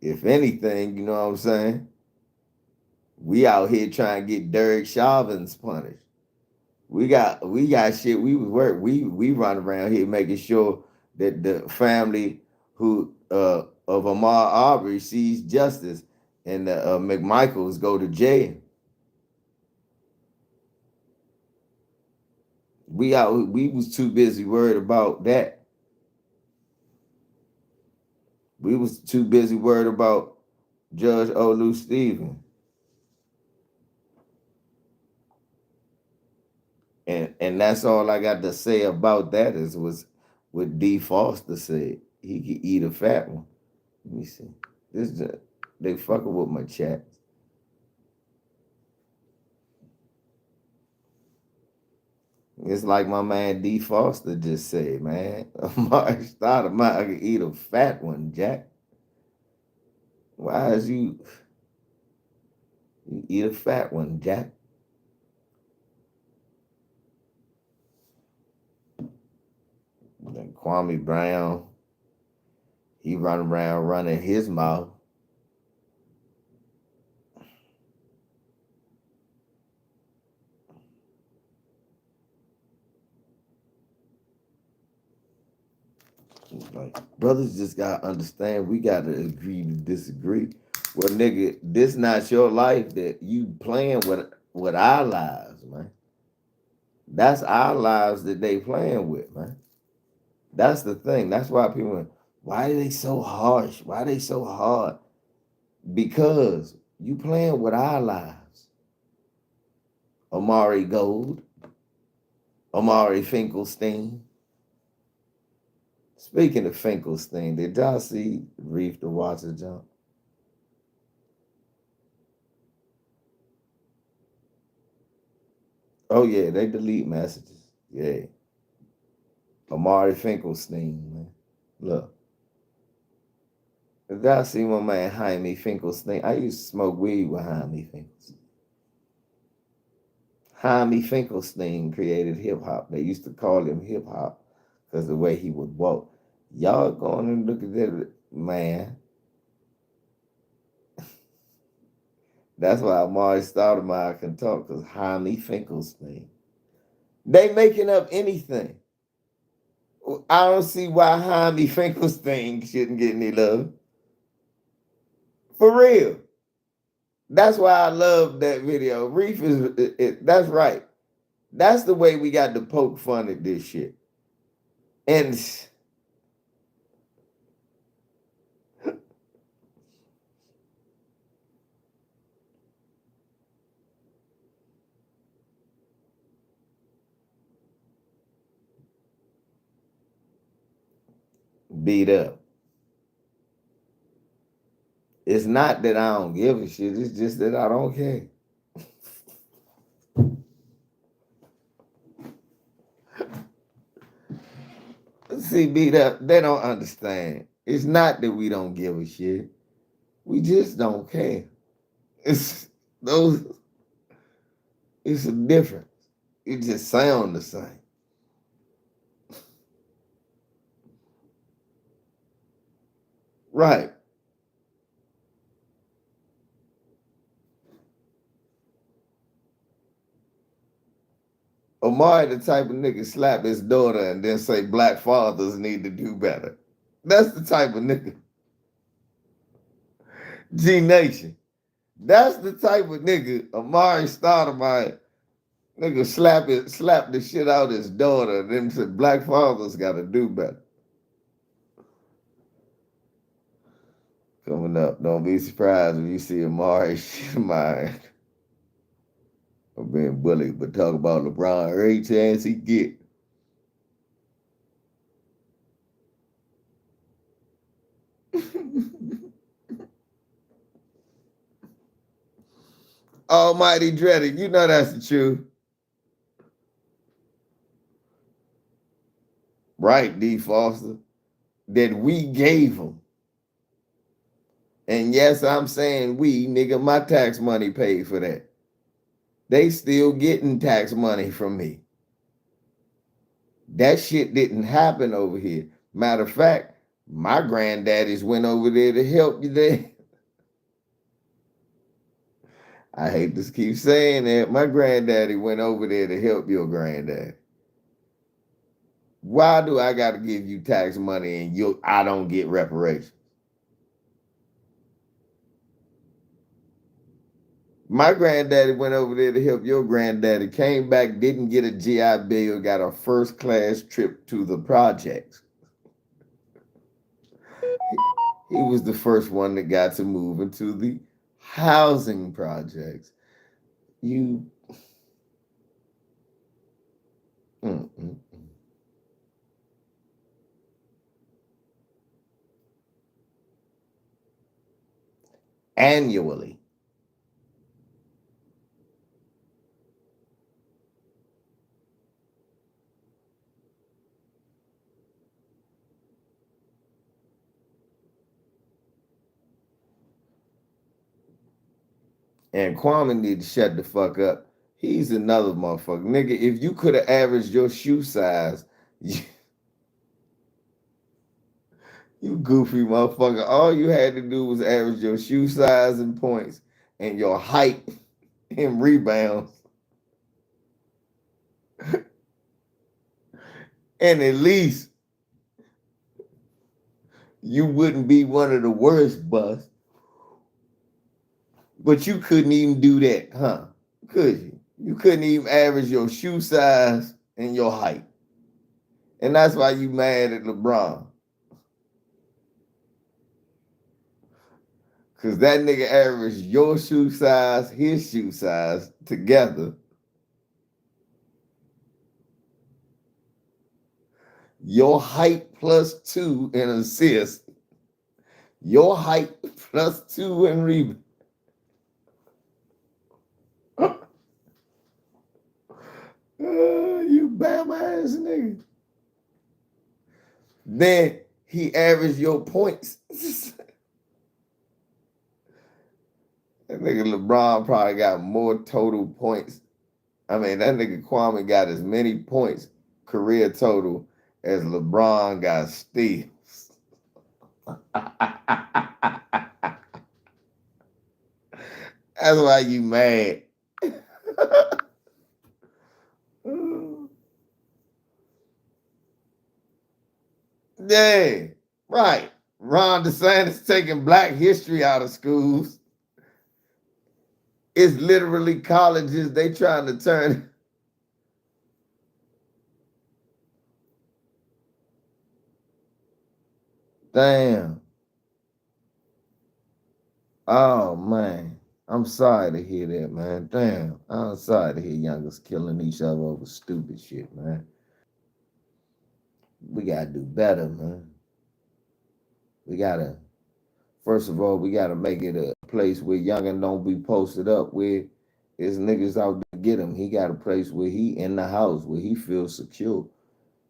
if anything, you know what I'm saying? We out here trying to get Derek Chauvins punished. We got shit. We run around here making sure that the family who of Amar Aubrey sees justice and the McMichaels go to jail. We was too busy worried about that. We was too busy worried about Judge Olu Stephen. And that's all I got to say about that is was what D. Foster said. He could eat a fat one. Let me see. They fucking with my chat. It's like my man D. Foster just said, man. Amari Stoudamire, I could eat a fat one, Jack. Why is you eat a fat one, Jack? Then Kwame Brown, he run around running his mouth. Like, brothers just gotta understand we gotta agree to disagree. Well, nigga, this not your life that you playing with our lives, man. That's our lives that they playing with, man. That's the thing. That's why people, why are they so harsh? Why are they so hard? Because you playing with our lives. Amare Gold, Amari Finkelstein. Speaking of Finkelstein, did y'all see Reef the Watcher jump? Oh yeah, they delete messages. Yeah. Amari Finkelstein, man. Look. If y'all see my man Jaime Finkelstein, I used to smoke weed with Jaime Finkelstein. Jaime Finkelstein created hip hop. They used to call him hip hop because the way he would walk. Y'all going and look at that man. That's why Amari Stoudamire can talk, because Jaime Finkelstein. They making up anything. I don't see why Jaime Finkelstein shouldn't get any love. For real. That's why I love that video. Reef that's right. That's the way we got to poke fun at this shit. And beat up. It's not that I don't give a shit. It's just that I don't care. See, beat up, they don't understand. It's not that we don't give a shit. We just don't care. It's those. It's a difference. It just sound the same. Right. Amari the type of nigga slap his daughter and then say black fathers need to do better. That's the type of nigga. G Nation. That's the type of nigga Amari Stoudemire. Nigga slap the shit out his daughter and then said black fathers gotta do better. Coming up, don't be surprised when you see Amari Stoudemire being bullied, but talk about LeBron every chance he get. Almighty dreaded, you know that's the truth. Right, D. Foster, that we gave them. And yes, I'm saying we, nigga, my tax money paid for that. They still getting tax money from me. That shit didn't happen over here. Matter of fact, my granddaddies went over there to help you there. I hate to keep saying that. My granddaddy went over there to help your granddad. Why do I got to give you tax money and I don't get reparations? My granddaddy went over there to help your granddaddy, came back, didn't get a GI Bill, got a first class trip to the projects. He was the first one that got to move into the housing projects. You. Mm-mm. Annually. And Kwame need to shut the fuck up. He's another motherfucker. Nigga, if you could have averaged your shoe size, you goofy motherfucker. All you had to do was average your shoe size and points and your height and rebounds. And at least you wouldn't be one of the worst busts. But you couldn't even do that, huh? Could you? You couldn't even average your shoe size and your height. And that's why you mad at LeBron. Because that nigga averaged your shoe size, his shoe size together. Your height plus 2 in assists. Your height plus 2 in rebound. You bam ass nigga. Then he averaged your points. That nigga LeBron probably got more total points. I mean, that nigga Kwame got as many points career total as LeBron got steals. That's why you mad. Yeah, right. Ron DeSantis taking Black history out of schools. It's literally colleges they trying to turn. Damn. Oh man. I'm sorry to hear that, man. Damn. I'm sorry to hear youngers killing each other over stupid shit, man. We gotta do better, man. We gotta, first of all, we gotta make it a place where youngin' don't be posted up where his niggas out to get him. He got a place where he in the house, where he feels secure.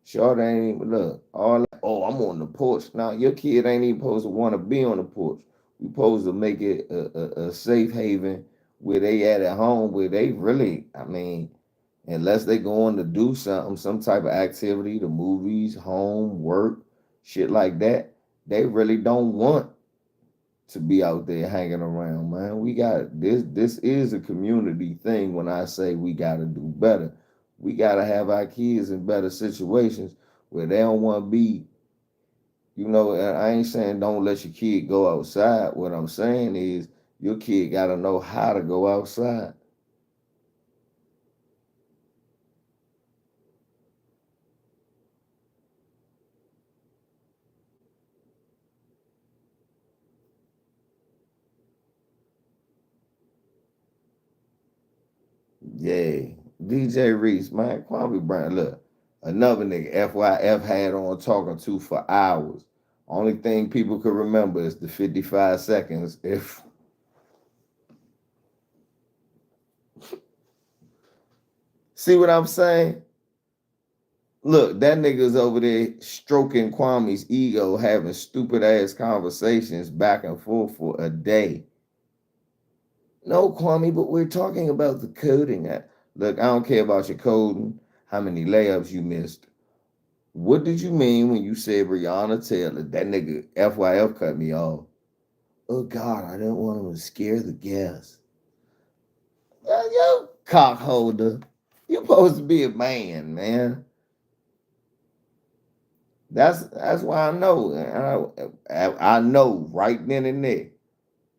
Short ain't even look. All that, oh, I'm on the porch. Now your kid ain't even supposed to want to be on the porch. We supposed to make it a safe haven where they at home, where they really, I mean, unless they going to do something, some type of activity, the movies, home, work, shit like that, they really don't want to be out there hanging around, man. We got this. This is a community thing. When I say we got to do better, we got to have our kids in better situations where they don't want to be. You know, and I ain't saying don't let your kid go outside. What I'm saying is your kid got to know how to go outside. Yeah, DJ Reese, man, Kwame Brown. Look, another nigga FYF had on talking to for hours. Only thing people could remember is the 55 seconds. If see what I'm saying? Look, that nigga's over there stroking Kwame's ego, having stupid ass conversations back and forth for a day. No, Kwame, but we're talking about the coding. Look, I don't care about your coding, how many layups you missed. What did you mean when you said Breonna Taylor? That nigga FYF cut me off. Oh God, I don't want him to scare the guests. Yo, cock holder. You supposed to be a man. That's why I know. I know right then and there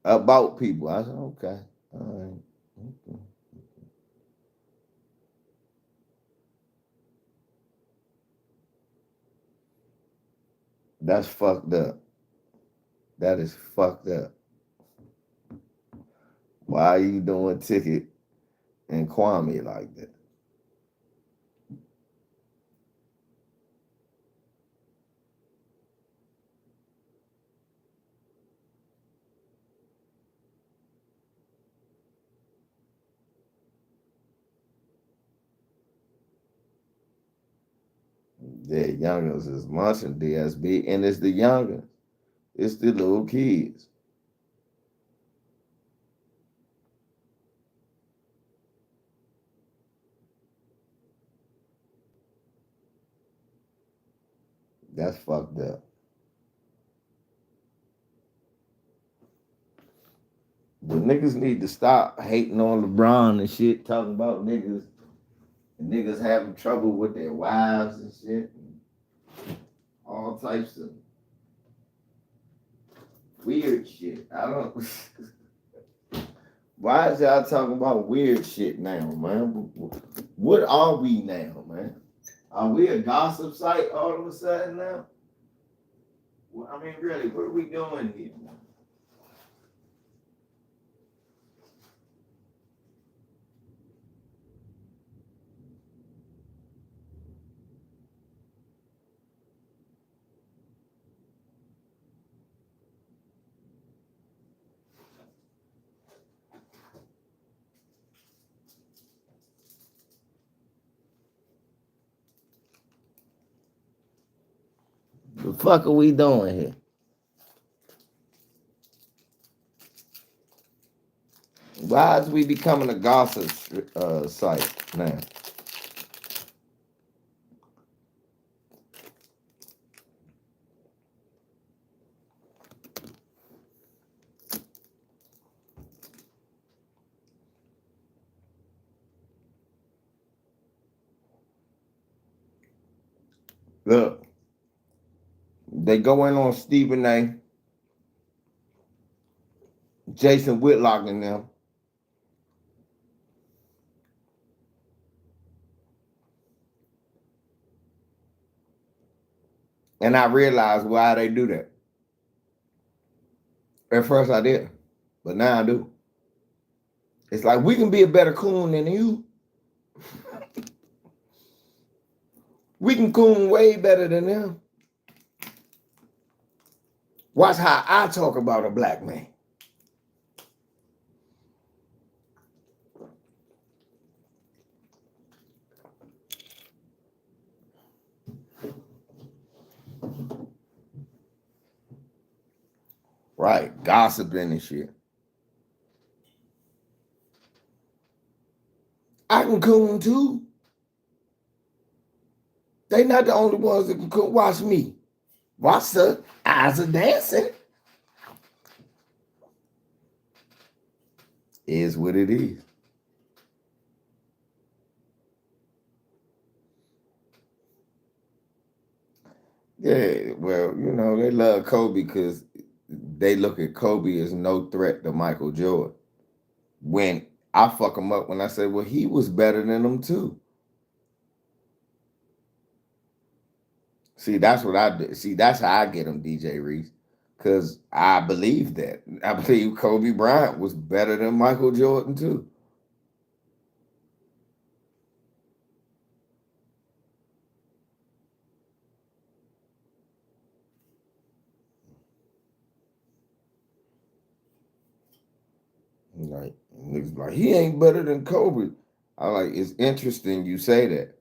about people. I said, okay, all right. Okay. That's fucked up. That is fucked up. Why are you doing Ticket and Kwame like that? The youngers is munching DSB, and it's the youngers. It's the little kids. That's fucked up. The niggas need to stop hating on LeBron and shit, talking about niggas and niggas having trouble with their wives and shit. All types of weird shit. I don't. Why is y'all talking about weird shit now, man? What are we now, man? Are we a gossip site all of a sudden now? Well, I mean, really, what are we doing here, man? The fuck are we doing here? Why is we becoming a gossip site now? Look, they go in on Stephen A, Jason Whitlock and them. And I realized why they do that. At first I didn't, but now I do. It's like we can be a better coon than you. We can coon way better than them. Watch how I talk about a black man. Right, gossiping and shit. I can coon too. They not the only ones that can coon. Watch me. Watch the eyes are dancing. Is what it is. Yeah, well, you know, they love Kobe because they look at Kobe as no threat to Michael Jordan. When I fuck him up when I say, well, he was better than them too. See, that's what I do. See, that's how I get him, DJ Reese. Because I believe that. I believe Kobe Bryant was better than Michael Jordan too. Like, niggas like, he ain't better than Kobe. I like, it's interesting you say that.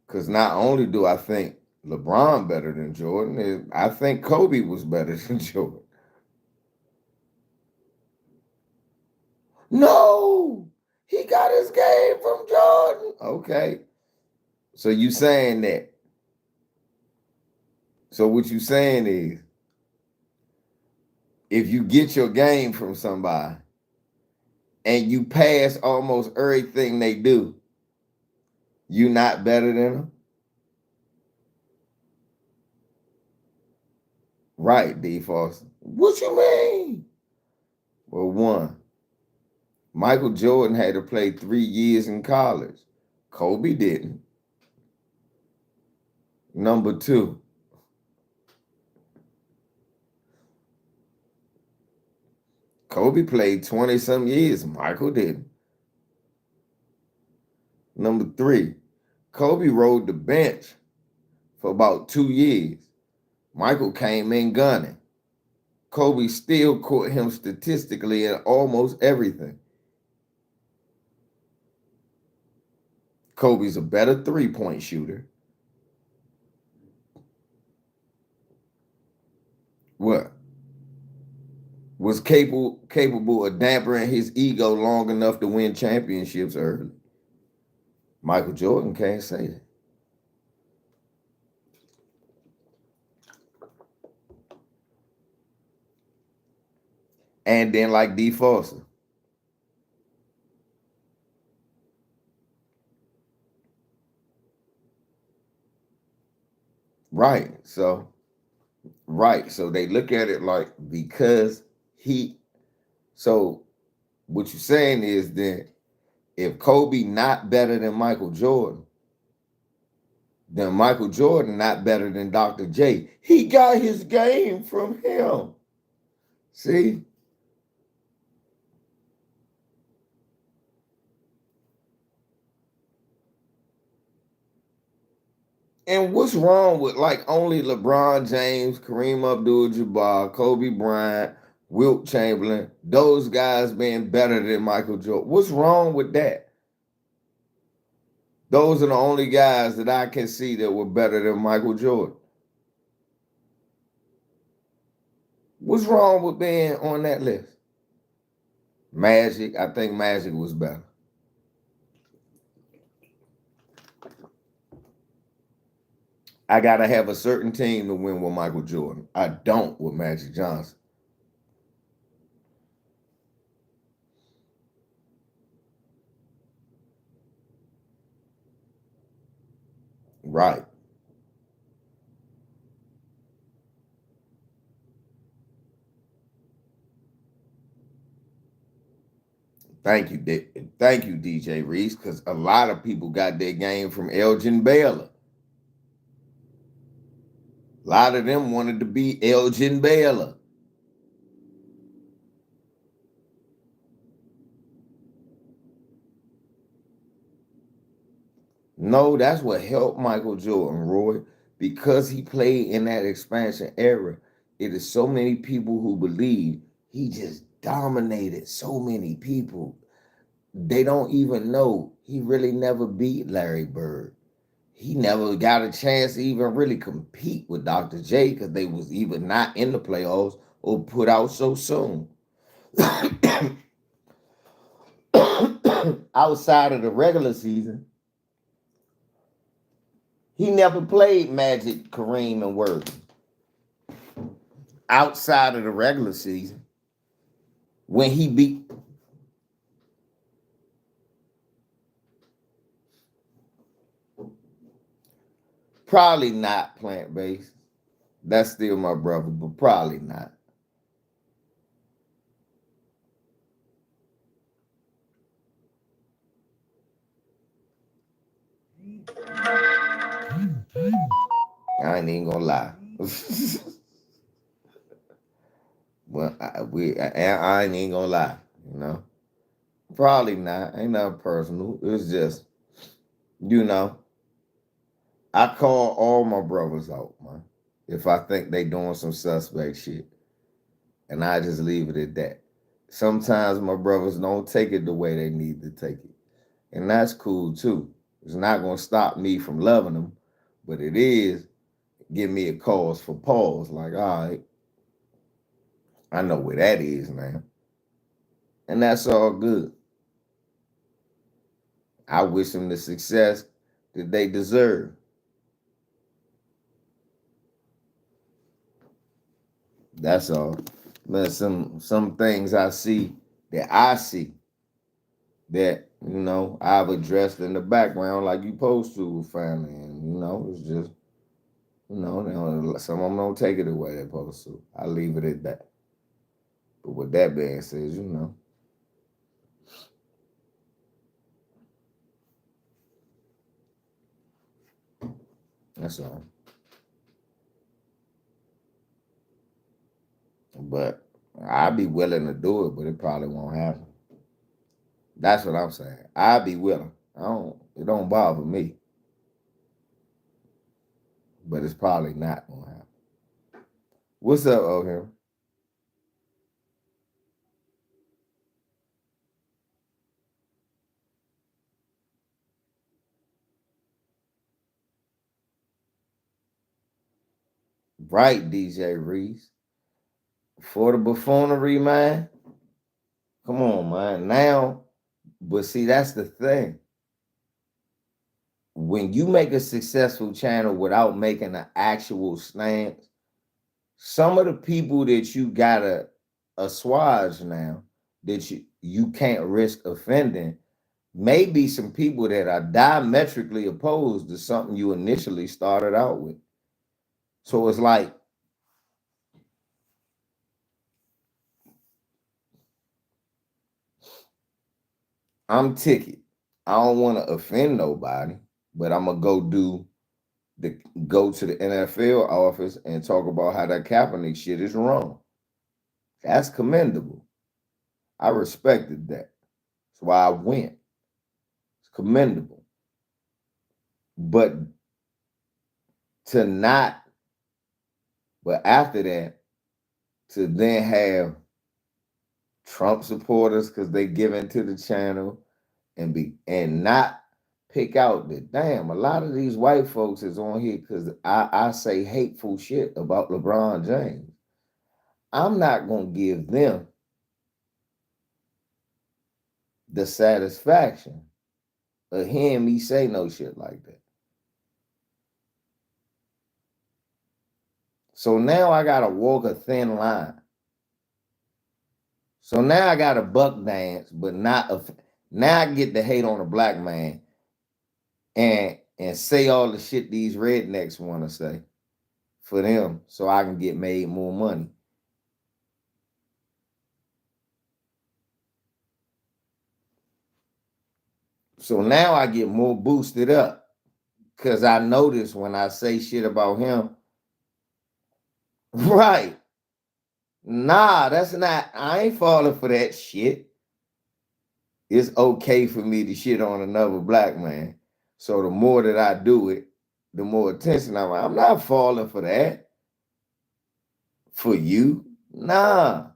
Because not only do I think LeBron better than Jordan, I think Kobe was better than Jordan. No, he got his game from Jordan. Okay. So you saying that. So what you saying is, if you get your game from somebody and you pass almost everything they do, you not better than them? Right, D. Foster. What you mean? Well, one, Michael Jordan had to play 3 years in college. Kobe didn't. Number two, Kobe played 20-some years. Michael didn't. Number three, Kobe rode the bench for about 2 years. Michael came in gunning. Kobe still caught him statistically in almost everything. Kobe's a better three-point shooter. What? Was capable of dampering his ego long enough to win championships early. Michael Jordan can't say that. And then like D. Foster. Right. So they look at it like because So what you're saying is that if Kobe not better than Michael Jordan, then Michael Jordan not better than Dr. J. He got his game from him. See? And what's wrong with like only LeBron James, Kareem Abdul-Jabbar, Kobe Bryant, Wilt Chamberlain, those guys being better than Michael Jordan? What's wrong with that? Those are the only guys that I can see that were better than Michael Jordan. What's wrong with being on that list? Magic, I think Magic was better. I gotta have a certain team to win with Michael Jordan. I don't with Magic Johnson. Right. Thank you, DJ Reese, because a lot of people got their game from Elgin Baylor. A lot of them wanted to be Elgin Baylor. No, that's what helped Michael Jordan, Roy, because he played in that expansion era. It is so many people who believe he just dominated so many people. They don't even know he really never beat Larry Bird. He never got a chance to even really compete with Dr. J because they was either not in the playoffs or put out so soon. Outside of the regular season, he never played Magic, Kareem, and Worthy. Outside of the regular season, when he beat, probably not plant based. That's still my brother, but probably not. I ain't even gonna lie. Well, I ain't even gonna lie, you know. Probably not. Ain't nothing personal. It's just, you know, I call all my brothers out, man. If I think they doing some suspect shit. And I just leave it at that. Sometimes my brothers don't take it the way they need to take it. And that's cool too. It's not gonna stop me from loving them, but it is give me a cause for pause. Like, all right, I know where that is now. And that's all good. I wish them the success that they deserve. That's all. But some things I see that, you know, I've addressed in the background like you supposed to with family. And, you know, it's just, you know, some of them don't take it the way they're supposed to. I leave it at that. But with that being said, you know, that's all. But I'd be willing to do it, but it probably won't happen. That's what I'm saying. I'd be willing. It don't bother me, but it's probably not gonna happen. What's up, O'Hara? Right, DJ Reese. For the buffoonery, man. Come on, man. Now, but see, that's the thing. When you make a successful channel without making an actual stance, some of the people that you gotta assuage now that you can't risk offending may be some people that are diametrically opposed to something you initially started out with. So it's like I'm ticket. I don't want to offend nobody, but I'm gonna go to the NFL office and talk about how that Kaepernick shit is wrong. That's commendable. I respected that. That's why I went. It's commendable. But to not, but after that, to then have Trump supporters because they give into the channel and not pick out the damn, a lot of these white folks is on here because I say hateful shit about LeBron James. I'm not gonna give them the satisfaction of hearing me say no shit like that. So now I gotta walk a thin line. So now I gotta buck dance, but now I get to hate on a black man and say all the shit these rednecks want to say for them so I can get made more money. So now I get more boosted up because I notice when I say shit about him, right? Nah, that's not, I ain't falling for that shit. It's okay for me to shit on another black man. So the more that I do it, the more attention I'm not falling for that. For you? Nah.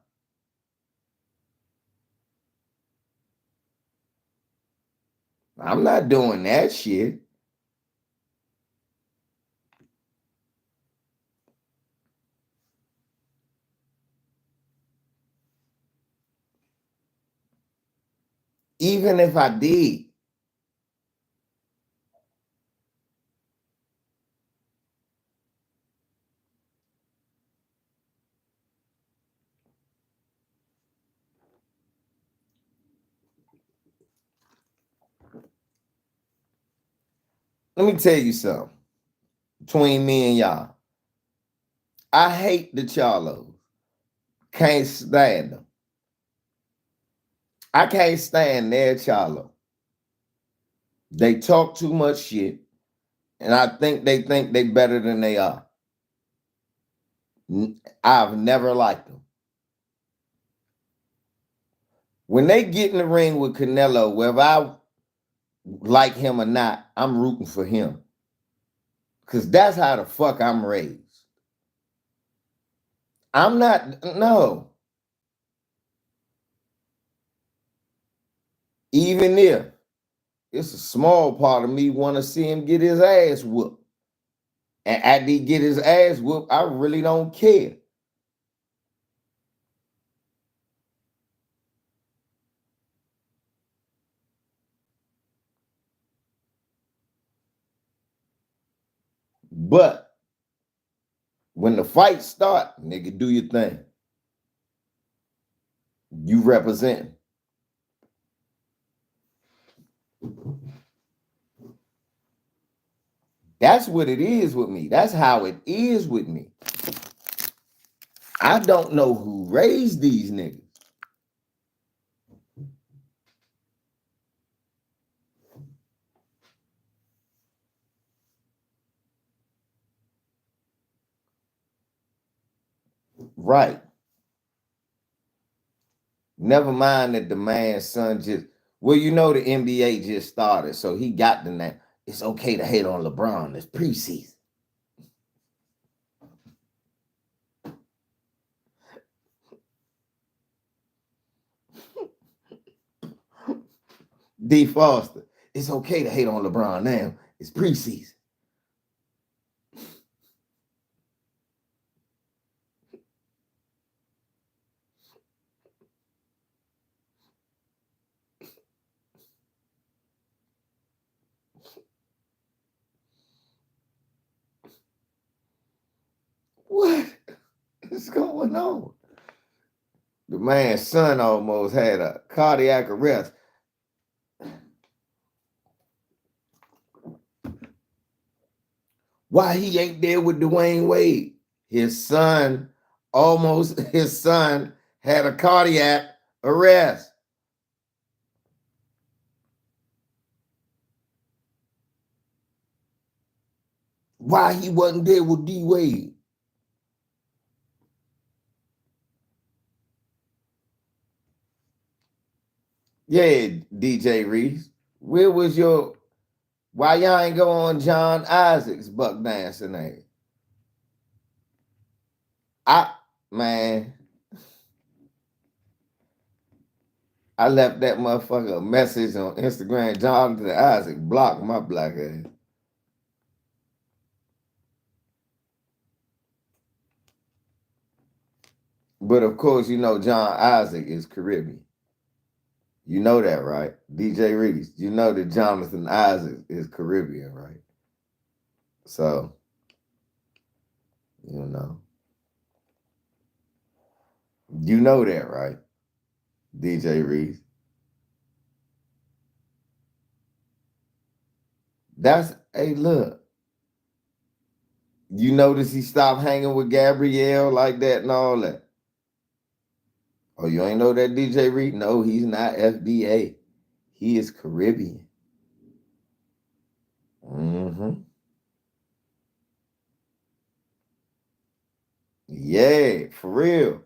I'm not doing that shit. Even if I did. Let me tell you something between me and y'all. I hate the Charlos. Can't stand them. I can't stand their Charlo. They talk too much shit, and I think they better than they are. I've never liked them. When they get in the ring with Canelo, whether I like him or not, I'm rooting for him. Because that's how the fuck I'm raised. I'm not, no. Even if it's a small part of me want to see him get his ass whooped. And after he get his ass whooped, I really don't care. But when the fight start, nigga, do your thing. You represent. That's what it is with me. That's how it is with me. I don't know who raised these niggas. Right. Never mind that the man's son just, well, you know the NBA just started, so he got the name. It's okay to hate on LeBron. It's preseason. D. Foster. It's okay to hate on LeBron now. It's preseason. What is going on? The man's son almost had a cardiac arrest. Why he ain't there with Dwayne Wade? His son had a cardiac arrest. Why he wasn't there with D Wade? Yeah, DJ Reese. Where was your why y'all ain't go on John Isaac's buck dancing name? Man, I left that motherfucker a message on Instagram. Jonathan Isaac blocked my black ass. But of course, you know John Isaac is Caribbean. You know that, right? DJ Reese, you know that Jonathan Isaac is Caribbean, right? So, you know. You know that, right? DJ Reese. Hey, look. You notice he stopped hanging with Gabrielle like that and all that. Oh, you ain't know that DJ Reese? No, he's not FBA. He is Caribbean. Mm-hmm. Yeah, for real.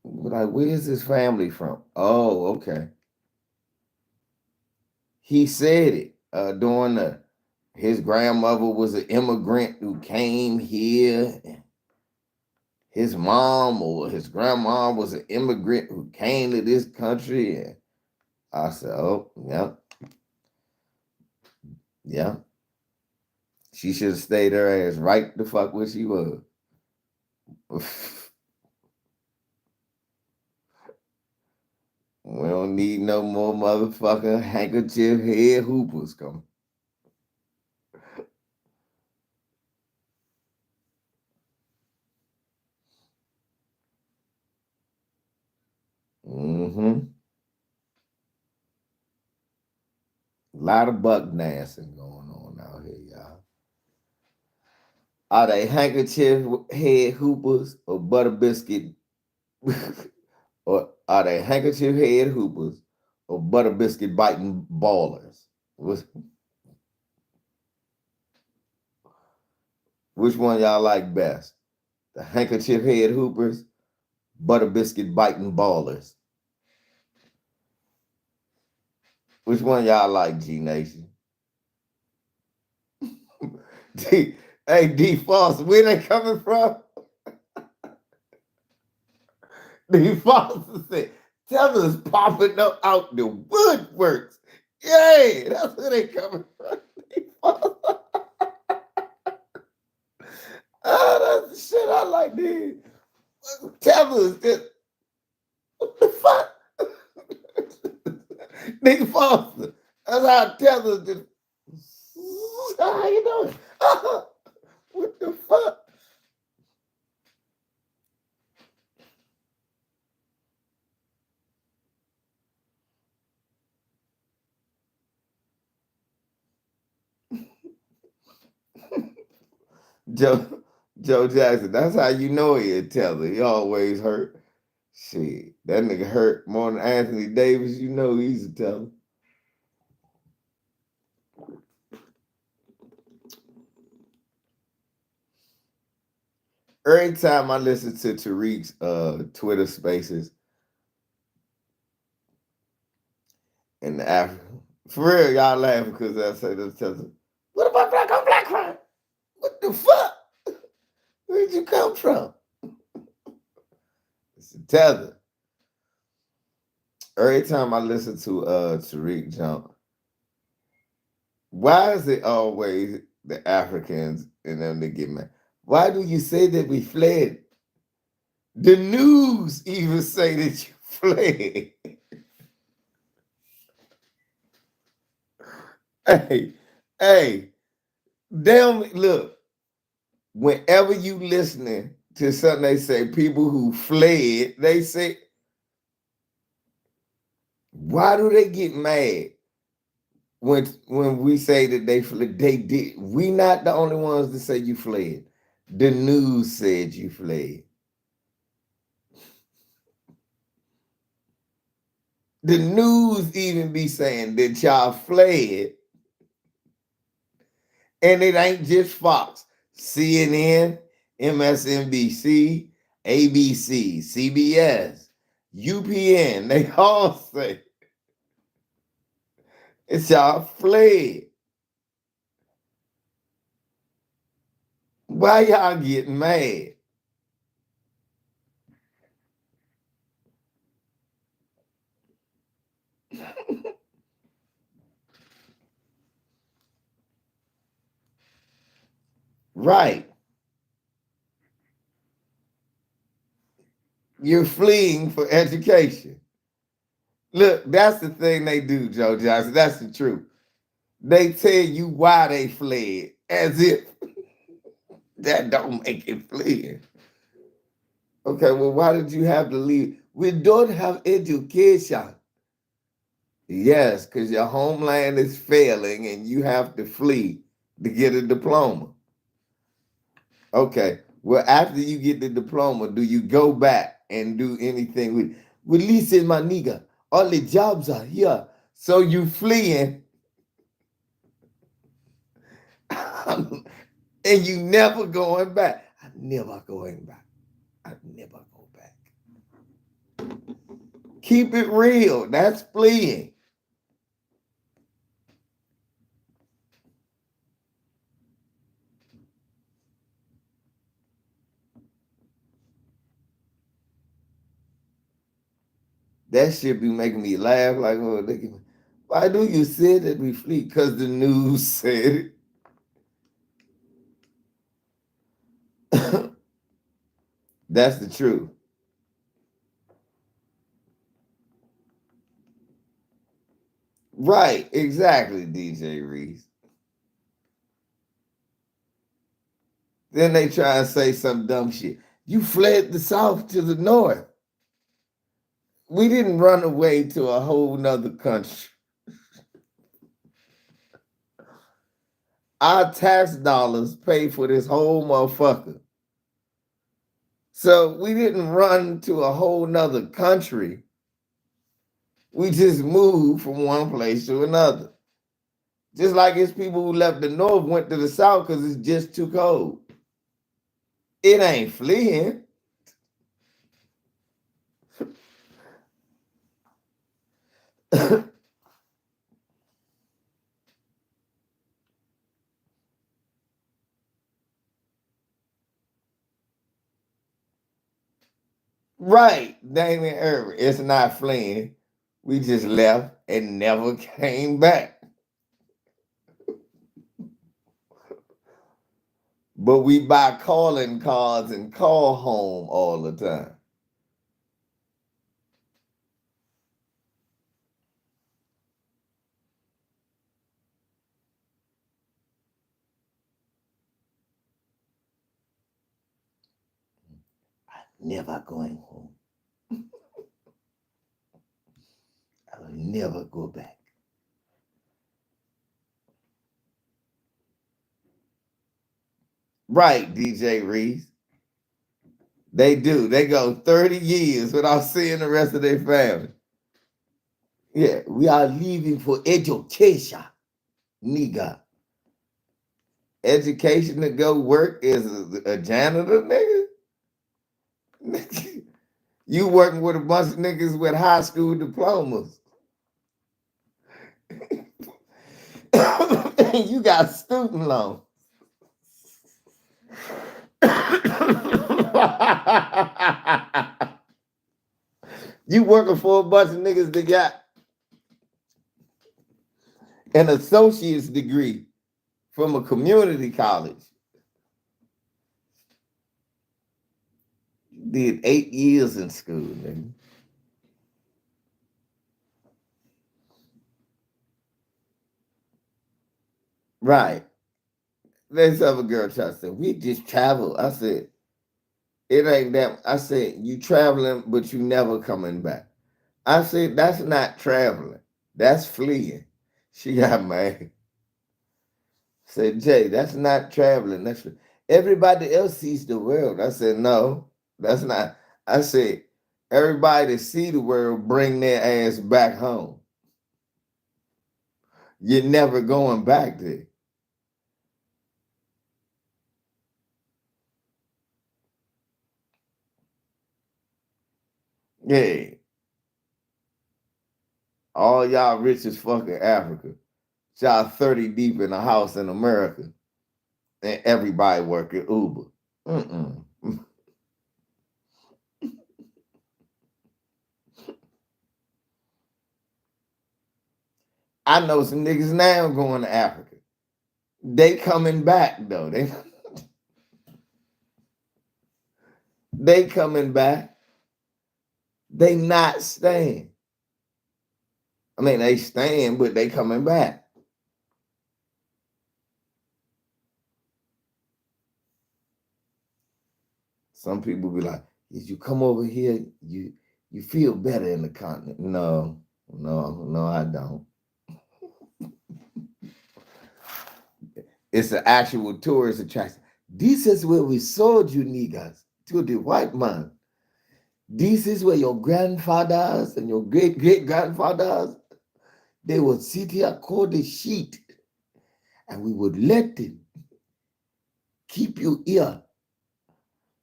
Like, where's his family from? Oh, okay. He said it during his grandmother was an immigrant who came here. His mom or his grandma was an immigrant who came to this country. And I said, oh, yeah, yeah. She should have stayed her ass right the fuck where she was. We don't need no more motherfucking handkerchief head hoopers coming. Mm-hmm. A lot of buck dancing going on out here, y'all. Are they handkerchief head hoopers or butter biscuit? Or are they handkerchief head hoopers or butter biscuit biting ballers? Which one y'all like best? The handkerchief head hoopers, butter biscuit biting ballers. Which one y'all like, G Nation? Hey, D Foster, where they coming from? D Foster said, tell us popping up out the woodworks. Yay, that's where they coming from. D Foster. Oh, that's the shit I like, dude. Tell us this. What the fuck? Nigga Foster. That's how Tether just. How you doing? What the fuck? Joe Joe Jackson. That's how you know he a Tether. He always hurt. Shit, that nigga hurt more than Anthony Davis. You know he's a Tether. Every time I listen to Tariq's Twitter Spaces in the Africa, for real, y'all laughing because I say this Tether. What about black on black crime? What the fuck? Where'd you come from? It's a Tether. Every time I listen to Tariq jump, why is it always the Africans and them that get mad? Why do you say that we fled? The news even say that you fled. Hey, hey, damn, look, whenever you listening to something they say, people who fled, they say, why do they get mad when we say that they fled? They did. We not the only ones that say you fled. The news said you fled. The news even be saying that y'all fled. And it ain't just Fox. CNN, MSNBC, ABC, CBS, UPN, they all say it's y'all fled. Why y'all getting mad? Right. You're fleeing for education. Look, that's the thing they do, Joe Johnson. That's the truth. They tell you why they fled, as if that don't make it fleeing. Okay, well, why did you have to leave? We don't have education. Yes, because your homeland is failing and you have to flee to get a diploma. Okay, well, after you get the diploma, do you go back and do anything with Lisa, my nigga? All the jobs are here. So you fleeing and you never going back. I'm never going back. I never go back. Keep it real. That's fleeing. That shit be making me laugh like, oh, why do you say that we flee? Because the news said it. That's the truth. Right, exactly, DJ Reese. Then they try and say some dumb shit. You fled the South to the North. We didn't run away to a whole nother country. Our tax dollars pay for this whole motherfucker. So we didn't run to a whole nother country. We just moved from one place to another. Just like it's people who left the North went to the South because it's just too cold. It ain't fleeing. Right, Damien Irvin. It's not fleeing. We just left and never came back. But we buy calling cards and call home all the time. Never going home. I will never go back. Right, DJ Reese. They do. They go 30 years without seeing the rest of their family. Yeah, we are leaving for education, nigga. Education to go work as a janitor, nigga. You working with a bunch of niggas with high school diplomas. You got student loans. You working for a bunch of niggas that got an associate's degree from a community college. Did 8 years in school, nigga. Right. Let's have a girl try to say, we just travel. I said, it ain't that. I said, you traveling, but you never coming back. I said, that's not traveling. That's fleeing. She got mad. Said, Jay, that's not traveling. That's everybody else sees the world. I said, no, that's not. I said, everybody that see the world bring their ass back home. You're never going back there. Yeah. All y'all rich as fucking Africa. Y'all 30 deep in a house in America. And everybody working Uber. Mm-mm. I know some niggas now going to Africa. They coming back though. They coming back. They not staying. I mean, they staying, but they coming back. Some people be like, "If you come over here, you feel better in the continent." No, I don't. It's an actual tourist attraction. This is where we sold you niggas to the white man. This is where your grandfathers and your great great grandfathers they would sit here, call the sheet, and we would let them keep you here.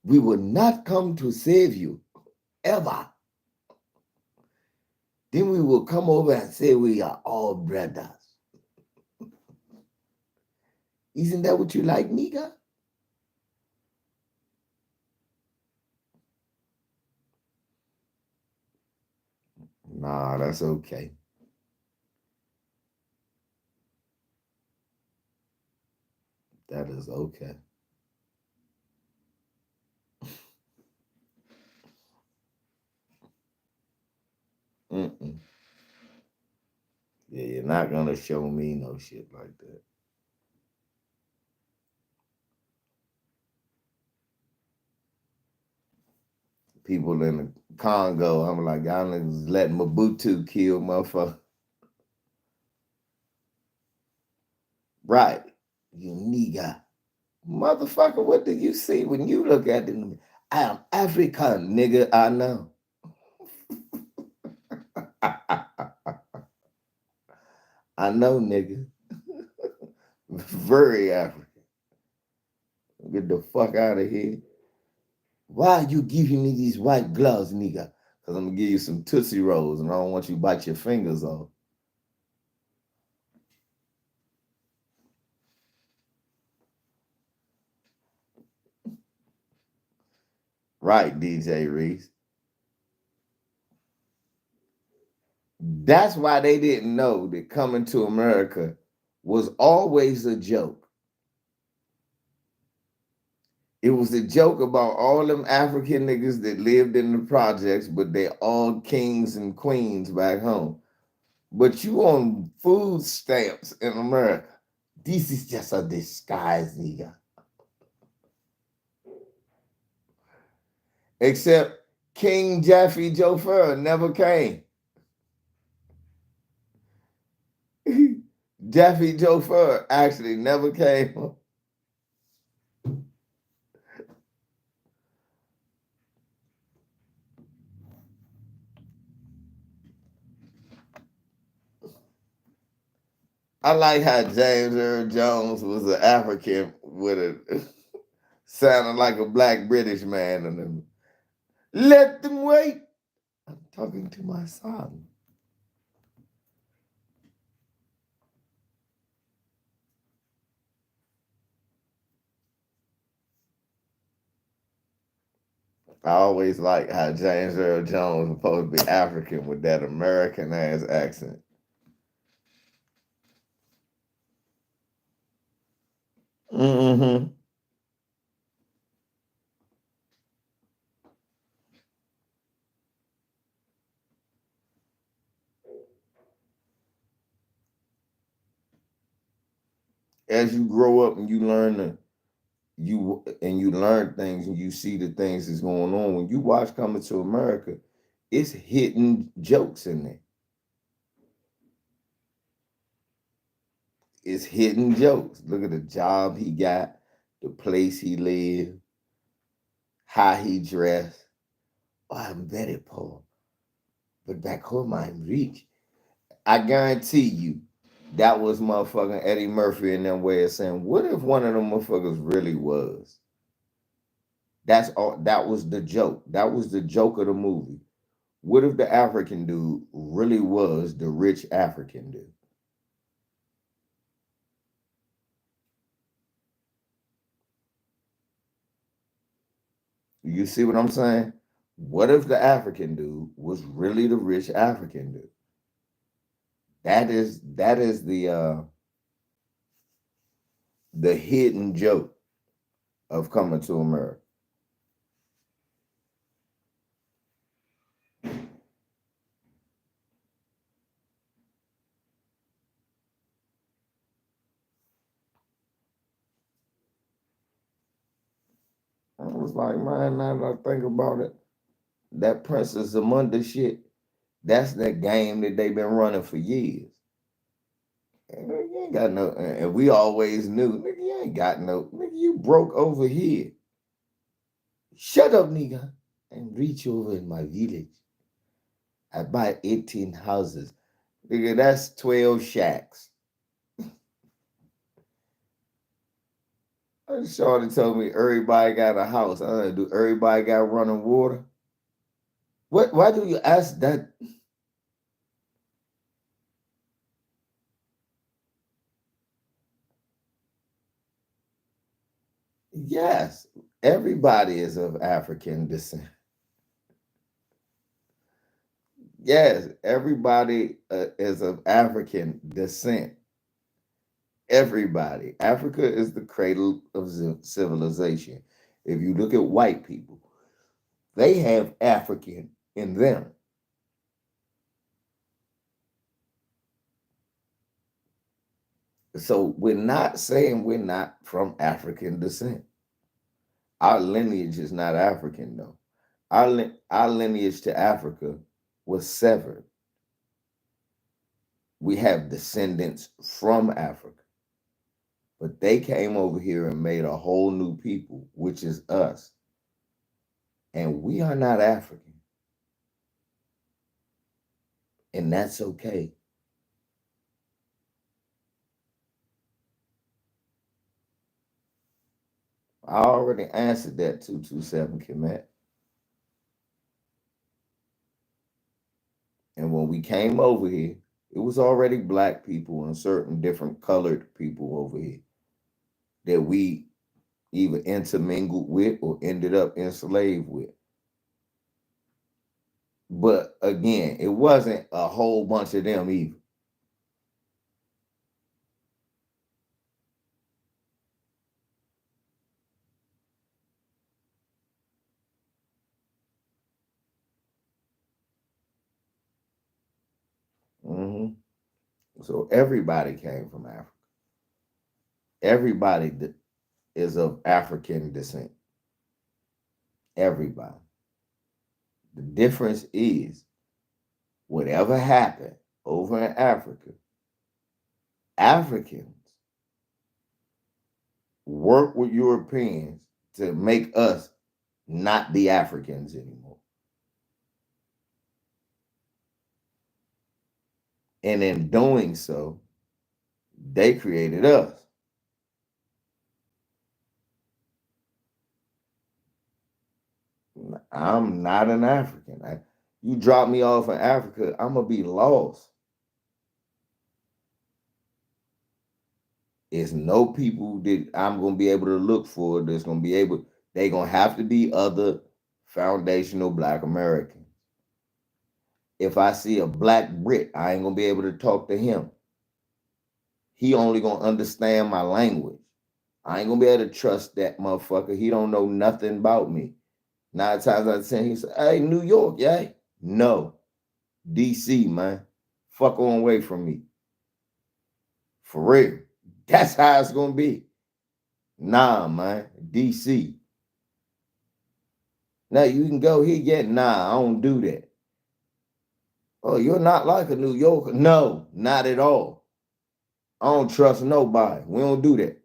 We will not come to save you ever. Then we will come over and say we are all brothers. Isn't that what you like, nigga? Nah, that's okay. That is okay. Mm-mm. Yeah, you're not gonna show me no shit like that. People in the Congo, I'm like, y'all niggas letting Mobutu kill motherfucker. Right. You nigga. Motherfucker, what do you see when you look at them? I am African, nigga, I know. I know, nigga. Very African. Get the fuck out of here. Why are you giving me these white gloves, nigga? Because I'm going to give you some Tootsie Rolls and I don't want you to bite your fingers off. Right, DJ Reese. That's why they didn't know that coming to America was always a joke. It was a joke about all them African niggas that lived in the projects, but they all kings and queens back home. But you on food stamps in America. This is just a disguise, nigga. Except King Jeffy Joe Fur never came. Jeffy Joe Fur actually never came. I like how James Earl Jones was an African with a sounding like a black British man. And let them wait. I'm talking to my son. I always like how James Earl Jones was supposed to be African with that American ass accent. Mm-hmm. As you grow up and you learn things and you see the things that's going on. When you watch Coming to America, it's hidden jokes in there. It's hidden jokes. Look at the job he got, the place he lived, how he dressed. Oh, I'm very poor, but back home I'm rich. I guarantee you, that was motherfucking Eddie Murphy in that way of saying, what if one of them motherfuckers really was? That's all. That was the joke. That was the joke of the movie. What if the African dude really was the rich African dude? You see what I'm saying? What if the African dude was really the rich African dude? That is the hidden joke of coming to America. I was like, man, now that I think about it, that Princess Amanda shit, that's that game that they've been running for years. And you ain't got no, and we always knew, nigga, you ain't got no, nigga, you broke over here. Shut up, nigga, and reach over in my village. I buy 18 houses. Nigga, that's 12 shacks. Shorty told me everybody got a house. I don't know, do everybody got running water? What? Why do you ask that? Yes, everybody is of African descent. Yes, everybody is of African descent. Everybody. Africa is the cradle of civilization. If you look at white people, they have African in them. So we're not saying we're not from African descent. Our lineage is not African, though. Our lineage to Africa was severed. We have descendants from Africa, but they came over here and made a whole new people, which is us. And we are not African. And that's okay. I already answered that 227 Kemet. And when we came over here, it was already black people and certain different colored people over here that we either intermingled with or ended up enslaved with. But again, it wasn't a whole bunch of them either. hmm So everybody came from Africa. Everybody is of African descent. Everybody. The difference is whatever happened over in Africa, Africans work with Europeans to make us not be Africans anymore. And in doing so, they created us. I'm not an African. You drop me off in Africa, I'm gonna be lost. It's no people that I'm gonna be able to look for that's gonna be able, they gonna have to be other foundational black Americans. If I see a black Brit, I ain't gonna be able to talk to him. He only gonna understand my language. I ain't gonna be able to trust that motherfucker. He don't know nothing about me. 9 times out of 10, he said, hey, New York, yeah. No. DC, man. Fuck on away from me. For real. That's how it's gonna be. Nah, man. DC. Now you can go here yet. Nah, I don't do that. Oh, you're not like a New Yorker. No, not at all. I don't trust nobody. We don't do that.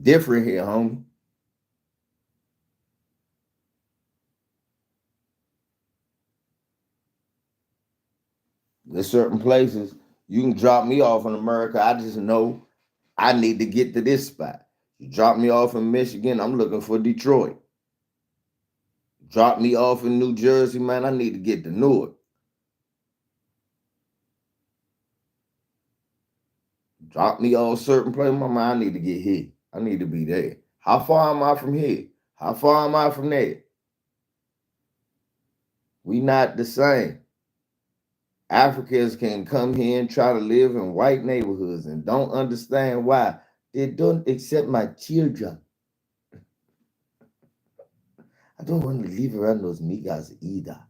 Different here, homie. There's certain places you can drop me off in America. I just know I need to get to this spot. You drop me off in Michigan, I'm looking for Detroit. Drop me off in New Jersey, man, I need to get to Newark. Drop me off certain place, my mind, I need to get here. I need to be there. How far am I from here? How far am I from there? We not the same. Africans can come here and try to live in white neighborhoods and don't understand why. They don't accept my children. I don't want to live around those niggas either.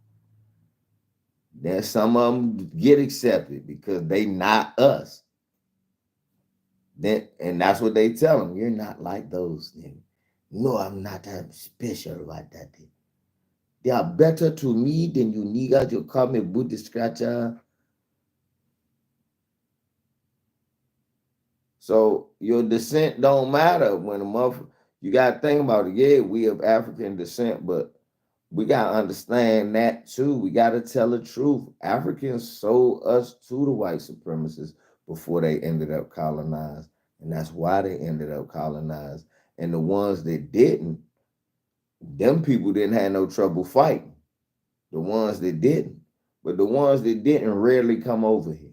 Then some of them get accepted because they not us. Then and that's what they tell them. You're not like those niggas. No, I'm not. I'm special about that. They are better to me than you niggas. You call me booty scratcher. So your descent don't matter when a mother. You gotta think about it. Yeah, we of African descent, but we gotta understand that too. We gotta tell the truth. Africans sold us to the white supremacists before they ended up colonized, and that's why they ended up colonized. And the ones that didn't, them people didn't have no trouble fighting. The ones that didn't, but the ones that didn't rarely come over here.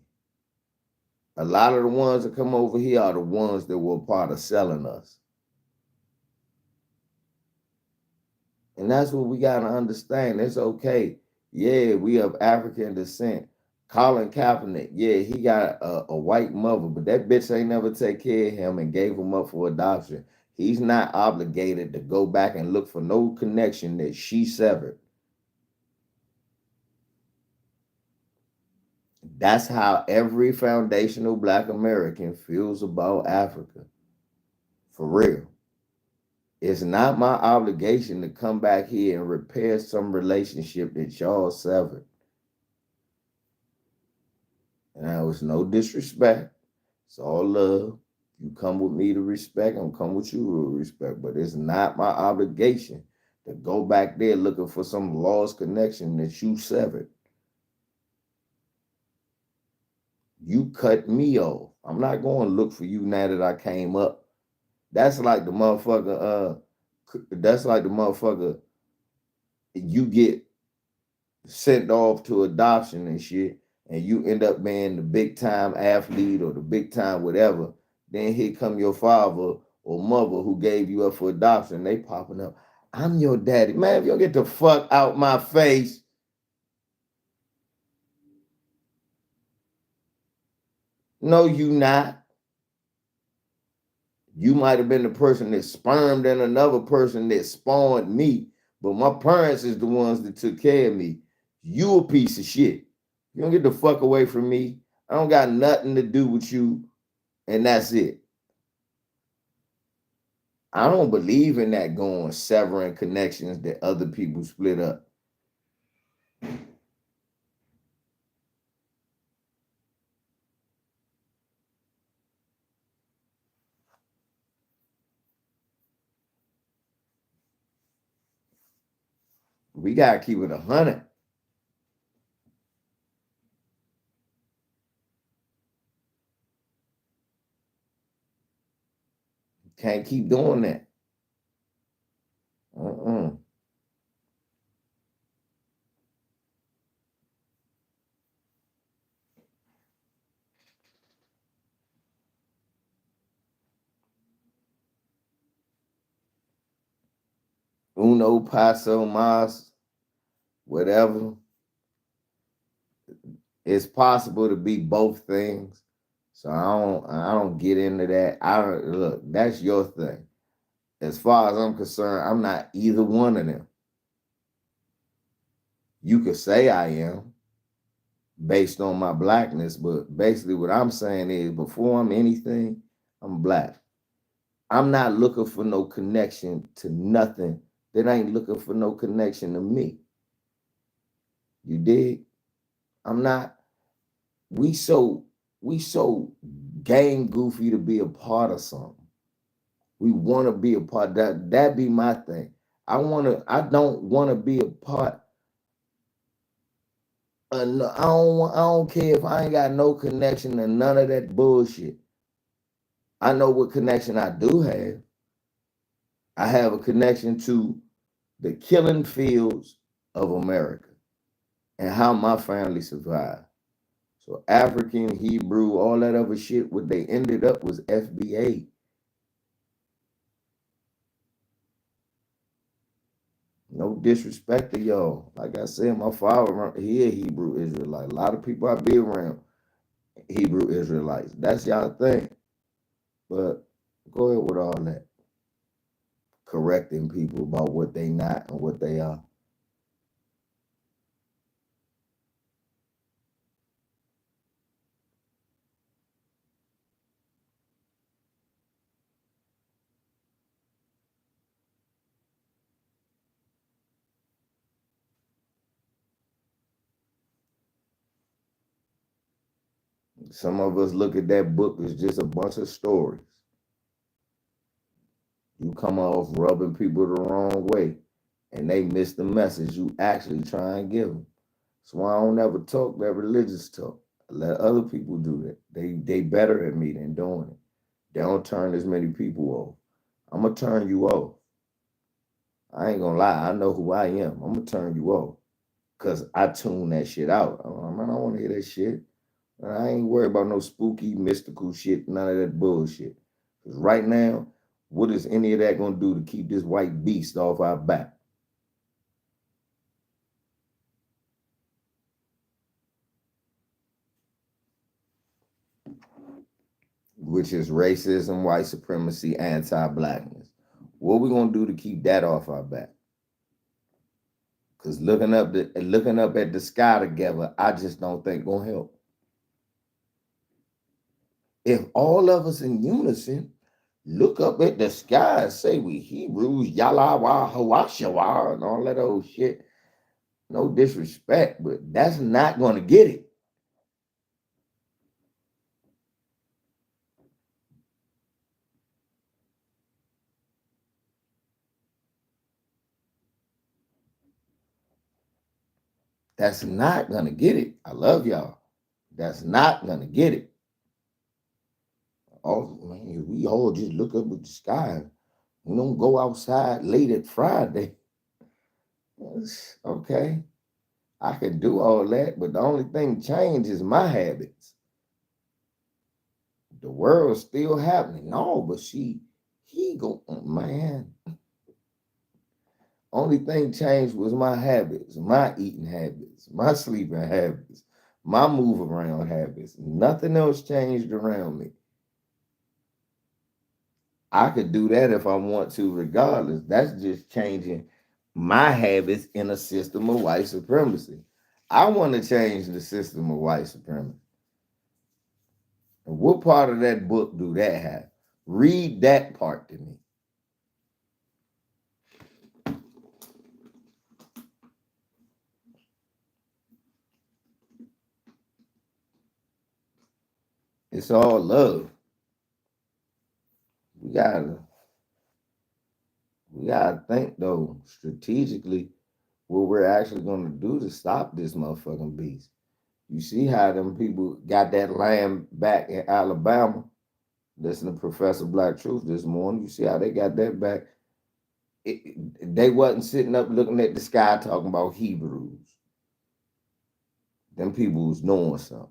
A lot of the ones that come over here are the ones that were part of selling us. And that's what we got to understand. It's okay. Yeah, we of African descent. Colin Kaepernick, yeah, he got a white mother, but that bitch ain't never take care of him and gave him up for adoption. He's not obligated to go back and look for no connection that she severed. That's how every foundational Black American feels about Africa. For real. It's not my obligation to come back here and repair some relationship that y'all severed. And that was no disrespect. It's all love. You come with me to respect, I'm come with you to respect. But it's not my obligation to go back there looking for some lost connection that you severed. You cut me off. I'm not going to look for you now that I came up. That's like the motherfucker, you get sent off to adoption and shit, and you end up being the big time athlete or the big time whatever. Then here come your father or mother who gave you up for adoption. They popping up. I'm your daddy. Man, if you don't get the fuck out my face. No, you not. You might have been the person that spermed in another person that spawned me, but my parents is the ones that took care of me. You a piece of shit. You don't get the fuck away from me. I don't got nothing to do with you, and that's it. I don't believe in that going severing connections that other people split up. We gotta keep it 100. Can't keep doing that. Uh-uh. Uno paso mas, whatever. It's possible to be both things. So I don't get into that. I don't look, that's your thing. As far as I'm concerned, I'm not either one of them. You could say I am based on my blackness, but basically what I'm saying is before I'm anything, I'm black. I'm not looking for no connection to nothing that ain't looking for no connection to me. You dig? I'm not, we so we so gang goofy to be a part of something. We want to be a part. That be my thing. I don't want to be a part I don't care if I ain't got no connection to none of that bullshit. I know what connection I do have. I have a connection to the killing fields of America and how my family survived. So African, Hebrew, all that other shit, what they ended up was FBA. No disrespect to y'all. Like I said, my father, he a Hebrew Israelite. A lot of people I be around Hebrew Israelites. That's y'all thing. But go ahead with all that. Correcting people about what they not and what they are. Some of us look at that book as just a bunch of stories. You come off rubbing people the wrong way and they miss the message you actually try and give them. So I don't ever talk that religious talk. I let other people do that. They better at me than doing it. They don't turn as many people off. I'm gonna turn you off. I ain't gonna lie. I know who I am. I'm gonna turn you off because I tune that shit out. I don't want to hear that shit. I ain't worried about no spooky, mystical shit. None of that bullshit. Because right now, what is any of that gonna do to keep this white beast off our back? Which is racism, white supremacy, anti-blackness. What we gonna do to keep that off our back? Because looking up at the sky together, I just don't think gonna help. If all of us in unison look up at the sky and say we Hebrews, Yalawa, Hawashawa, and all that old shit, no disrespect, but that's not gonna get it. That's not gonna get it. I love y'all. That's not gonna get it. Oh man, we all just look up at the sky. We don't go outside late at Friday. Yes, okay, I can do all that, but the only thing changed is my habits. The world's still happening. No, but he go, man. Only thing changed was my habits, my eating habits, my sleeping habits, my move around habits. Nothing else changed around me. I could do that if I want to, regardless. That's just changing my habits in a system of white supremacy. I want to change the system of white supremacy. And what part of that book do that have? Read that part to me. It's all love. We gotta we gotta think though strategically what we're actually gonna do to stop this motherfucking beast. You see how them people got that land back in Alabama? Listen to Professor Black Truth this morning. You see how they got that back? They wasn't sitting up looking at the sky talking about Hebrews. Them people was knowing something.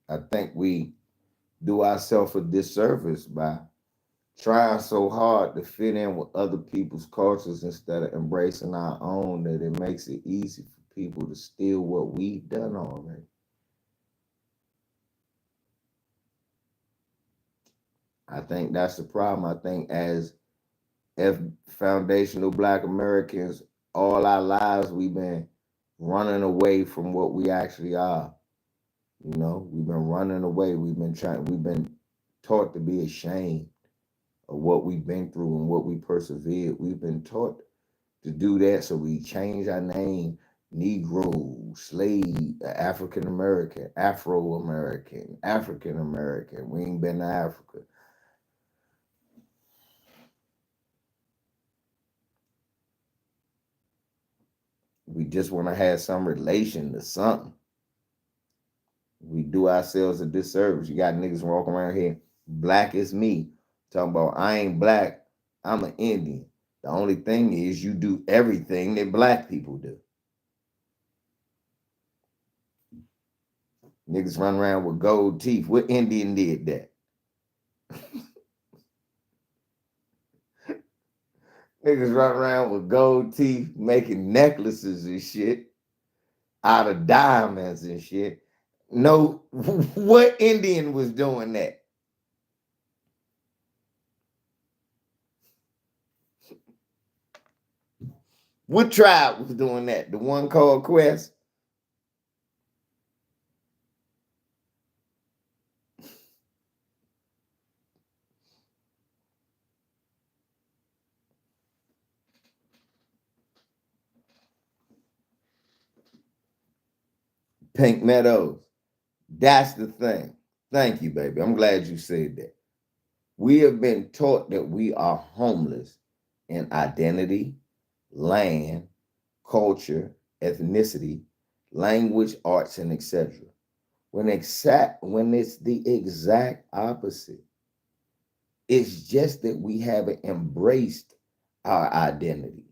I think we do ourselves a disservice by trying so hard to fit in with other people's cultures instead of embracing our own that it makes it easy for people to steal what we've done already. I think that's the problem. I think as if foundational black Americans, all our lives we've been running away from what we actually are. You know, we've been running away. We've been taught to be ashamed. of what we've been through and what we persevered. We've been taught to do that, so we change our name: Negro, slave, African American, Afro American, African American. We ain't been to Africa. We just want to have some relation to something. We do ourselves a disservice. You got niggas walking around here, black as me, talking about I ain't black, I'm an Indian. The only thing is you do everything that black people do. Niggas run around with gold teeth. What Indian did that? Niggas run around with gold teeth, making necklaces and shit out of diamonds and shit. No, what Indian was doing that? What tribe was doing that? The one called Quest? Pink Meadows. That's the thing. Thank you, baby. I'm glad you said that. We have been taught that we are homeless in identity, land, culture, ethnicity, language, arts, and etc. When it's the exact opposite. It's just that we haven't embraced our identity,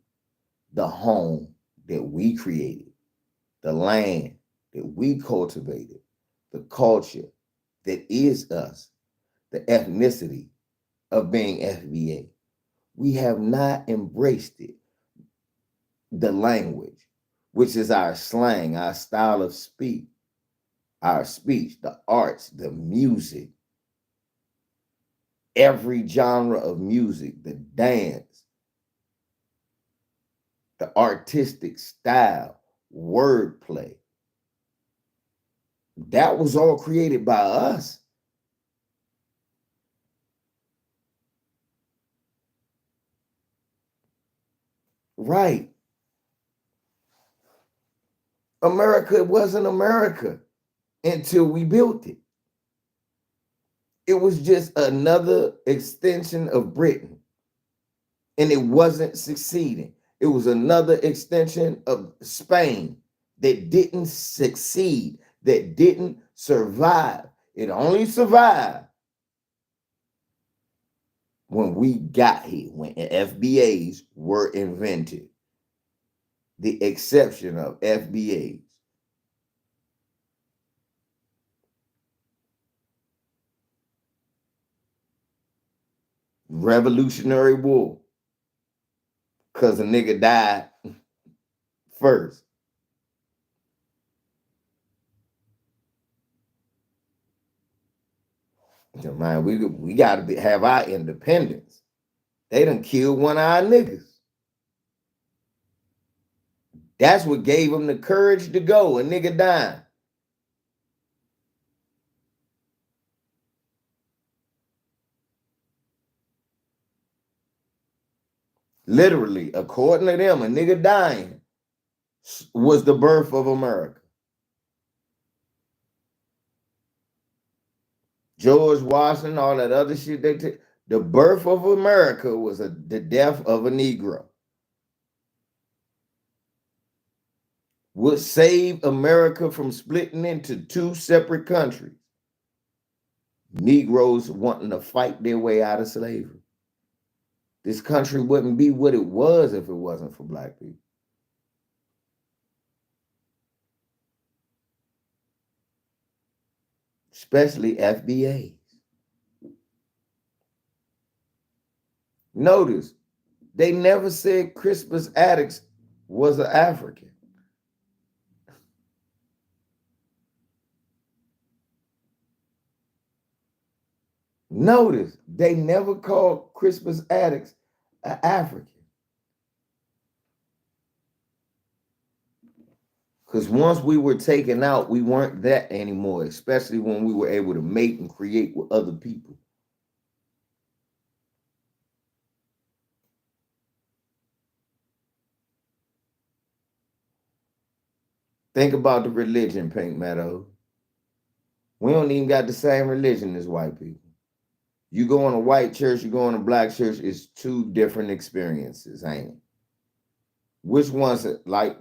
the home that we created, the land that we cultivated, the culture that is us, the ethnicity of being FBA. We have not embraced it. The language, which is our slang, our style of speech, our speech, the arts, the music, every genre of music, the dance, the artistic style, wordplay. That was all created by us. Right. America wasn't America until we built it. It was just another extension of Britain, and it wasn't succeeding. It was another extension of Spain that didn't succeed, that didn't survive. It only survived when we got here, when FBAs were invented. The exception of FBAs. Revolutionary War. Because a nigga died first. Man, we got to have our independence. They done killed one of our niggas. That's what gave them the courage to go. A nigga dying. Literally, according to them, a nigga dying was the birth of America. George Washington, all that other shit they took. The birth of America was the death of a Negro. Would save America from splitting into two separate countries. Negroes wanting to fight their way out of slavery. This country wouldn't be what it was if it wasn't for black people. Especially FBAs. Notice, they never said Crispus Attucks was an African. Notice, they never called Crispus Attucks an African. Because once we were taken out, we weren't that anymore, especially when we were able to mate and create with other people. Think about the religion, Pink Meadow. We don't even got the same religion as white people. You go in a white church, you go in a black church, it's two different experiences, ain't it? Which one's like,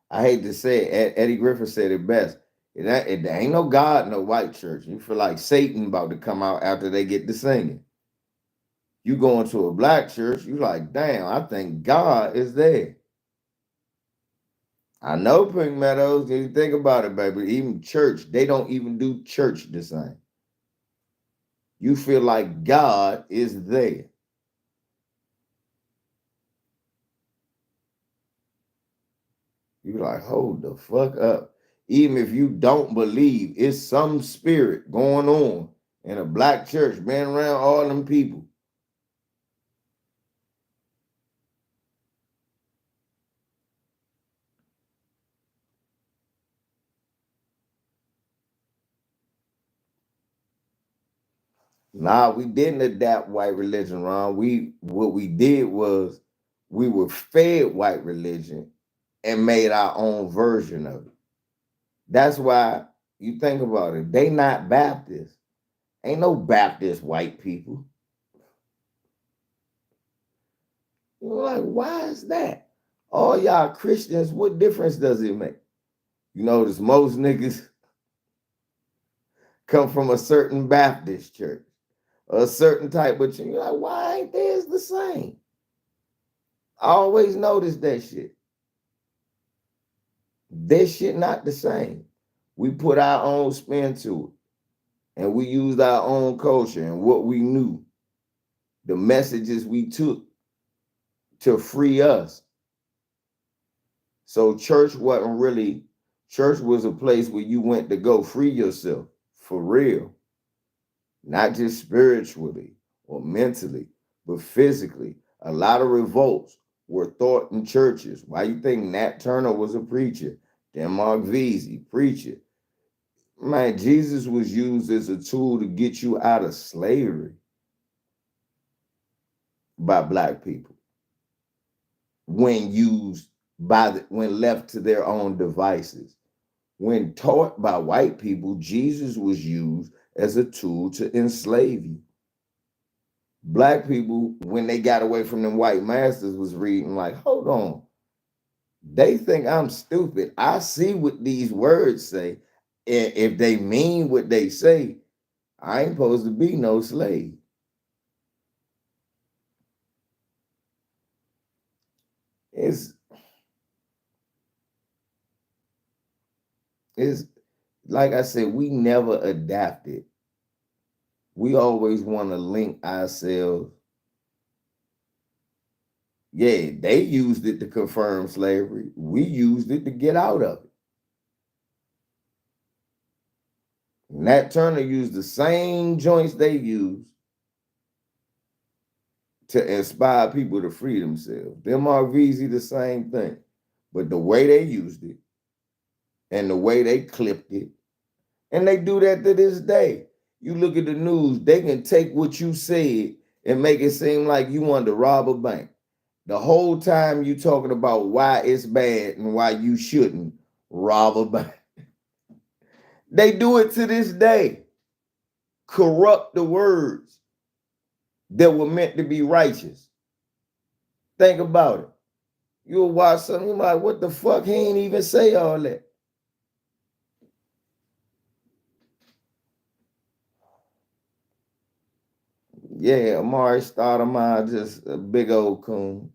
I hate to say it, Eddie Griffin said it best. It ain't no God in a white church. You feel like Satan about to come out after they get to singing. You go into a black church, you like, damn, I think God is there. I know, Pink Meadows, you think about it, baby. Even church, they don't even do church the same. You feel like God is there. You like, hold the fuck up. Even if you don't believe, it's some spirit going on in a black church, being around all them people. Nah, we didn't adapt white religion, Ron. What we did was we were fed white religion and made our own version of it. That's why you think about it. They not Baptist. Ain't no Baptist white people. You're like, why is that? All y'all Christians, what difference does it make? You notice most niggas come from a certain Baptist church, a certain type of church. You're like, why ain't theirs the same? I always notice that shit. This shit not the same. We put our own spin to it, and we used our own culture and what we knew, the messages we took to free us. So church was a place where you went to go free yourself for real, not just spiritually or mentally, but physically. A lot of revolts were thought in churches. Why you think Nat Turner was a preacher? Denmark Vesey, preacher. Man, Jesus was used as a tool to get you out of slavery by black people when used when left to their own devices. When taught by white people, Jesus was used as a tool to enslave you. Black people, when they got away from them white masters, was reading like, hold on, they think I'm stupid. I see what these words say. And if they mean what they say, I ain't supposed to be no slave. It's it's like I said, we never adapted. We always want to link ourselves. Yeah, they used it to confirm slavery. We used it to get out of it. Nat Turner used the same joints they used to inspire people to free themselves. Them RVZ, the same thing. But the way they used it and the way they clipped it, and they do that to this day. You look at the news, they can take what you said and make it seem like you wanted to rob a bank. The whole time you talking about why it's bad and why you shouldn't rob a bank. They do it to this day. Corrupt the words that were meant to be righteous. Think about it. You'll watch something, you're like, what the fuck? He ain't even say all that. Yeah, Amare Stoudamire, just a big old coon,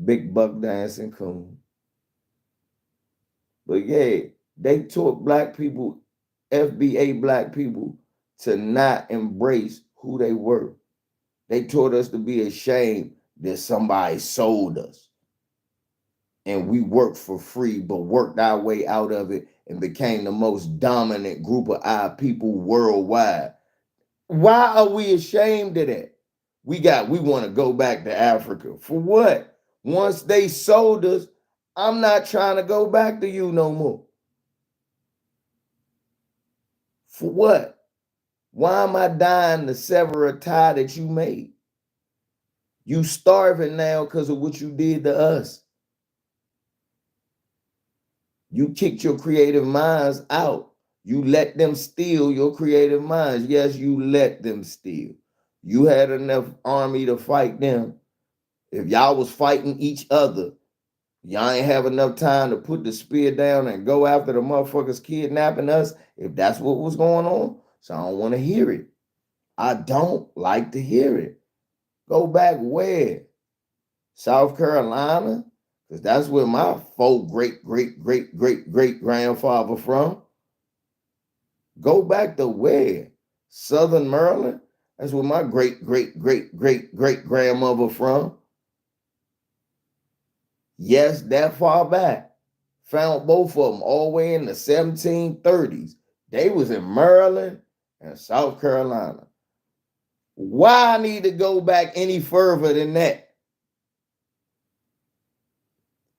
big buck dancing coon. But yeah, they taught black people, FBA black people, to not embrace who they were. They taught us to be ashamed that somebody sold us. And we worked for free, but worked our way out of it and became the most dominant group of our people worldwide. Why are we ashamed of that? We want to go back to Africa. For what? Once they sold us, I'm not trying to go back to you no more. For what? Why am I dying to sever a tie that you made? You starving now because of what you did to us. You kicked your creative minds out. You let them steal your creative minds. Yes, you let them steal. You had enough army to fight them. If y'all was fighting each other, y'all ain't have enough time to put the spear down and go after the motherfuckers kidnapping us. If that's what was going on, so I don't want to hear it. I don't like to hear it. Go back where? South Carolina? Because that's where my great grandfather from. Go back to where? Southern Maryland? That's where my great grandmother from. Yes, that far back. Found both of them all the way in the 1730s. They was in Maryland and South Carolina. Why I need to go back any further than that?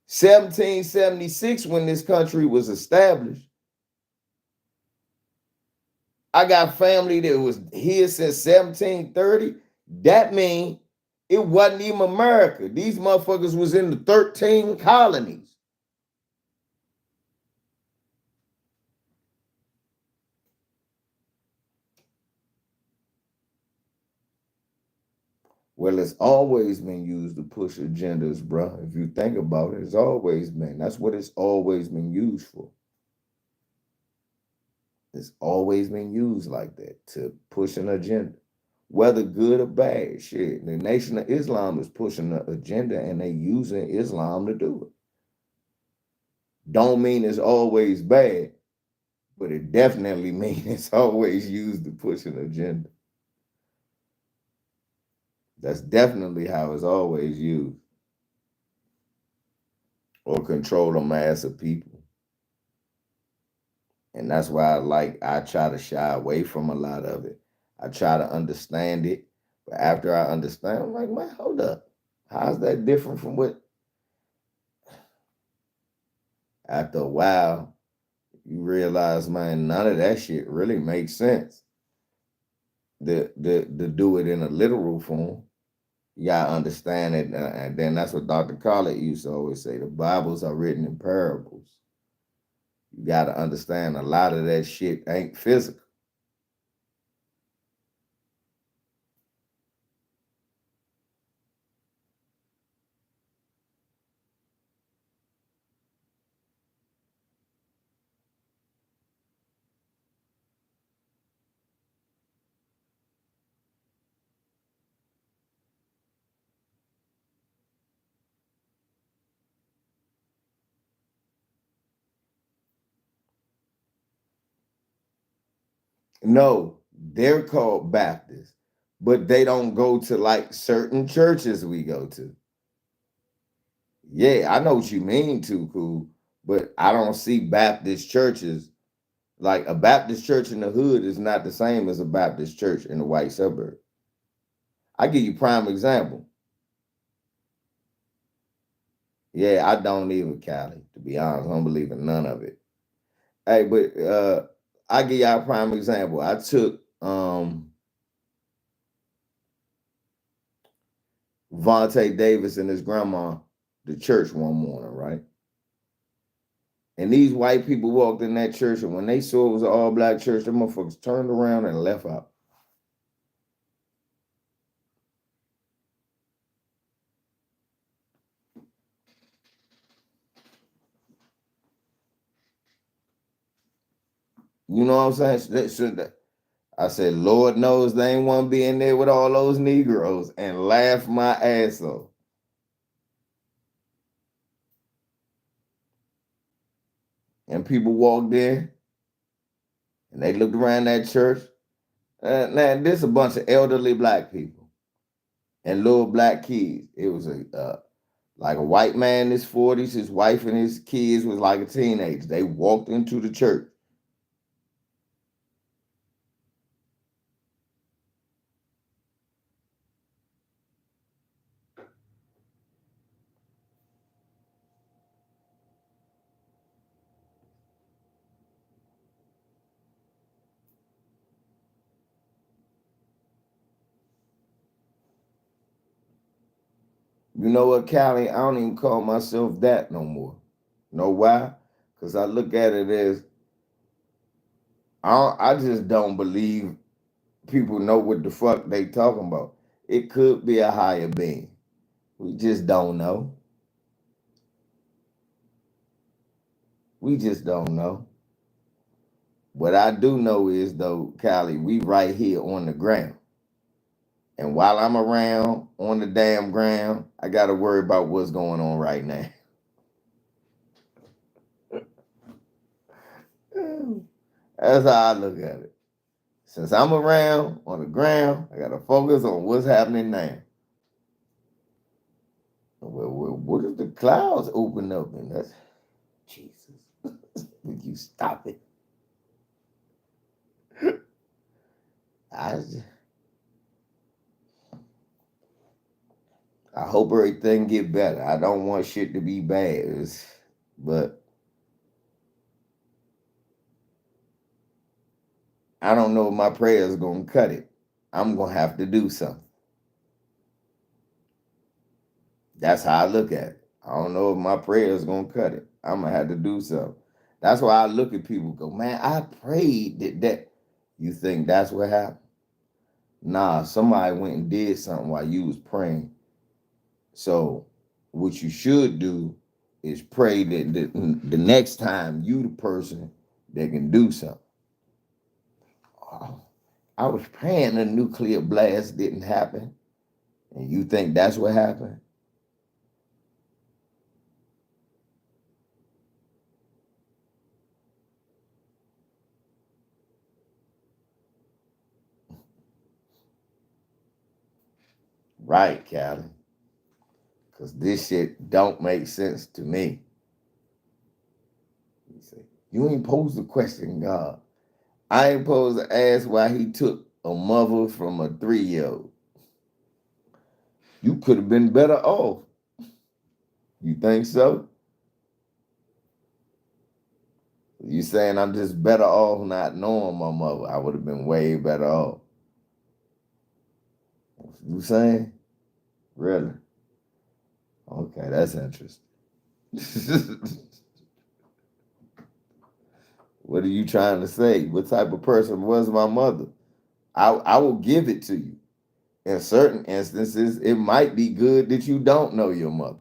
1776, when this country was established, I got family that was here since 1730. That means it wasn't even America. These motherfuckers was in the 13 colonies. Well, it's always been used to push agendas, bro. If you think about it, it's always been. That's what it's always been used for. It's always been used like that, to push an agenda, whether good or bad. Shit, the Nation of Islam is pushing the agenda, and they using Islam to do it. Don't mean it's always bad, but it definitely means it's always used to push an agenda. That's definitely how it's always used. Or control a mass of people. And that's why I try to shy away from a lot of it. I try to understand it. But after I understand, I'm like, man, hold up. How's that different from what? After a while, you realize, man, none of that shit really makes sense. To do it in a literal form. You gotta understand it, and then that's what Dr. Khaled used to always say: the Bibles are written in parables. You gotta understand a lot of that shit ain't physical. No, they're called Baptists, but they don't go to like certain churches we go to. Yeah, I know what you mean, too cool, but I don't see Baptist churches. Like a Baptist church in the hood is not the same as a Baptist church in the white suburb. I give you prime example. Yeah, I don't even Cali, to be honest. I don't believe in none of it. Hey, but I give y'all a prime example. I took Vontae Davis and his grandma to church one morning, right? And these white people walked in that church, and when they saw it was an all-black church, them motherfuckers turned around and left out. You know what I'm saying? I said, Lord knows they ain't want to be in there with all those Negroes, and laugh my ass off. And people walked in, and they looked around that church. Now, this a bunch of elderly black people and little black kids. It was like a white man in his 40s, his wife and his kids was like a teenager. They walked into the church. You know what, Callie? I don't even call myself that no more. Know why? Because I look at it as I just don't believe people know what the fuck they talking about. It could be a higher being. We just don't know. We just don't know. What I do know is though, Callie, we right here on the ground. And while I'm around on the damn ground, I gotta worry about what's going on right now. That's how I look at it. Since I'm around on the ground, I gotta focus on what's happening now. Well, what if the clouds open up and that's Jesus? Would you stop it? I hope everything get better. I don't want shit to be bad, but I don't know if my prayers gonna cut it. I'm gonna have to do something. That's how I look at it. I don't know if my prayers gonna cut it. I'm gonna have to do something. That's why I look at people and go, man, I prayed that. You think that's what happened? Nah, somebody went and did something while you was praying. So what you should do is pray that the next time you the person that can do something. Oh, I was praying a nuclear blast didn't happen. And you think that's what happened? Right, Callie. Because this shit don't make sense to me. You say, you ain't posed to question God. I ain't supposed to ask why he took a mother from a 3-year-old. You could have been better off. You think so? You saying I'm just better off not knowing my mother? I would have been way better off. You saying? Really? Okay, that's interesting. What are you trying to say? What type of person was my mother? I will give it to you. In certain instances, it might be good that you don't know your mother.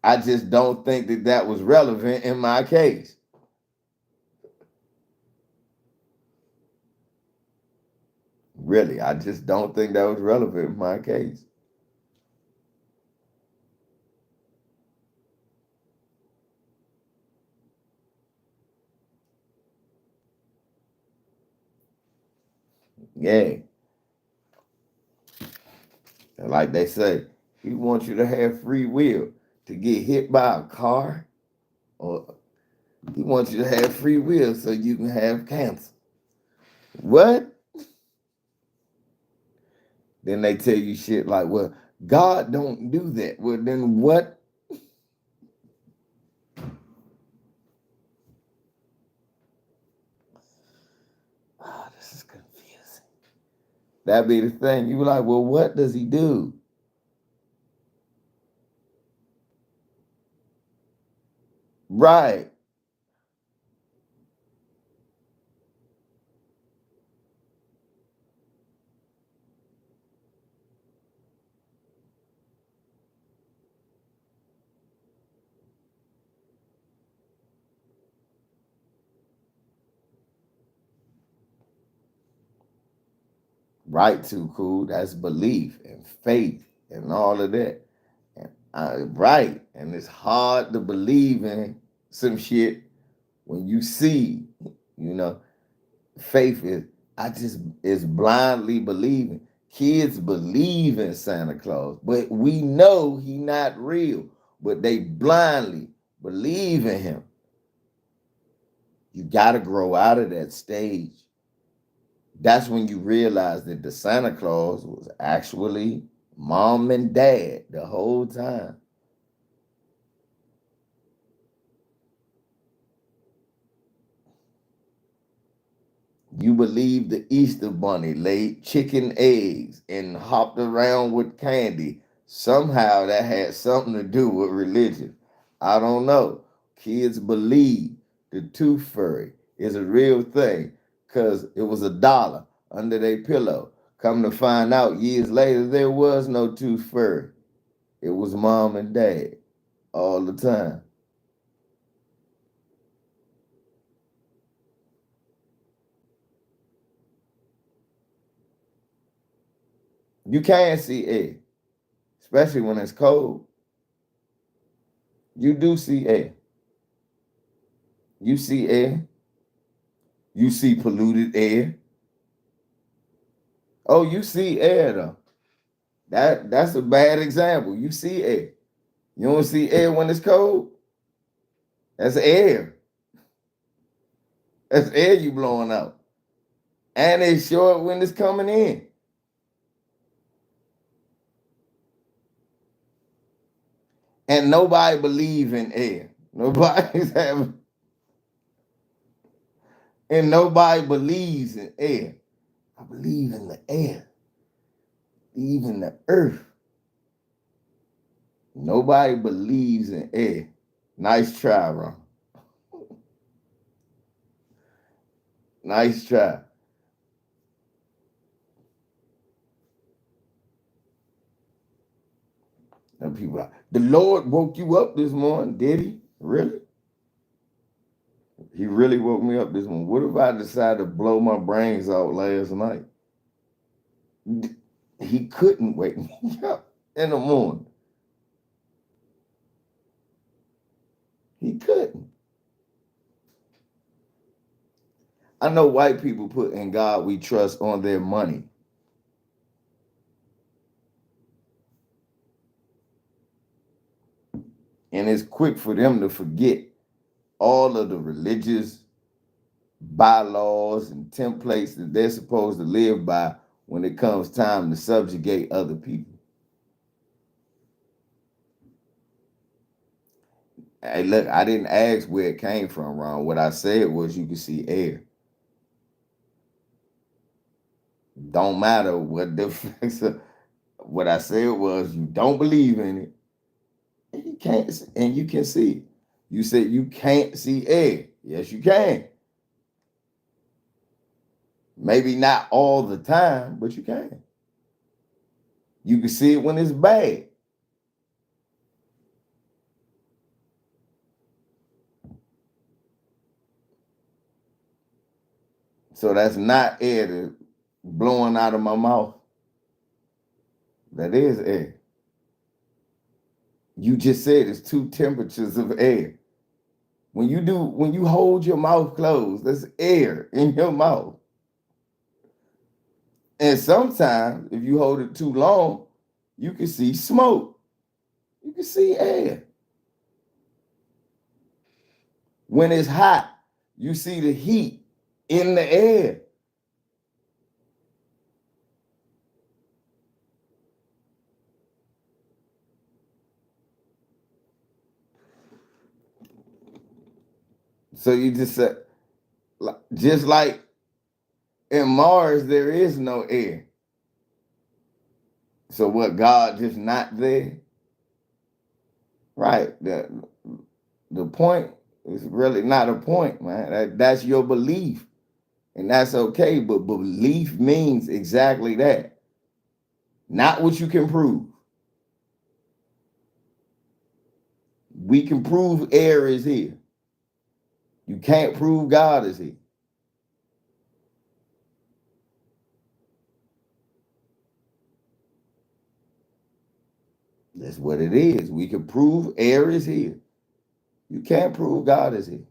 I just don't think that was relevant in my case. Really, I just don't think that was relevant in my case. Yeah. And like they say, he wants you to have free will to get hit by a car, or he wants you to have free will so you can have cancer. What? Then they tell you shit like, well, God don't do that. Well, then what? Oh, this is confusing. That be the thing. You were like, well, what does he do? Right. Right, too cool. That's belief and faith and all of that. And right. And it's hard to believe in some shit when you see, you know, faith is blindly believing. Kids believe in Santa Claus, but we know he not real, but they blindly believe in him. You got to grow out of that stage. That's when you realize that the Santa Claus was actually mom and dad the whole time. You believe the Easter Bunny laid chicken eggs and hopped around with candy. Somehow that had something to do with religion. I don't know. Kids believe the tooth fairy is a real thing because it was $1 under their pillow. Come to find out years later, there was no tooth fairy. It was mom and dad all the time. You can see air, especially when it's cold. You do see air. You see air. You see polluted air. Oh, you see air though. That's a bad example. You see air. You don't see air when it's cold. That's air. That's air you blowing out. And it's short when it's coming in. And nobody believe in air. Nobody's having, and nobody believes in air. I believe in the air. Believe in the earth. Nobody believes in air. Nice try, Ron. Nice try. And people are, the Lord woke you up this morning, did he? Really? He really woke me up this morning. What if I decided to blow my brains out last night? He couldn't wake me up in the morning. He couldn't. I know white people put in God we trust on their money. And it's quick for them to forget all of the religious bylaws and templates that they're supposed to live by when it comes time to subjugate other people. Hey, look, I didn't ask where it came from, Ron. What I said was you could see air. Don't matter what the what I said was you don't believe in it. And you can't, and you can see it. You said you can't see air. Yes, you can. Maybe not all the time, but you can. You can see it when it's bad. So that's not air that's blowing out of my mouth. That is air. You just said it's two temperatures of air. When you hold your mouth closed, there's air in your mouth. And sometimes, if you hold it too long, you can see smoke. You can see air. When it's hot, you see the heat in the air. So you just said, just like in Mars, there is no air. So what, God just not there? Right. The point is really not a point, man. That's your belief. And that's okay. But belief means exactly that. Not what you can prove. We can prove air is here. You can't prove God is here. That's what it is. We can prove air is here. You can't prove God is here.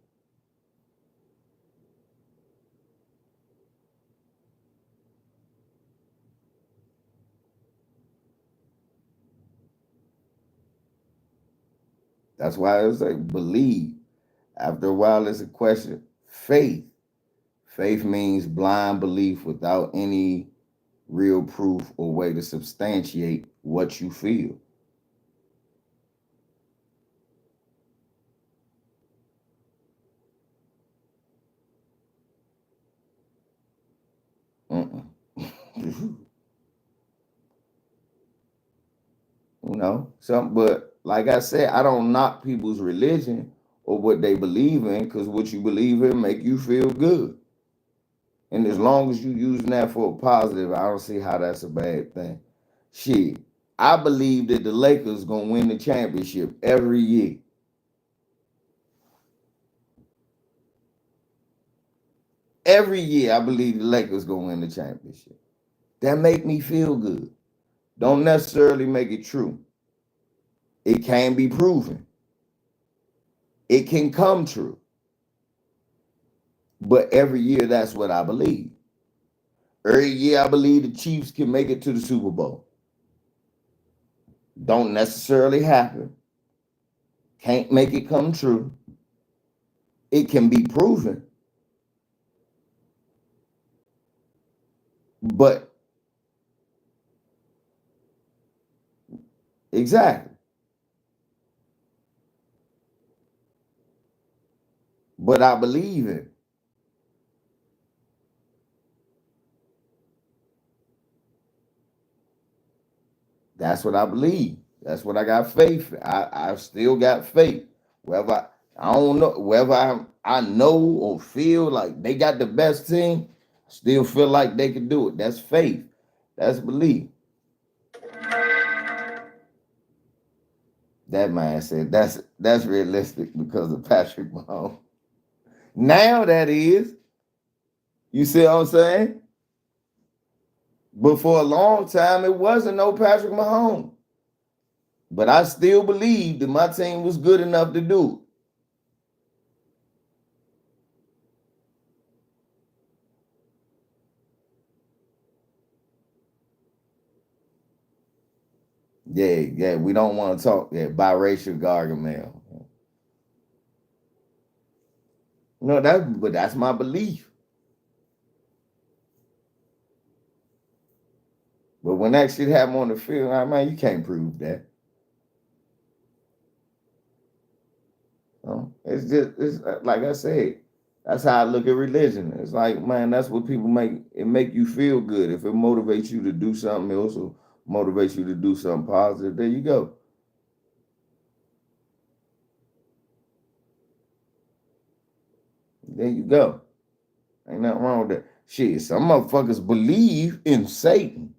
That's why it's like believe. After a while, it's a question. Faith. Faith means blind belief without any real proof or way to substantiate what you feel. Something, but like I said, I don't knock people's religion or what they believe in, because what you believe in make you feel good. And as long as you using that for a positive, I don't see how that's a bad thing. Shit, I believe that the Lakers gonna win the championship every year. Every year, I believe the Lakers gonna win the championship. That make me feel good. Don't necessarily make it true. It can be proven. It can come true. But every year, that's what I believe. Every year, I believe the Chiefs can make it to the Super Bowl. Don't necessarily happen. Can't make it come true. It can be proven. But exactly. But I believe it. That's what I believe. That's what I got faith in. I still got faith. Whether I don't know, whether I know or feel like they got the best team, still feel like they can do it. That's faith. That's belief. That man said that's realistic because of Patrick Mahomes. Now that is, you see what I'm saying? But for a long time, it wasn't no Patrick Mahomes. But I still believed that my team was good enough to do it. Yeah, we don't want to talk biracial Gargamel. No, but that's my belief. But when that shit happened on the field, man, you can't prove that. It's like I said, that's how I look at religion. It's like, man, that's what people make you feel good. If it motivates you to do something else or motivates you to do something positive, there you go. There you go. Ain't nothing wrong with that. Shit, some motherfuckers believe in Satan.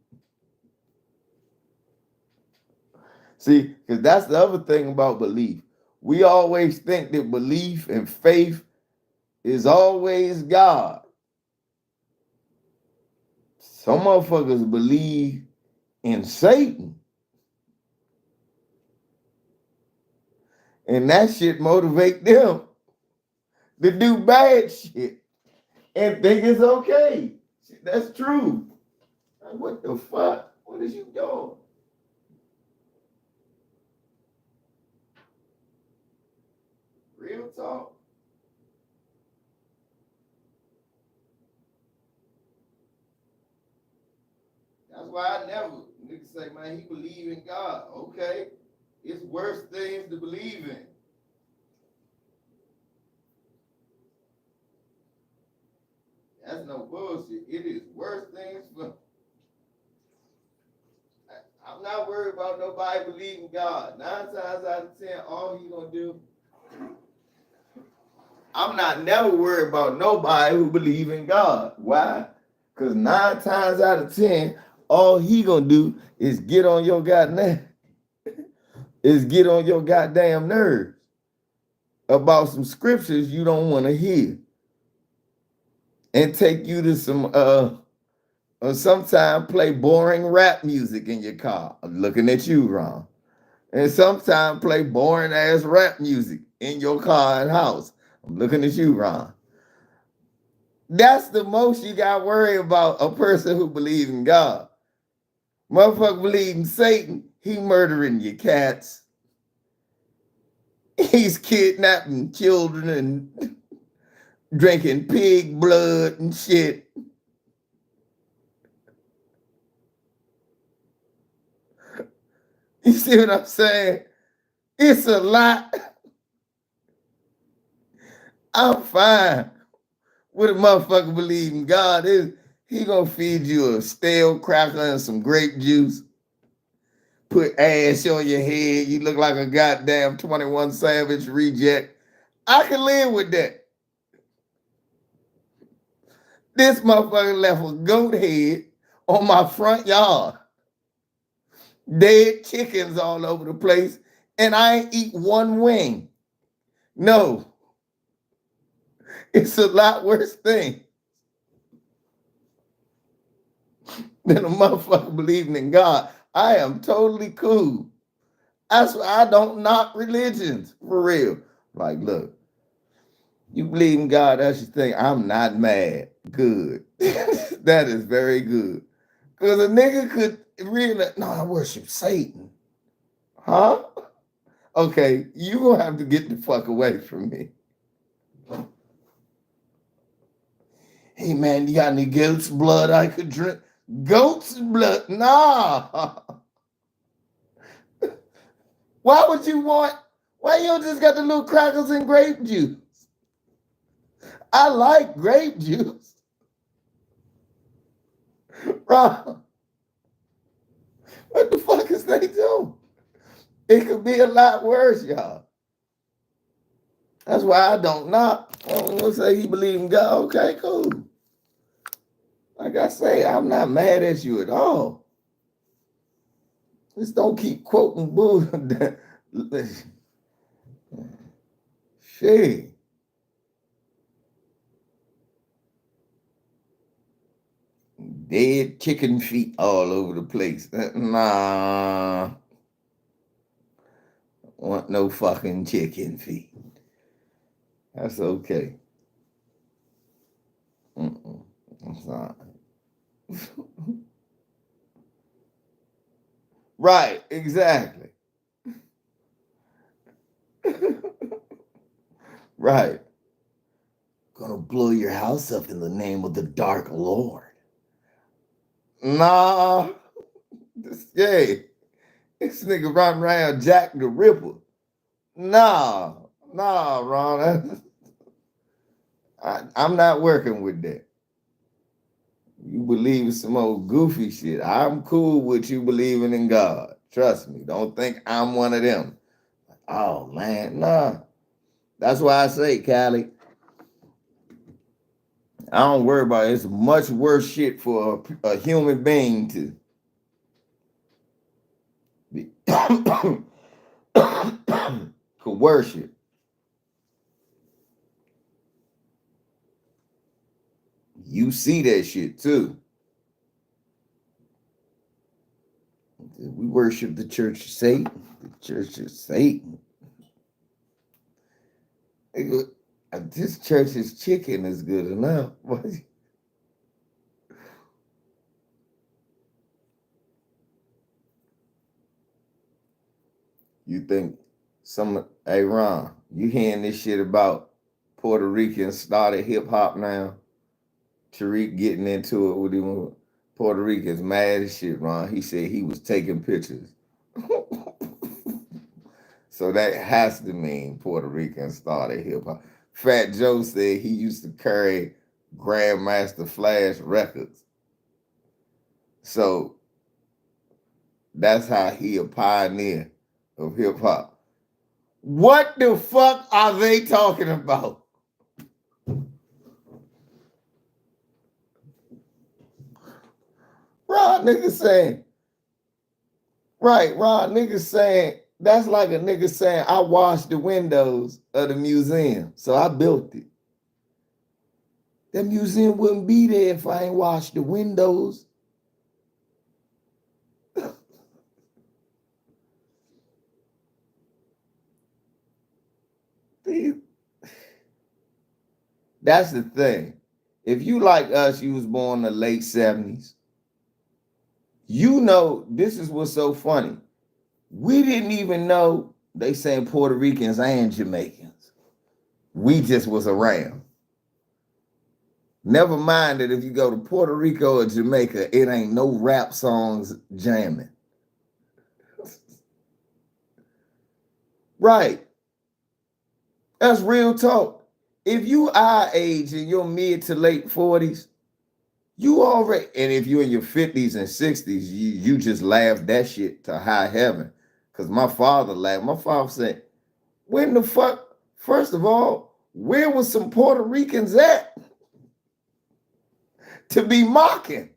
See, because that's the other thing about belief. We always think that belief and faith is always God. Some motherfuckers believe in Satan. And that shit motivate them to do bad shit and think it's okay. That's true. Like, what the fuck? What is you doing? Real talk. That's why I never niggas say, man, he believe in God. Okay. It's worse things to believe in. That's no bullshit. It is worse things for. I'm not worried about nobody believing God. 9 times out of 10, all he gonna do. I'm not never worried about nobody who believe in God. Why? Because 9 times out of 10, all he gonna do is get on your goddamn nerves about some scriptures you don't want to hear, and take you to some or sometimes play boring rap music in your car. I'm looking at you, Ron. And sometimes play boring ass rap music in your car and house. I'm looking at you, Ron. That's the most you got to worry about a person who believes in God. Motherfucker believe in Satan, he murdering your cats. He's kidnapping children and drinking pig blood and shit. You see what I'm saying? It's a lot. I'm fine with a motherfucker believe in God. He gonna feed you a stale cracker and some grape juice. Put ash on your head. You look like a goddamn 21 Savage reject. I can live with that. This motherfucker left a goat head on my front yard. Dead chickens all over the place, and I ain't eat one wing. No, it's a lot worse thing than a motherfucker believing in God. I am totally cool. That's why I don't knock religions, for real. Like, look, you believe in God, that's your thing. I'm not mad. Good. That is very good. Because a nigga could really, no, I worship Satan. Huh? Okay, you gonna have to get the fuck away from me. Hey man, you got any goat's blood I could drink? Goat's blood? Nah. Why would you want? Why you don't just got the little crackers and grape juice? I like grape juice. Bro, what the fuck is they doing? It could be a lot worse, y'all. That's why I don't knock. I'm gonna say you believe in God. Okay, cool. Like I say, I'm not mad at you at all. Just don't keep quoting bull. Shit. Dead chicken feet all over the place. Nah. Want no fucking chicken feet. That's okay. That's not. Right, exactly. Right. Gonna blow your house up in the name of the Dark Lord. Nah. This nigga running around Jack the Ripper. Nah, Ron. I'm not working with that. You believe in some old goofy shit. I'm cool with you believing in God. Trust me. Don't think I'm one of them. Oh man, nah. That's why I say, Callie, I don't worry about it. It's much worse shit for a human being to be coercion. You see that shit too. We worship the Church of Satan. The Church of Satan. This church's chicken is good enough. You think hey Ron, you hearing this shit about Puerto Ricans started hip hop now? Tariq getting into it with him. Puerto Ricans mad as shit, Ron. He said he was taking pictures. So that has to mean Puerto Ricans started hip hop. Fat Joe said he used to carry Grandmaster Flash records. So that's how he a pioneer of hip hop. What the fuck are they talking about? Ron nigga saying, that's like a nigga saying, I washed the windows of the museum, so I built it. That museum wouldn't be there if I ain't washed the windows. That's the thing. If you like us, you was born in the late 70s. You know, this is what's so funny. We didn't even know they saying Puerto Ricans and Jamaicans. We just was around. Never mind that if you go to Puerto Rico or Jamaica, it ain't no rap songs jamming. Right. That's real talk. If you our age in your mid to late 40s, you already, and if you're in your 50s and 60s, you just laugh that shit to high heaven. Because my father laughed. My father said, when the fuck, First of all, where was some Puerto Ricans at to be mocking?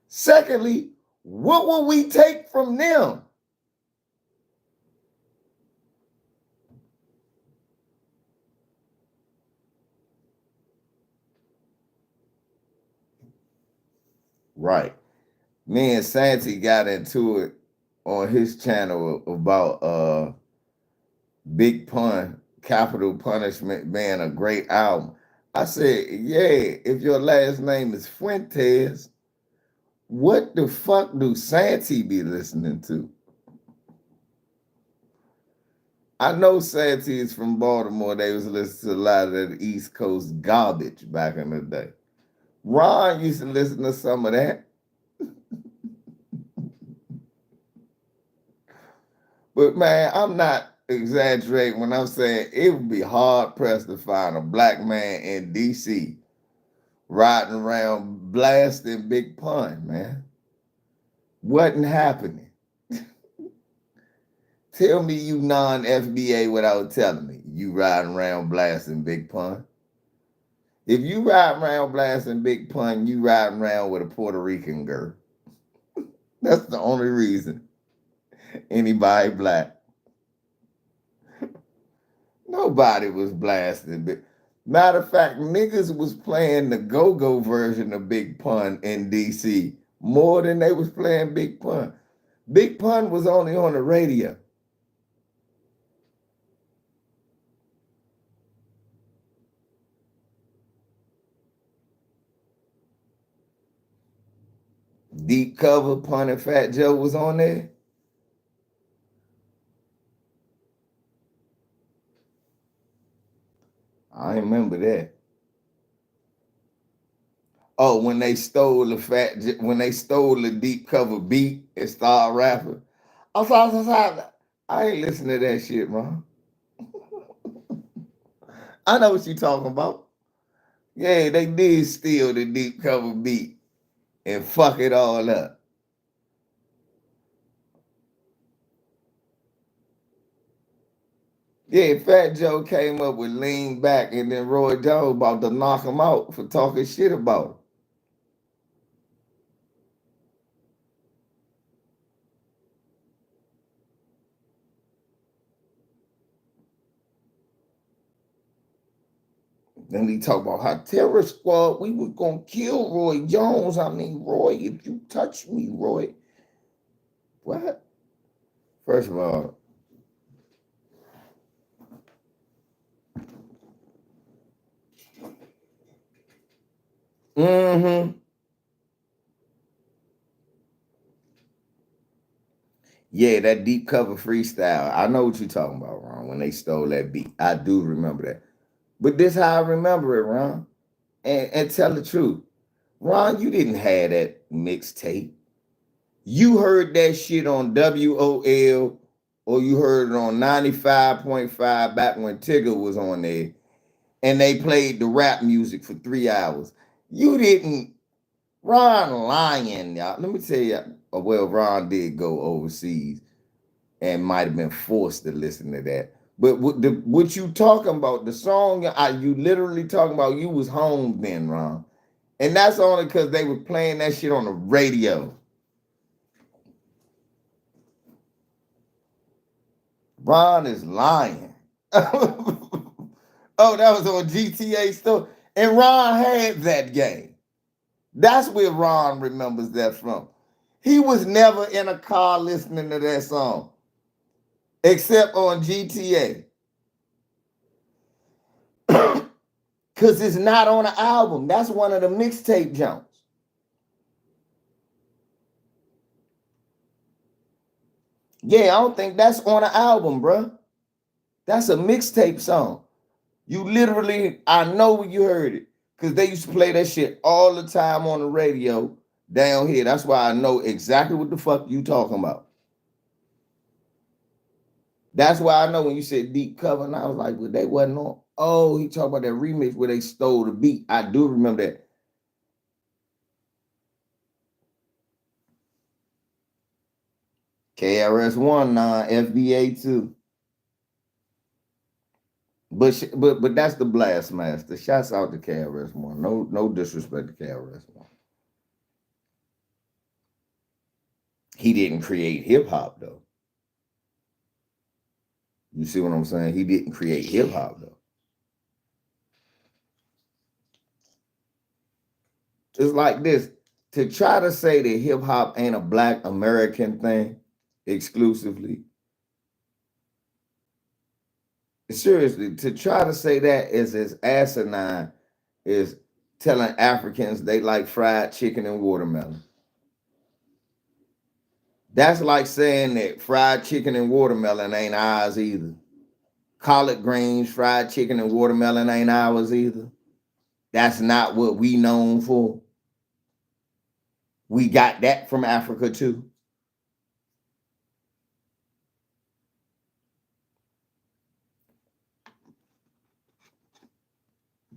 Secondly, what will we take from them? Right. Me and Santi got into it on his channel about Big Pun, Capital Punishment being a great album. I said, yeah, if your last name is Fuentes, what the fuck do Santi be listening to? I know Santi is from Baltimore. They was listening to a lot of that East Coast garbage back in the day. Ron used to listen to some of that. But man, I'm not exaggerating when I'm saying it would be hard pressed to find a black man in DC riding around blasting Big Pun, man. Wasn't happening. Tell me you non-FBA without telling me you riding around blasting Big Pun. If you ride around blasting Big Pun, you riding around with a Puerto Rican girl. That's the only reason anybody black. Nobody was blasting. Matter of fact, niggas was playing the go-go version of Big Pun in DC more than they was playing Big Pun. Big Pun was only on the radio. Deep Cover, Pun and Fat Joe was on there. I remember that. Oh, when they stole when they stole the Deep Cover beat and started rapping. I ain't listening to that shit, man. I know what you talking about. Yeah, they did steal the Deep Cover beat and fuck it all up. Yeah, Fat Joe came up with Lean Back, and then Roy Jones about to knock him out for talking shit about him. Then he talk about how Terror Squad, we was gonna kill Roy Jones. I mean, Roy, if you touch me, Roy. What? First of all, mm-hmm. Yeah, that Deep Cover freestyle. I know what you're talking about, Ron, when they stole that beat. I do remember that. But this how I remember it, Ron. And tell the truth. Ron, you didn't have that mixtape. You heard that shit on WOL or you heard it on 95.5 back when Tigger was on there and they played the rap music for 3 hours. You didn't, Ron lying, y'all. Let me tell you, well, Ron did go overseas and might have been forced to listen to that. But what you talking about, the song you literally talking about, you was home then, Ron. And that's only because they were playing that shit on the radio. Ron is lying. Oh, that was on GTA stuff. And Ron had that game. That's where Ron remembers that from. He was never in a car listening to that song, except on GTA. Because it's not on the album. That's one of the mixtape jumps. Yeah, I don't think that's on the album, bro. That's a mixtape song. You literally, I know you heard it because they used to play that shit all the time on the radio down here. That's why I know exactly what the fuck you talking about. That's why I know when you said Deep Cover, and I was like, well, they wasn't on. Oh, he talking about that remix where they stole the beat. I do remember that. KRS One, FBA 2. But that's the blast master. Shouts out to KRS-One. No disrespect to KRS-One. He didn't create hip hop though. You see what I'm saying? He didn't create hip hop though. It's like this. To try to say that hip hop ain't a black American thing exclusively. Seriously, to try to say that is as asinine as telling Africans they like fried chicken and watermelon. That's like saying that fried chicken and watermelon ain't ours either. Collard greens, fried chicken, and watermelon ain't ours either. That's not what we known for. We got that from Africa too.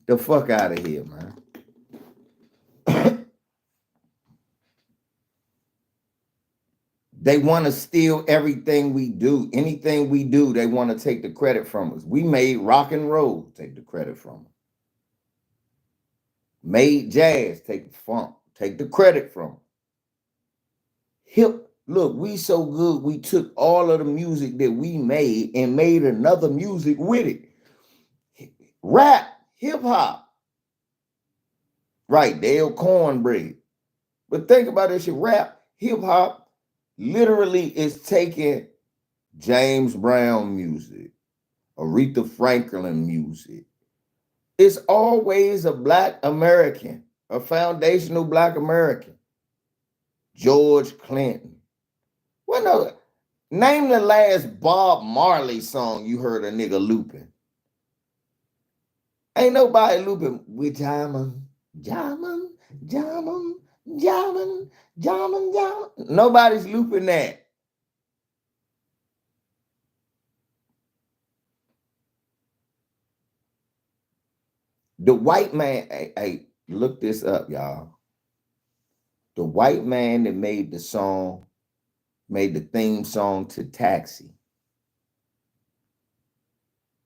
The fuck out of here, man. They want to steal everything we do. Anything we do, they want to take the credit from us. We made rock and roll, take the credit from them. Made jazz, take the funk, take the credit from them. Look, we so good, we took all of the music that we made and made another music with it. Rap, hip hop. Right, Dale Cornbread. But think about this shit. Rap, hip hop literally is taking James Brown music, Aretha Franklin music. It's always a black American, a foundational black American. George Clinton. Well, no, name the last Bob Marley song you heard a nigga looping. Ain't nobody looping with Jamming. Nobody's looping that. The white man, hey, look this up, y'all. The white man that made the song, made the theme song to Taxi.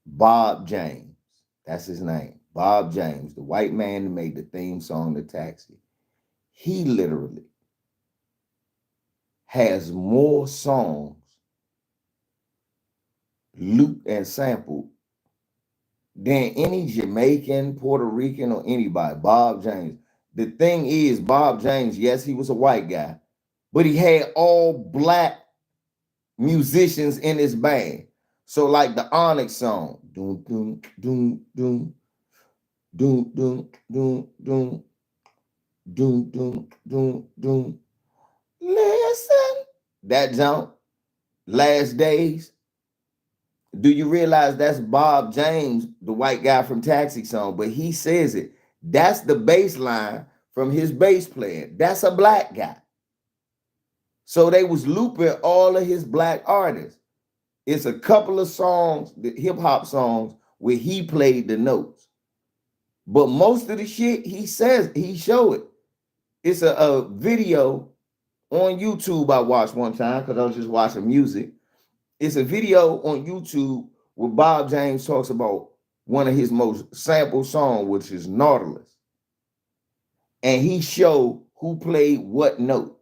Bob James. That's his name. Bob James, the white man that made the theme song to Taxi. He literally has more songs looped and sampled than any Jamaican, Puerto Rican, or anybody. Bob James. The thing is, Bob James, yes, he was a white guy, but he had all black musicians in his band. So, like the Onyx song, doom, doom, doom, doom, doom, doom, doom, doom, doom, doom, doom, doom. Listen, that jump, Last Days. Do you realize that's Bob James, the white guy from Taxi song? But he says it. That's the bass line from his bass player. That's a black guy. So they was looping all of his black artists. It's a couple of songs, the hip hop songs, where he played the notes. But most of the shit he says, he show it. It's a video on YouTube I watched one time because I was just watching music. It's a video on YouTube where Bob James talks about one of his most sampled songs, which is Nautilus. And he showed who played what note.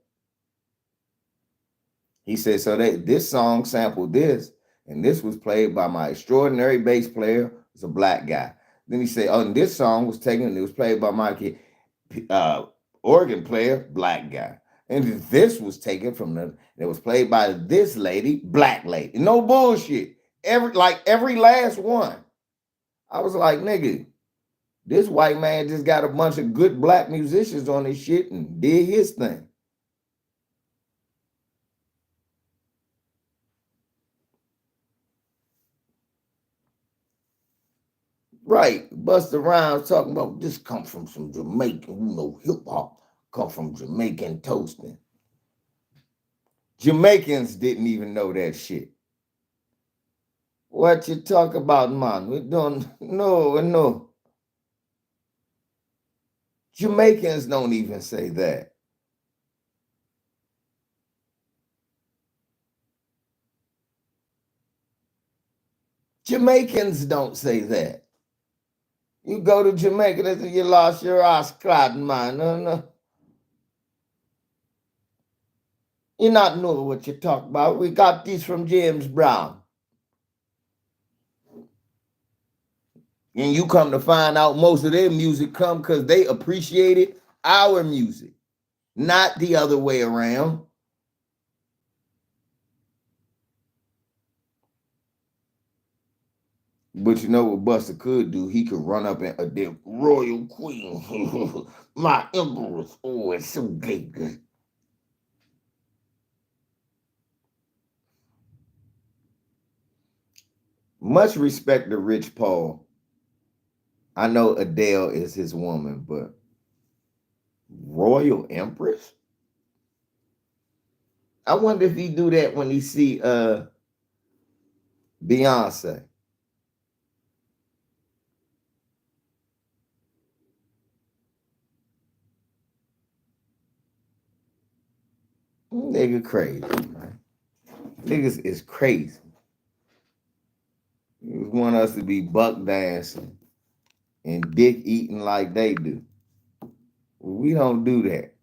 He said, so this song sampled this, and this was played by my extraordinary bass player, who's a black guy. Then he said, oh, and this song was taken, and it was played by my organ player, black guy. And this was taken from it was played by this lady, black lady. No bullshit. Every last one. I was like, nigga, this white man just got a bunch of good black musicians on his shit and did his thing. Right. Busta Rhymes talking about this come from some Jamaican, hip hop come from Jamaican toasting. Jamaicans didn't even know that shit. What you talk about, man? We don't no. Jamaicans don't even say that. Jamaicans don't say that. You go to Jamaica, they say you lost your ass cotton, man. No, no. You not know what you talk about. We got this from James Brown. And you come to find out most of their music come because they appreciated our music, not the other way around. But you know what Buster could do? He could run up and the royal queen, my empress. Oh, it's so good. Much respect to Rich Paul. I know Adele is his woman, but royal empress? I wonder if he do that when he see Beyonce. Nigga crazy, man. Niggas is crazy. You want us to be buck dancing and dick eating like they do. We don't do that.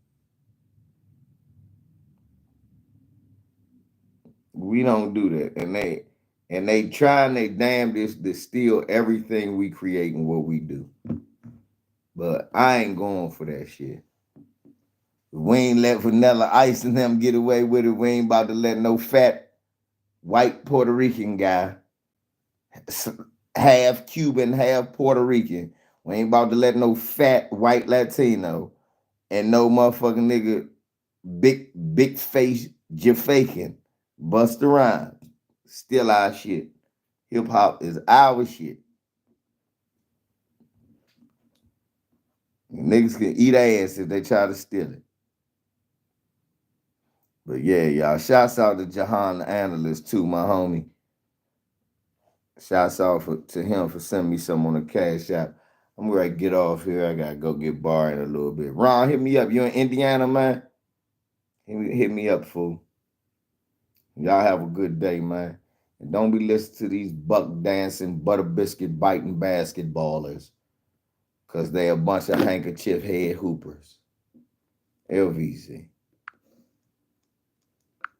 We don't do that. And they trying they damnedest to steal everything we create and what we do. But I ain't going for that shit. We ain't let Vanilla Ice and them get away with it. We ain't about to let no fat white Puerto Rican guy, half Cuban, half Puerto Rican. We ain't about to let no fat white Latino and no motherfucking nigga big face Jamaican bust around. Still our shit. Hip hop is our shit. Niggas can eat ass if they try to steal it. But yeah, y'all. Shouts out to Jahan the analyst too, my homie. Shouts out to him for sending me some on the cash app. I'm ready to get off here. I gotta go get bar in a little bit. Ron, hit me up. You in Indiana, man? Hit me up, fool. Y'all have a good day, man. And don't be listening to these buck dancing, butter biscuit biting basketballers. Cause they a bunch of handkerchief head hoopers. LVC.